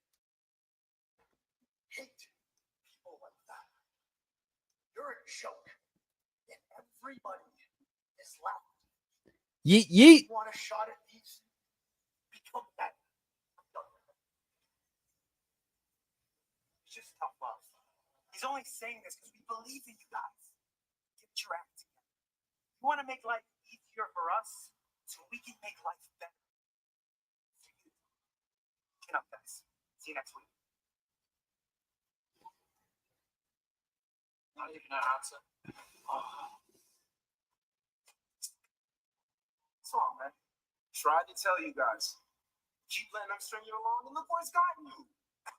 Hate people like that. You're a joke. And everybody is laughing. Yeet, yeet. You want a shot at these? Become that. It's just tough love. He's only saying this because we believe in you guys. Get your act together. You want to make life easier for us so we can make life better for you. Get up, guys. See you next week. Not even an answer. What's wrong, man? Tried to tell you guys. Keep letting them string you along, and look where it's gotten you.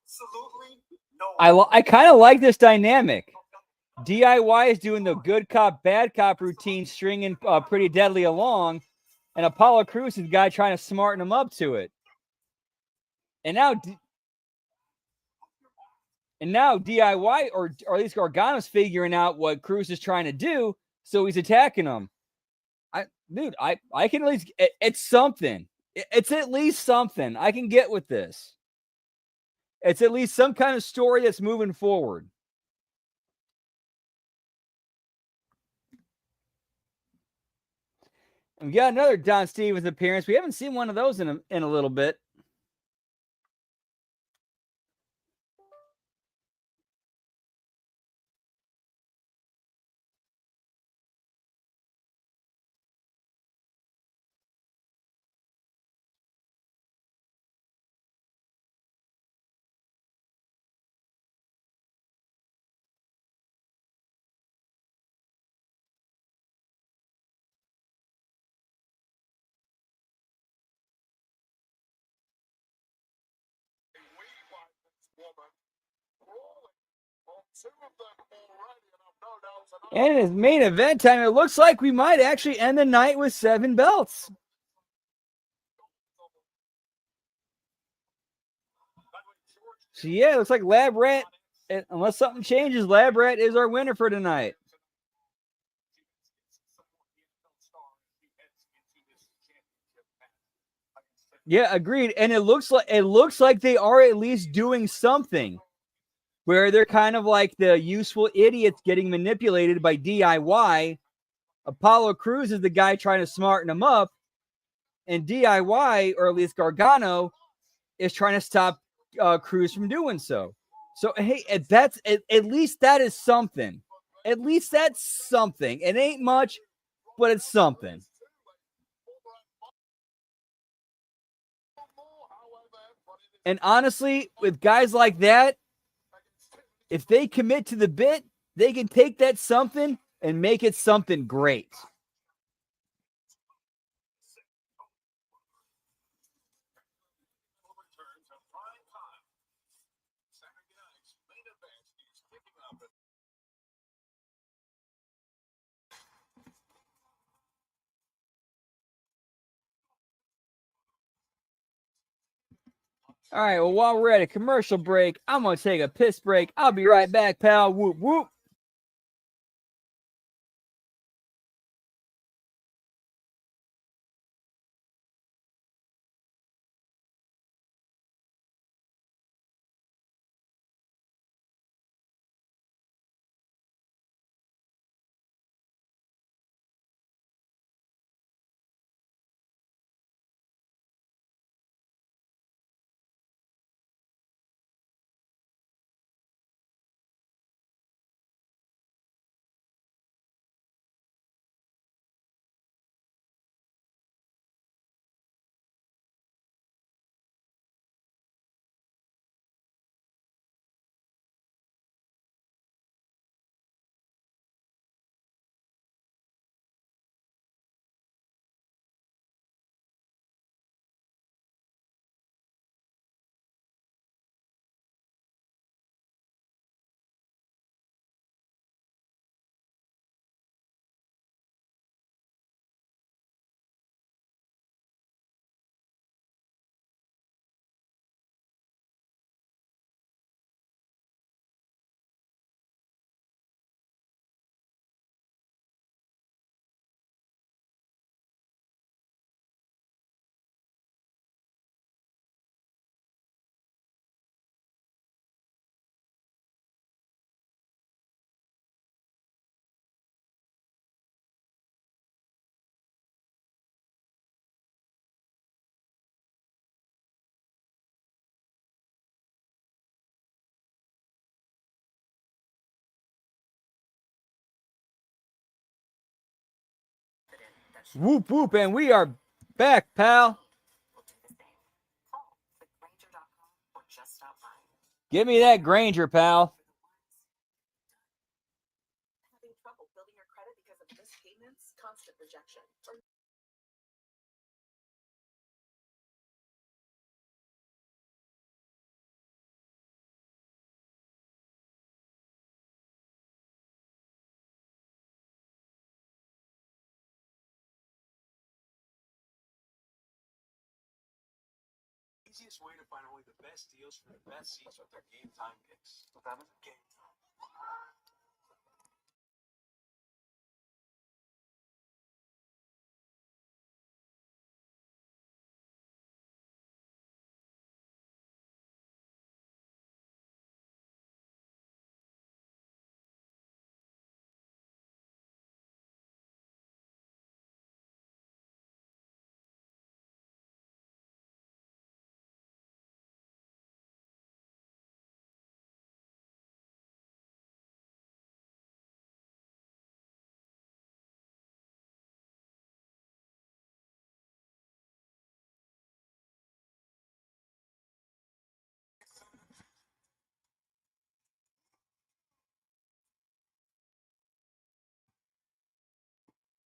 Absolutely no. I kind of like this dynamic. DIY is doing the good cop, bad cop routine, stringing Pretty Deadly along, and Apollo Crews is the guy trying to smarten him up to it. And now DIY, or at least Gargano's figuring out what Crews is trying to do, so he's attacking him. I can at least, it's something. It's at least something. I can get with this. It's at least some kind of story that's moving forward. And we got another Don Stevens appearance. We haven't seen one of those in a little bit. And in his main event time, it looks like we might actually end the night with 7 belts. So yeah, it looks like Lab Rat, unless something changes, Lab Rat is our winner for tonight. Yeah, agreed. And it looks like they are at least doing something where they're kind of like the useful idiots getting manipulated by DIY. Apollo Crews is the guy trying to smarten them up, and DIY, or at least Gargano, is trying to stop Crews from doing so. So hey, that's at least that is something. At least that's something. It ain't much, but it's something. And honestly, with guys like that, if they commit to the bit, they can take that something and make it something great. All right, well, while we're at a commercial break, I'm going to take a piss break. I'll be right back, pal. Whoop, whoop. Whoop, whoop, and we are back, pal. Give me that Granger, pal. Having trouble building your credit because of missed payments, constant rejection, or Easiest way to find only the best deals for the best seats with their game time picks. So that is game time.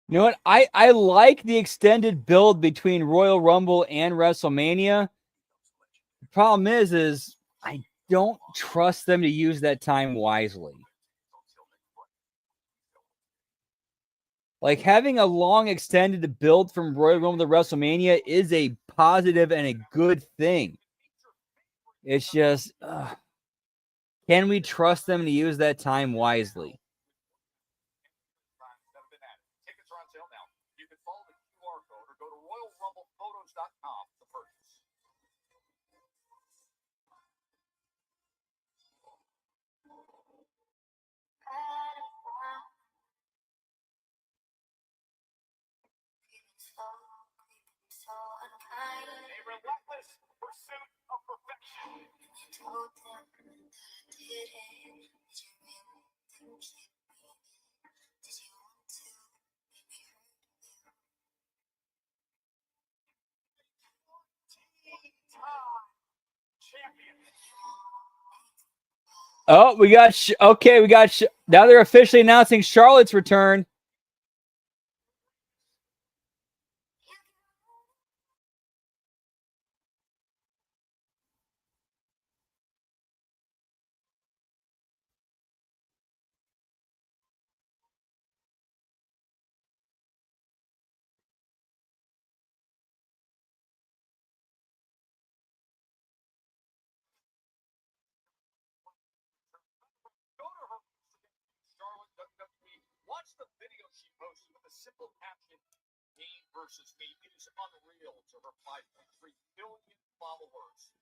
You know what? I like the extended build between Royal Rumble and WrestleMania. The problem is I don't trust them to use that time wisely. Like having a long extended build from Royal Rumble to WrestleMania is a positive and a good thing. It's just, can we trust them to use that time wisely? Tickets are on sale now. You can follow the QR code or go to RoyalRumblePhotos.com to purchase. A relentless pursuit of perfection. Oh, we got now they're officially announcing Charlotte's return. Go to her Charlotte WWE. Watch the video she posted with a simple caption: "Me versus me." It is unreal to her 5.3 billion followers.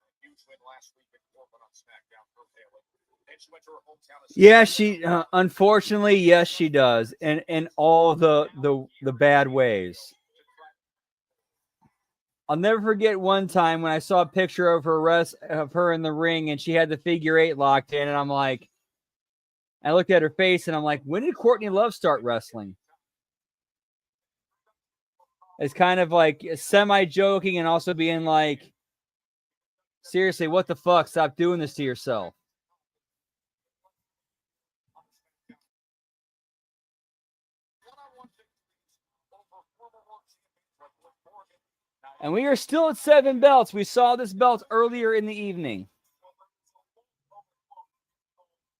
A huge win last week at Corbin on SmackDown for Bayley. Then she went to her hometown. Yeah, she unfortunately, yes, she does, and in all the bad ways. I'll never forget one time when I saw a picture of her in the ring, and she had the figure 8 locked in, and I'm like, I looked at her face, and I'm like, when did Courtney Love start wrestling? It's kind of like semi-joking and also being like, seriously, what the fuck? Stop doing this to yourself. And we are still at 7 belts. We saw this belt earlier in the evening.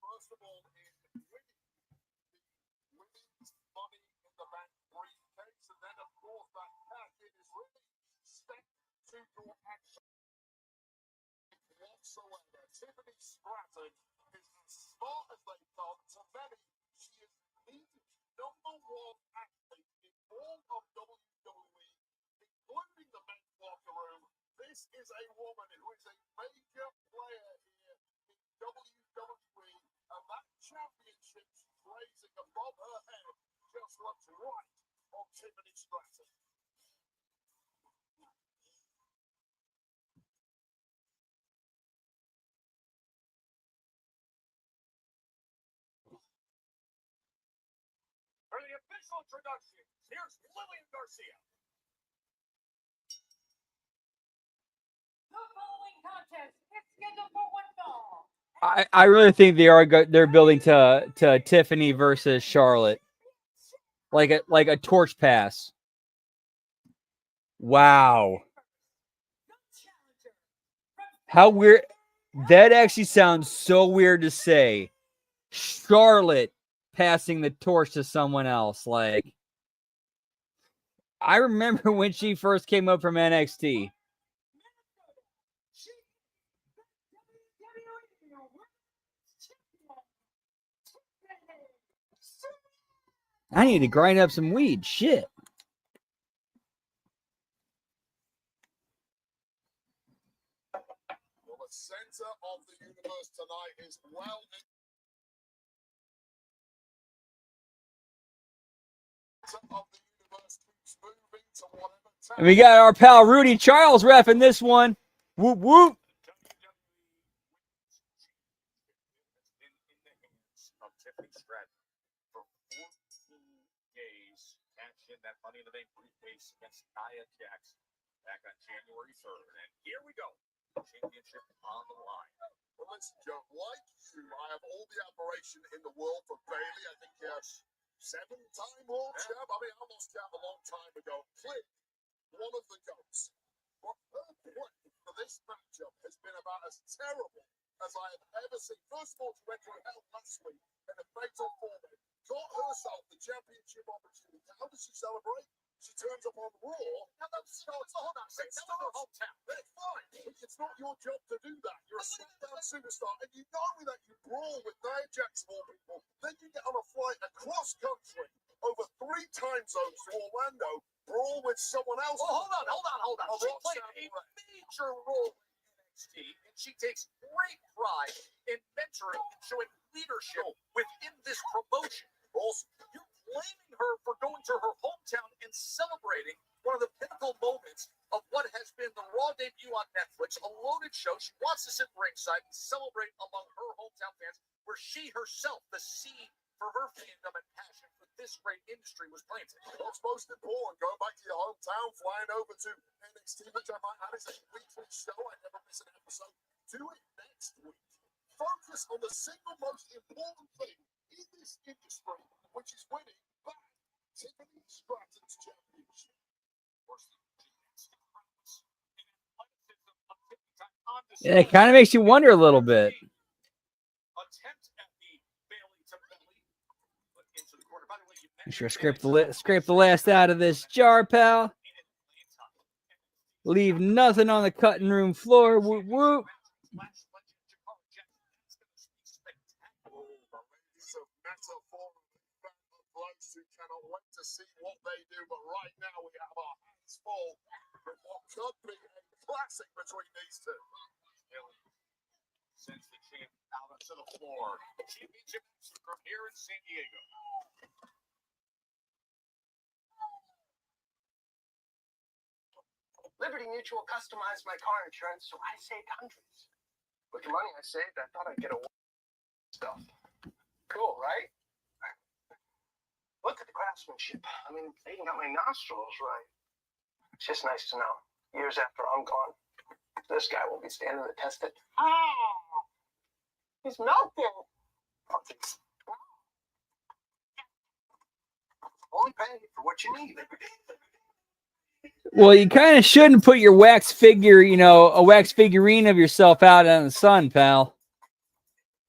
First of all, in women's money in the bank briefcase, and then of course that cash in is really step to your action whatsoever. Tiffany Stratton is as smart as they come. To many, she is the #1 athlete in all of WWE, including the men's locker room. This is a woman who is a major player here in WWE, and that championship she's raising above her head just looks right on Tiffany Stratton. For the official introduction. Here's Lillian Garcia. The following contest is scheduled for one fall. I really think they're building to Tiffany versus Charlotte, like a torch pass. Wow, how weird! That actually sounds so weird to say. Charlotte passing the torch to someone else. Like, I remember when she first came up from NXT. I need to grind up some weed. Shit. Well, the center of the universe tonight is well. Of the universe keeps moving to whatever time. And we got our pal Rudy Charles reffing this one. Whoop whoop. Of Tiffany Stratton for 14 days, cash in that Money in the Bank briefcase against Nia Jax back on January 3rd. And here we go. Championship on the line. Well, listen, Joe, like you, I have all the admiration in the world for Bayley. I think he has 7-time world champ. I mean, I lost count a long time ago. Clearly, one of the goats. But her play for this matchup has been about as terrible as I have ever seen. First of all, she went through hell last week in a fatal four-way. Got herself the championship opportunity. How does she celebrate? She turns up on Raw. Now, it's hold on. It's not her hometown. That's fine. It's not your job to do that. You're a SmackDown superstar, and you know that you brawl with Nia Jax of all people. Then you get on a flight across country over 3 time zones to Orlando, brawl with someone else. Oh, hold on. She played a major role in NXT, and she takes great pride in mentoring and showing leadership within this promotion. Also, you're blaming her for going to her hometown and celebrating one of the pinnacle moments of what has been the Raw debut on Netflix, a loaded show. She wants to sit ringside and celebrate among her hometown fans, where she herself, the seed for her fandom and passion for this great industry, was planted. What's most important, going back to your hometown, flying over to NXT, which I might add is a weekly show. I never miss an episode. Do it next week. Focus on the single most important thing in this industry, which is winning back Tiffany Stratton's championship. Yeah, it kind of makes you wonder a little bit. Make sure to scrape the last out of this jar, pal. Leave nothing on the cutting room floor. Whoop whoop. Who cannot wait to see what they do, but right now we have our hands full with what could be a classic between these two. Sends the champ out onto the floor. Championship from here in San Diego. Liberty Mutual customized my car insurance, so I saved hundreds. With the money I saved, I thought I'd get a stuff. Cool, right? Look at the craftsmanship. I mean, they even got my nostrils right. It's just nice to know, years after I'm gone, this guy will be standing the test of... Oh! He's melting! Only pay for what you need. Well, you kind of shouldn't put your wax figure, a wax figurine of yourself out in the sun, pal.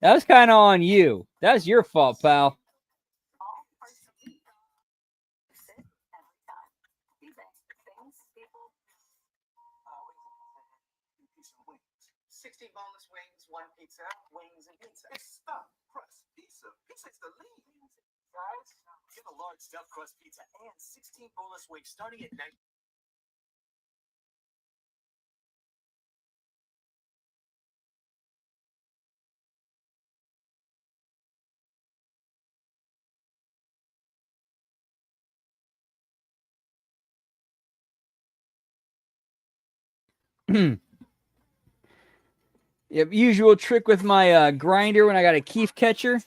That was kind of on you. That's your fault, pal. Boneless wings, 1 pizza, wings and pizza. It's stuffed crust pizza. Pizza's the lead. Guys, get a large stuffed crust pizza and 16 boneless wings starting at 9. Yep, usual trick with my grinder when I got a keef catcher.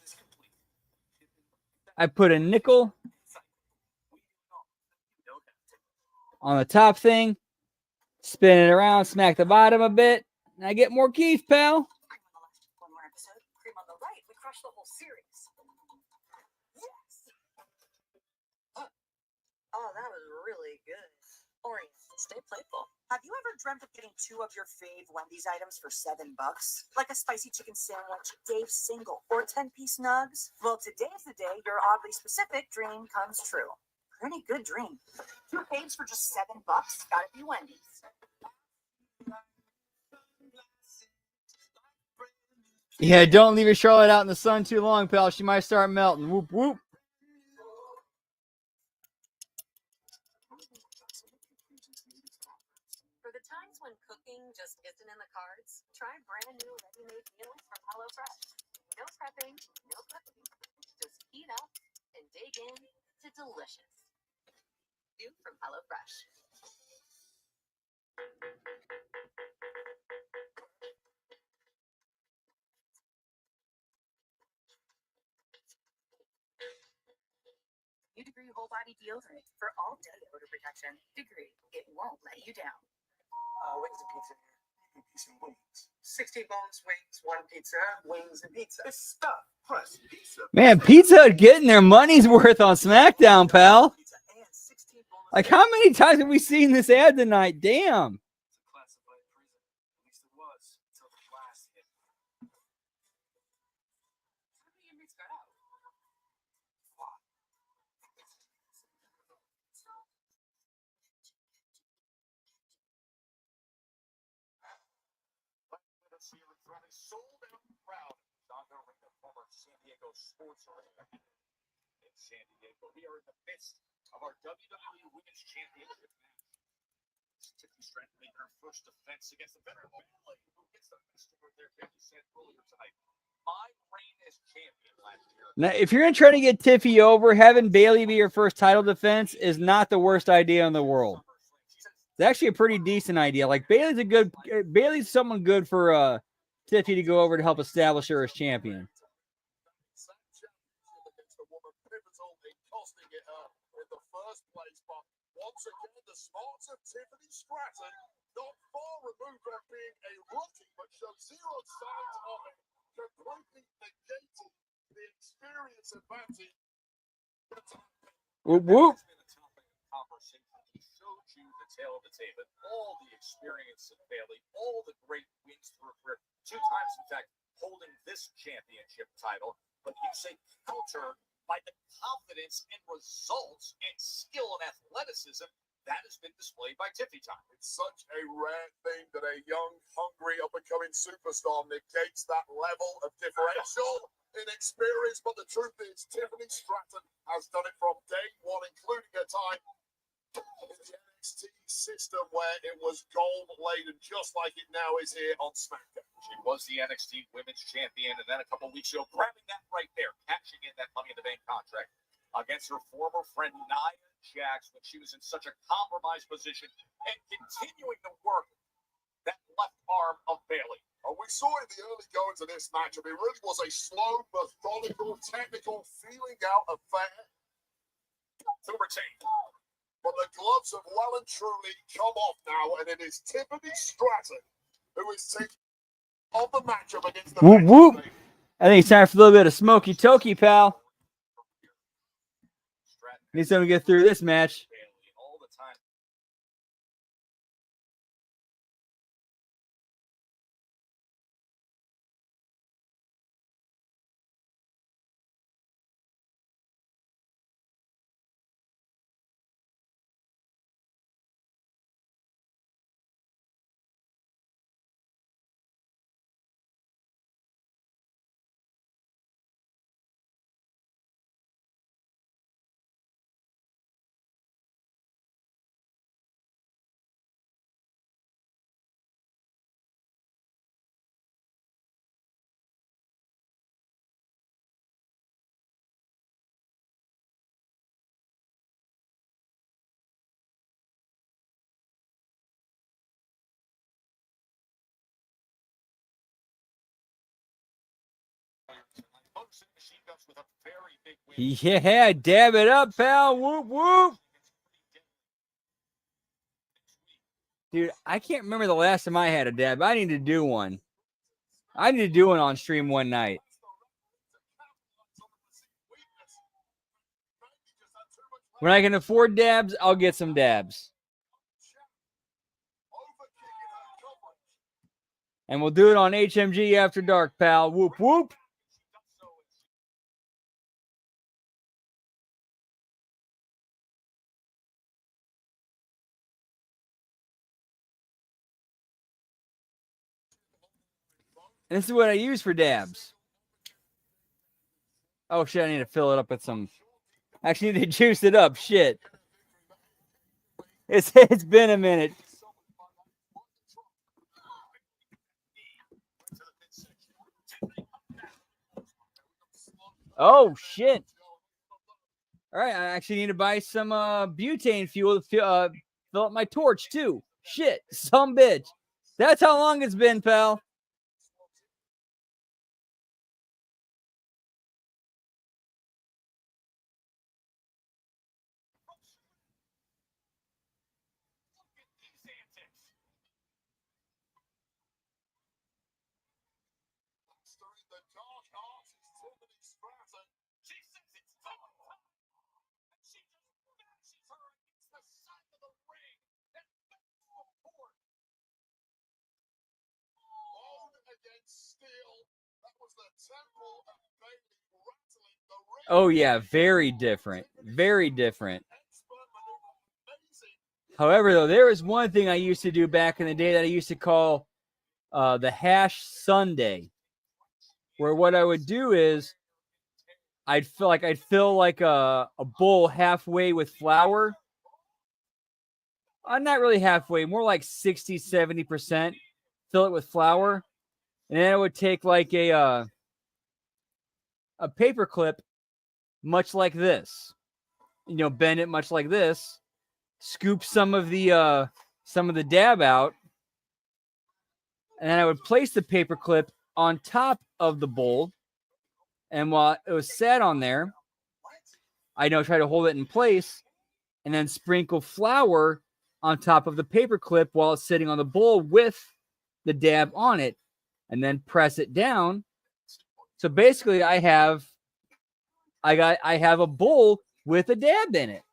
I put a nickel on the top thing, spin it around, smack the bottom a bit, and I get more Keith, pal. One more episode. Cream on the right. We crushed the whole series. Yes. Oh, that was really good. Ori, stay playful. Have you ever dreamt of getting 2 of your fave Wendy's items for $7? Like a spicy chicken sandwich, Dave's single, or 10-piece nugs? Well, today's the day your oddly specific dream comes true. Pretty good dream. 2 faves for just $7? Gotta be Wendy's. Yeah, don't leave your Charlotte out in the sun too long, pal. She might start melting. Whoop, whoop. For the times when cooking just isn't in the cards, try brand new ready-made meals from HelloFresh. No prepping, no cooking. Just heat up and dig in to delicious. New from HelloFresh. New Degree Whole Body Deodorant for all day odor protection. Degree, it won't let you down. Wings and pizza here. Pizza and wings. 16 bones, wings, 1 pizza, wings and pizza. It's stuff plus pizza. Man, Pizza Hut getting their money's worth on SmackDown, pal. Like, how many times have we seen this ad tonight? Damn. It's a classified prison. At least it was until the blast hit. How many inmates got out? Here in front is sold out crowd. Donda Arena, former San Diego sports arena in San Diego. We are in the midst of our WWE Women's Championship match. Tiffany Stratton making her first defense against the veteran Bayley, who gets the best of her there 50 cent earlier tonight. My reign as champion last year. Now, if you're going to try to get Tiffy over, having Bayley be your first title defense is not the worst idea in the world. It's actually a pretty decent idea. Like, Bayley's someone good for Tiffy to go over to help establish her as champion. Once again, the smarts of Tiffany Stratton, not far removed from being a rookie, but shows zero signs of it, completely negating the experience advantage. Whoop, whoop. He showed you the tail of the tape, and all the experience of Bayley, all the great wins through her career, 2 times, in fact, holding this championship title. But you say counter by the confidence in results and skill and athleticism that has been displayed by Tiffy time. It's such a rare thing that a young, hungry, up-and-coming superstar negates that level of differential in experience, but the truth is, Tiffany Stratton has done it from day one, including her time in the NXT system where it was gold-laden, just like it now is here on SmackDown. She was the NXT Women's Champion, and then a couple weeks ago, grabbing that right there, cashing in that Money in the Bank contract against her former friend Nia Jax when she was in such a compromised position, and continuing to work that left arm of Bayley. We saw in the early goings of this matchup, it really was a slow, methodical, technical feeling out affair To retain. But the gloves have well and truly come off now, and it is Tiffany Stratton who is taking on the matchup against the Whoop, whoop. I think it's time for a little bit of smoky tokey, pal. Need someone to get through this match. All the time. Yeah, dab it up, pal. Whoop, whoop. Dude, I can't remember the last time I had a dab. I need to do one. I need to do one on stream one night. When I can afford dabs, I'll get some dabs. And we'll do it on HMG After Dark, pal. Whoop, whoop. And this is what I use for dabs. Oh, shit, I need to fill it up with some... Actually, I need to juice it up. Shit. It's been a minute. Oh, shit. All right, I actually need to buy some butane fuel to fill up my torch, too. Shit, some bitch. That's how long it's been, pal. Oh, yeah, very different. Very different. However, though, there was one thing I used to do back in the day that I used to call the hash Sunday, where what I would do is I'd fill like a bowl halfway with flour. Not really halfway, more like 60, 70%. Fill it with flour. And then I would take like a paper clip, much like this. You know, bend it much like this. Scoop some of the dab out. And then I would place the paper clip on top of the bowl. And while it was sat on there, I try to hold it in place and then sprinkle flour on top of the paper clip while it's sitting on the bowl with the dab on it, and then press it down. So basically I have a bowl with a dab in it.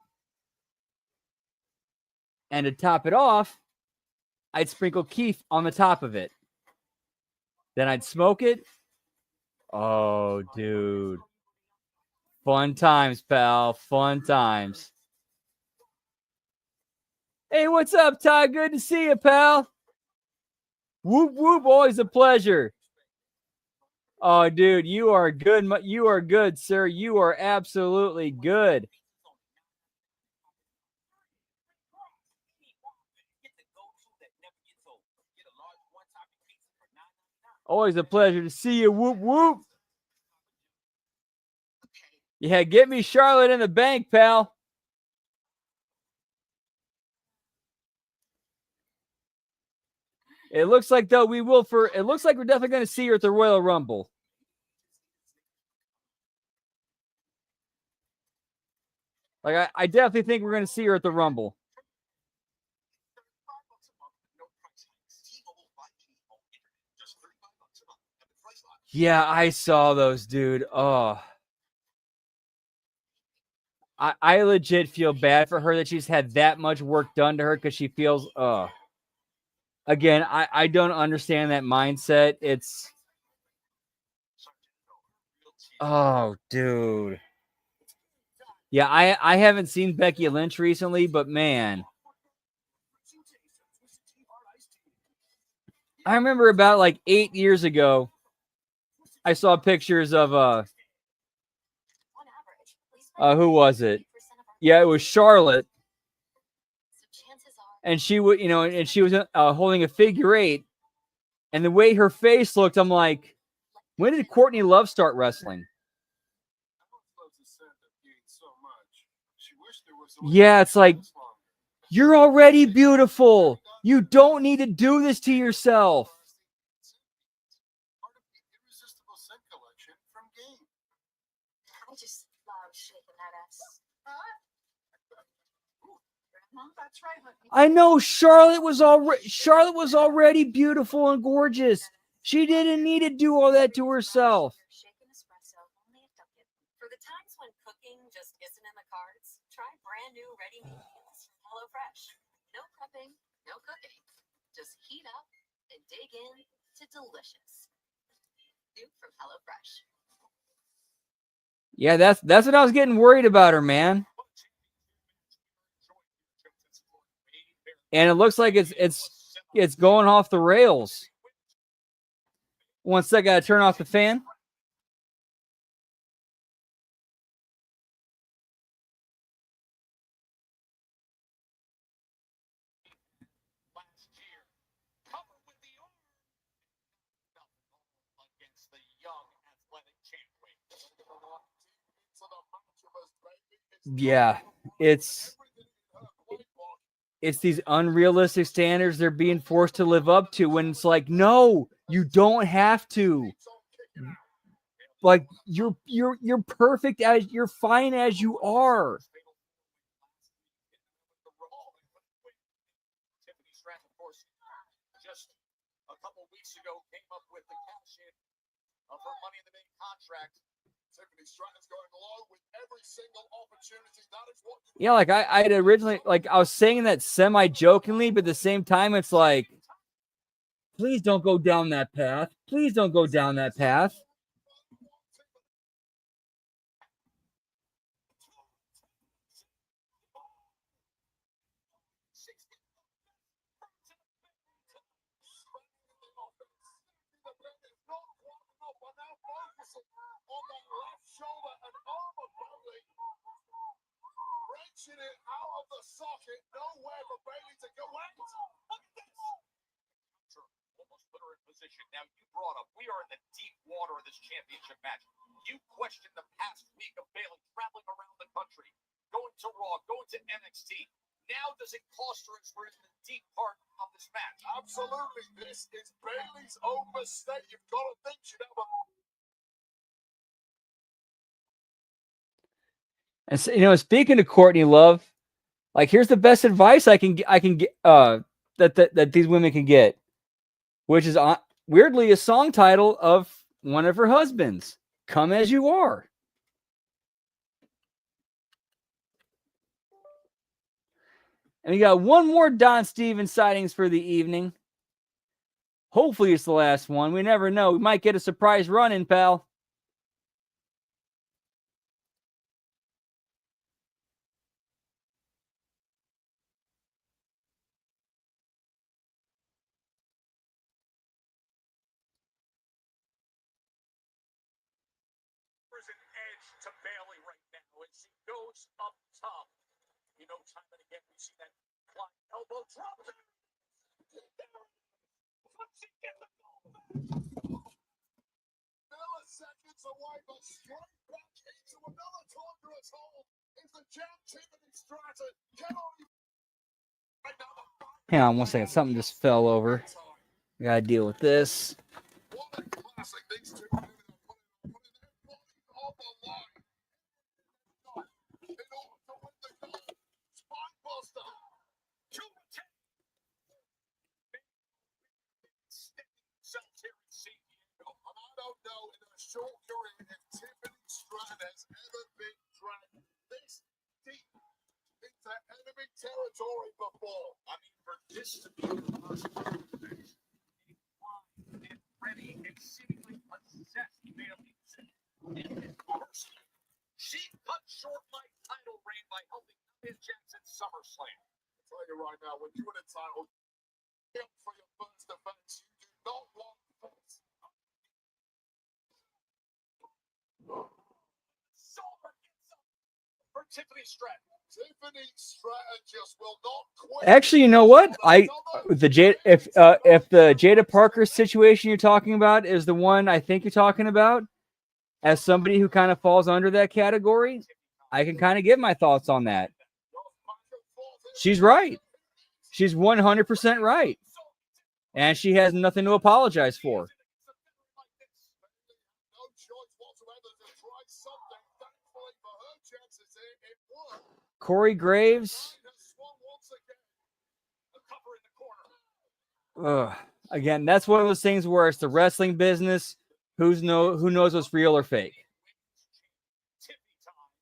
And to top it off, I'd sprinkle keef on the top of it. Then I'd smoke it. Oh, dude. Fun times, pal. Fun times. Hey, what's up, Ty? Good to see you, pal. Whoop, whoop. Always a pleasure. Oh, dude, you are good. You are good, sir. You are absolutely good. Always a pleasure to see you. Whoop, whoop. Yeah, get me Charlotte in the bank, pal. It looks like, though, it looks like we're definitely going to see her at the Royal Rumble. Like, I definitely think we're going to see her at the Rumble. Yeah, I saw those, dude. Oh. I legit feel bad for her that she's had that much work done to her because she feels, again, I don't understand that mindset. It's, oh, dude. Yeah, I haven't seen Becky Lynch recently, but man. I remember about like 8 years ago, I saw pictures of, who was it? Yeah, it was Charlotte. And she would, and she was holding a figure eight. And the way her face looked, I'm like, when did Courtney Love start wrestling? Yeah, it's like, you're already beautiful. You don't need to do this to yourself. I just love shaking that ass. That's right, honey. I know Charlotte was already beautiful and gorgeous. She didn't need to do all that to herself. For the times when cooking just isn't in the cards, try brand new ready-made meals from HelloFresh. No prepping, no cooking. Just heat up and dig in to delicious. New from HelloFresh. Yeah, that's what I was getting worried about her, man. And it looks like it's going off the rails. One sec, I gotta turn off the fan. Yeah, it's these unrealistic standards they're being forced to live up to when it's like, no, you don't have to. Like you're perfect you're fine as you are. Just a couple weeks ago came up with the cash in of her Money in the Bank contract. Tiffany Stratton's going low with every single opportunity. That is what Yeah, like I had originally, like I was saying that semi-jokingly, but at the same time, it's like, please don't go down that path. Please don't go down that path. on the left shoulder and arm of Bailey. Wrenching it out of the socket. Nowhere for Bailey to go out. Look at this. Almost put her in position. Now you brought up, we are in the deep water of this championship match. You questioned the past week of Bailey traveling around the country, going to Raw, going to NXT. Now does it cost her as we're in the deep part of this match? Absolutely. This is Bailey's own mistake. You've got to think she'd have a... And so, you know, speaking to Courtney Love, like here's the best advice I can get that these women can get, which is weirdly a song title of one of her husbands, "Come As You Are." And we got one more Don Stevens sightings for the evening. Hopefully it's the last one. We never know. We might get a surprise run-in, pal. There's an edge to Bailey right now as she goes up top. You know, time and again we see that flying elbow drop. Milliseconds away, but straight back into another thunderous hold is the champ Tiffany Stratton. Hang on one second. Something just fell over. We gotta deal with this. What a classic. These two women are putting their bodies on the line in order to win the gold. Spine buster. 2-10. Themselves here in San Diego. And I don't know in a short career if Tiffany Stratton has ever been dragged this deep into enemy territory before. I mean, for this to be and ready and seemingly possessed Bailey. She cut short my title reign by helping Nia Jackson SummerSlam. I'll tell you right now, when you win a title, for your first defense, you do not want this. For Tiffany Stratton. Tiffany Stratton just will not quit. Actually, you know what? If the Jada Parker situation you're talking about is the one I think you're talking about, as somebody who kind of falls under that category, I can kind of get my thoughts on that. She's right. She's 100% right. And she has nothing to apologize for. Corey Graves Again, that's one of those things where it's the wrestling business. Who knows what's real or fake? Tippy time.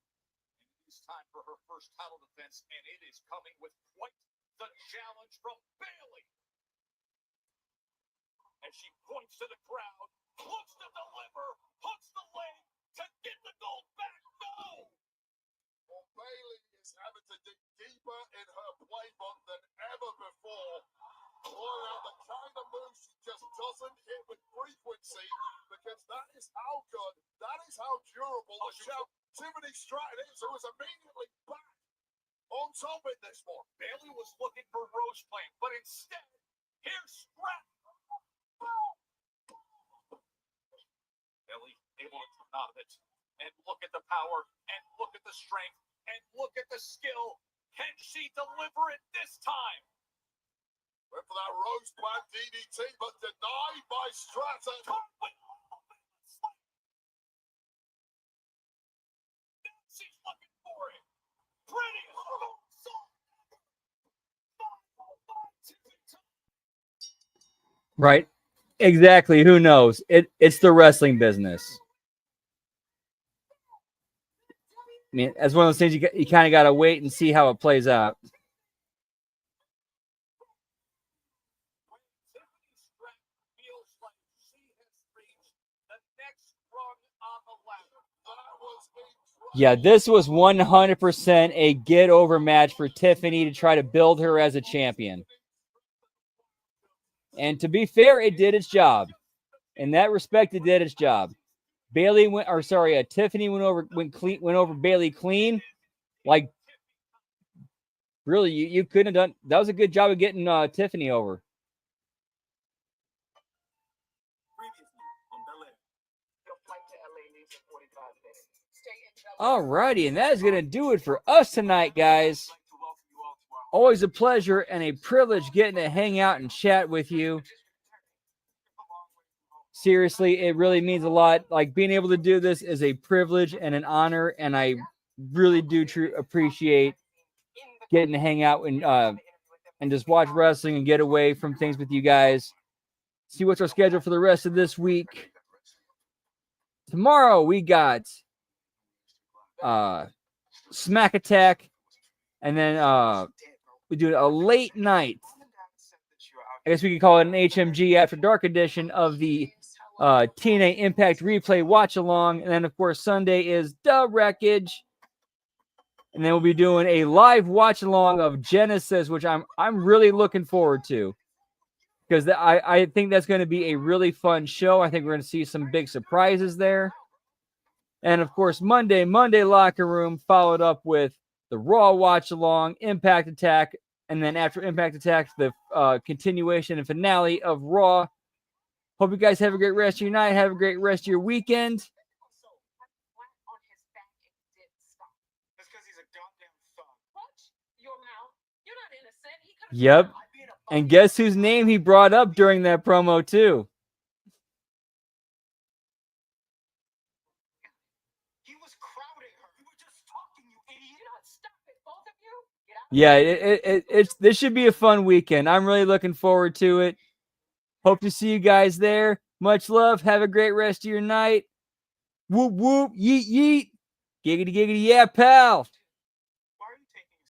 It is time for her first title defense, and it is coming with quite the challenge from Bayley. And she points to the crowd, looks to deliver, hooks the leg to get the gold back. No! Well, Bayley is having to dig deeper in her playbook than ever before. Pulling out the kind of moves she just doesn't hit with frequency, because that is how good, that is how durable the champ Tiffany Stratton is, who was immediately back on top in this one. Bayley was looking for Rose Plant, but instead, here's Stratton. Bayley able to come out of it. And look at the power, and look at the strength, and look at the skill. Can she deliver it this time? Went for that Rose Plant DDT, but denied by Stratton. She's looking for it. Pretty. Right. Exactly. Who knows? It's the wrestling business. I mean, as one of those things you kind of got to wait and see how it plays out. Yeah, this was 100% a get-over match for Tiffany to try to build her as a champion. And to be fair, it did its job. In that respect, it did its job. Tiffany went over Bayley clean. Like, really, you couldn't have done. That was a good job of getting Tiffany over. Alrighty, and that is going to do it for us tonight, guys. Always a pleasure and a privilege getting to hang out and chat with you. Seriously, it really means a lot. Like, being able to do this is a privilege and an honor, and I really do appreciate getting to hang out and just watch wrestling and get away from things with you guys. See what's our schedule for the rest of this week. Tomorrow we got Smack Attack, and then we do a late night. I guess we could call it an HMG After Dark edition of the TNA Impact Replay Watch-Along. And then, of course, Sunday is The Wreckage. And then we'll be doing a live watch-along of Genesis, which I'm really looking forward to. Because I think that's going to be a really fun show. I think we're going to see some big surprises there. And, of course, Monday Locker Room, followed up with the Raw Watch-Along, Impact Attack, and then after Impact Attack, the continuation and finale of Raw. Hope you guys have a great rest of your night. Have a great rest of your weekend. Yep. And guess whose name he brought up during that promo, too? Yeah, this should be a fun weekend. I'm really looking forward to it. Hope to see you guys there. Much love. Have a great rest of your night. Whoop, whoop, yeet, yeet. Giggity, giggity, yeah, pal.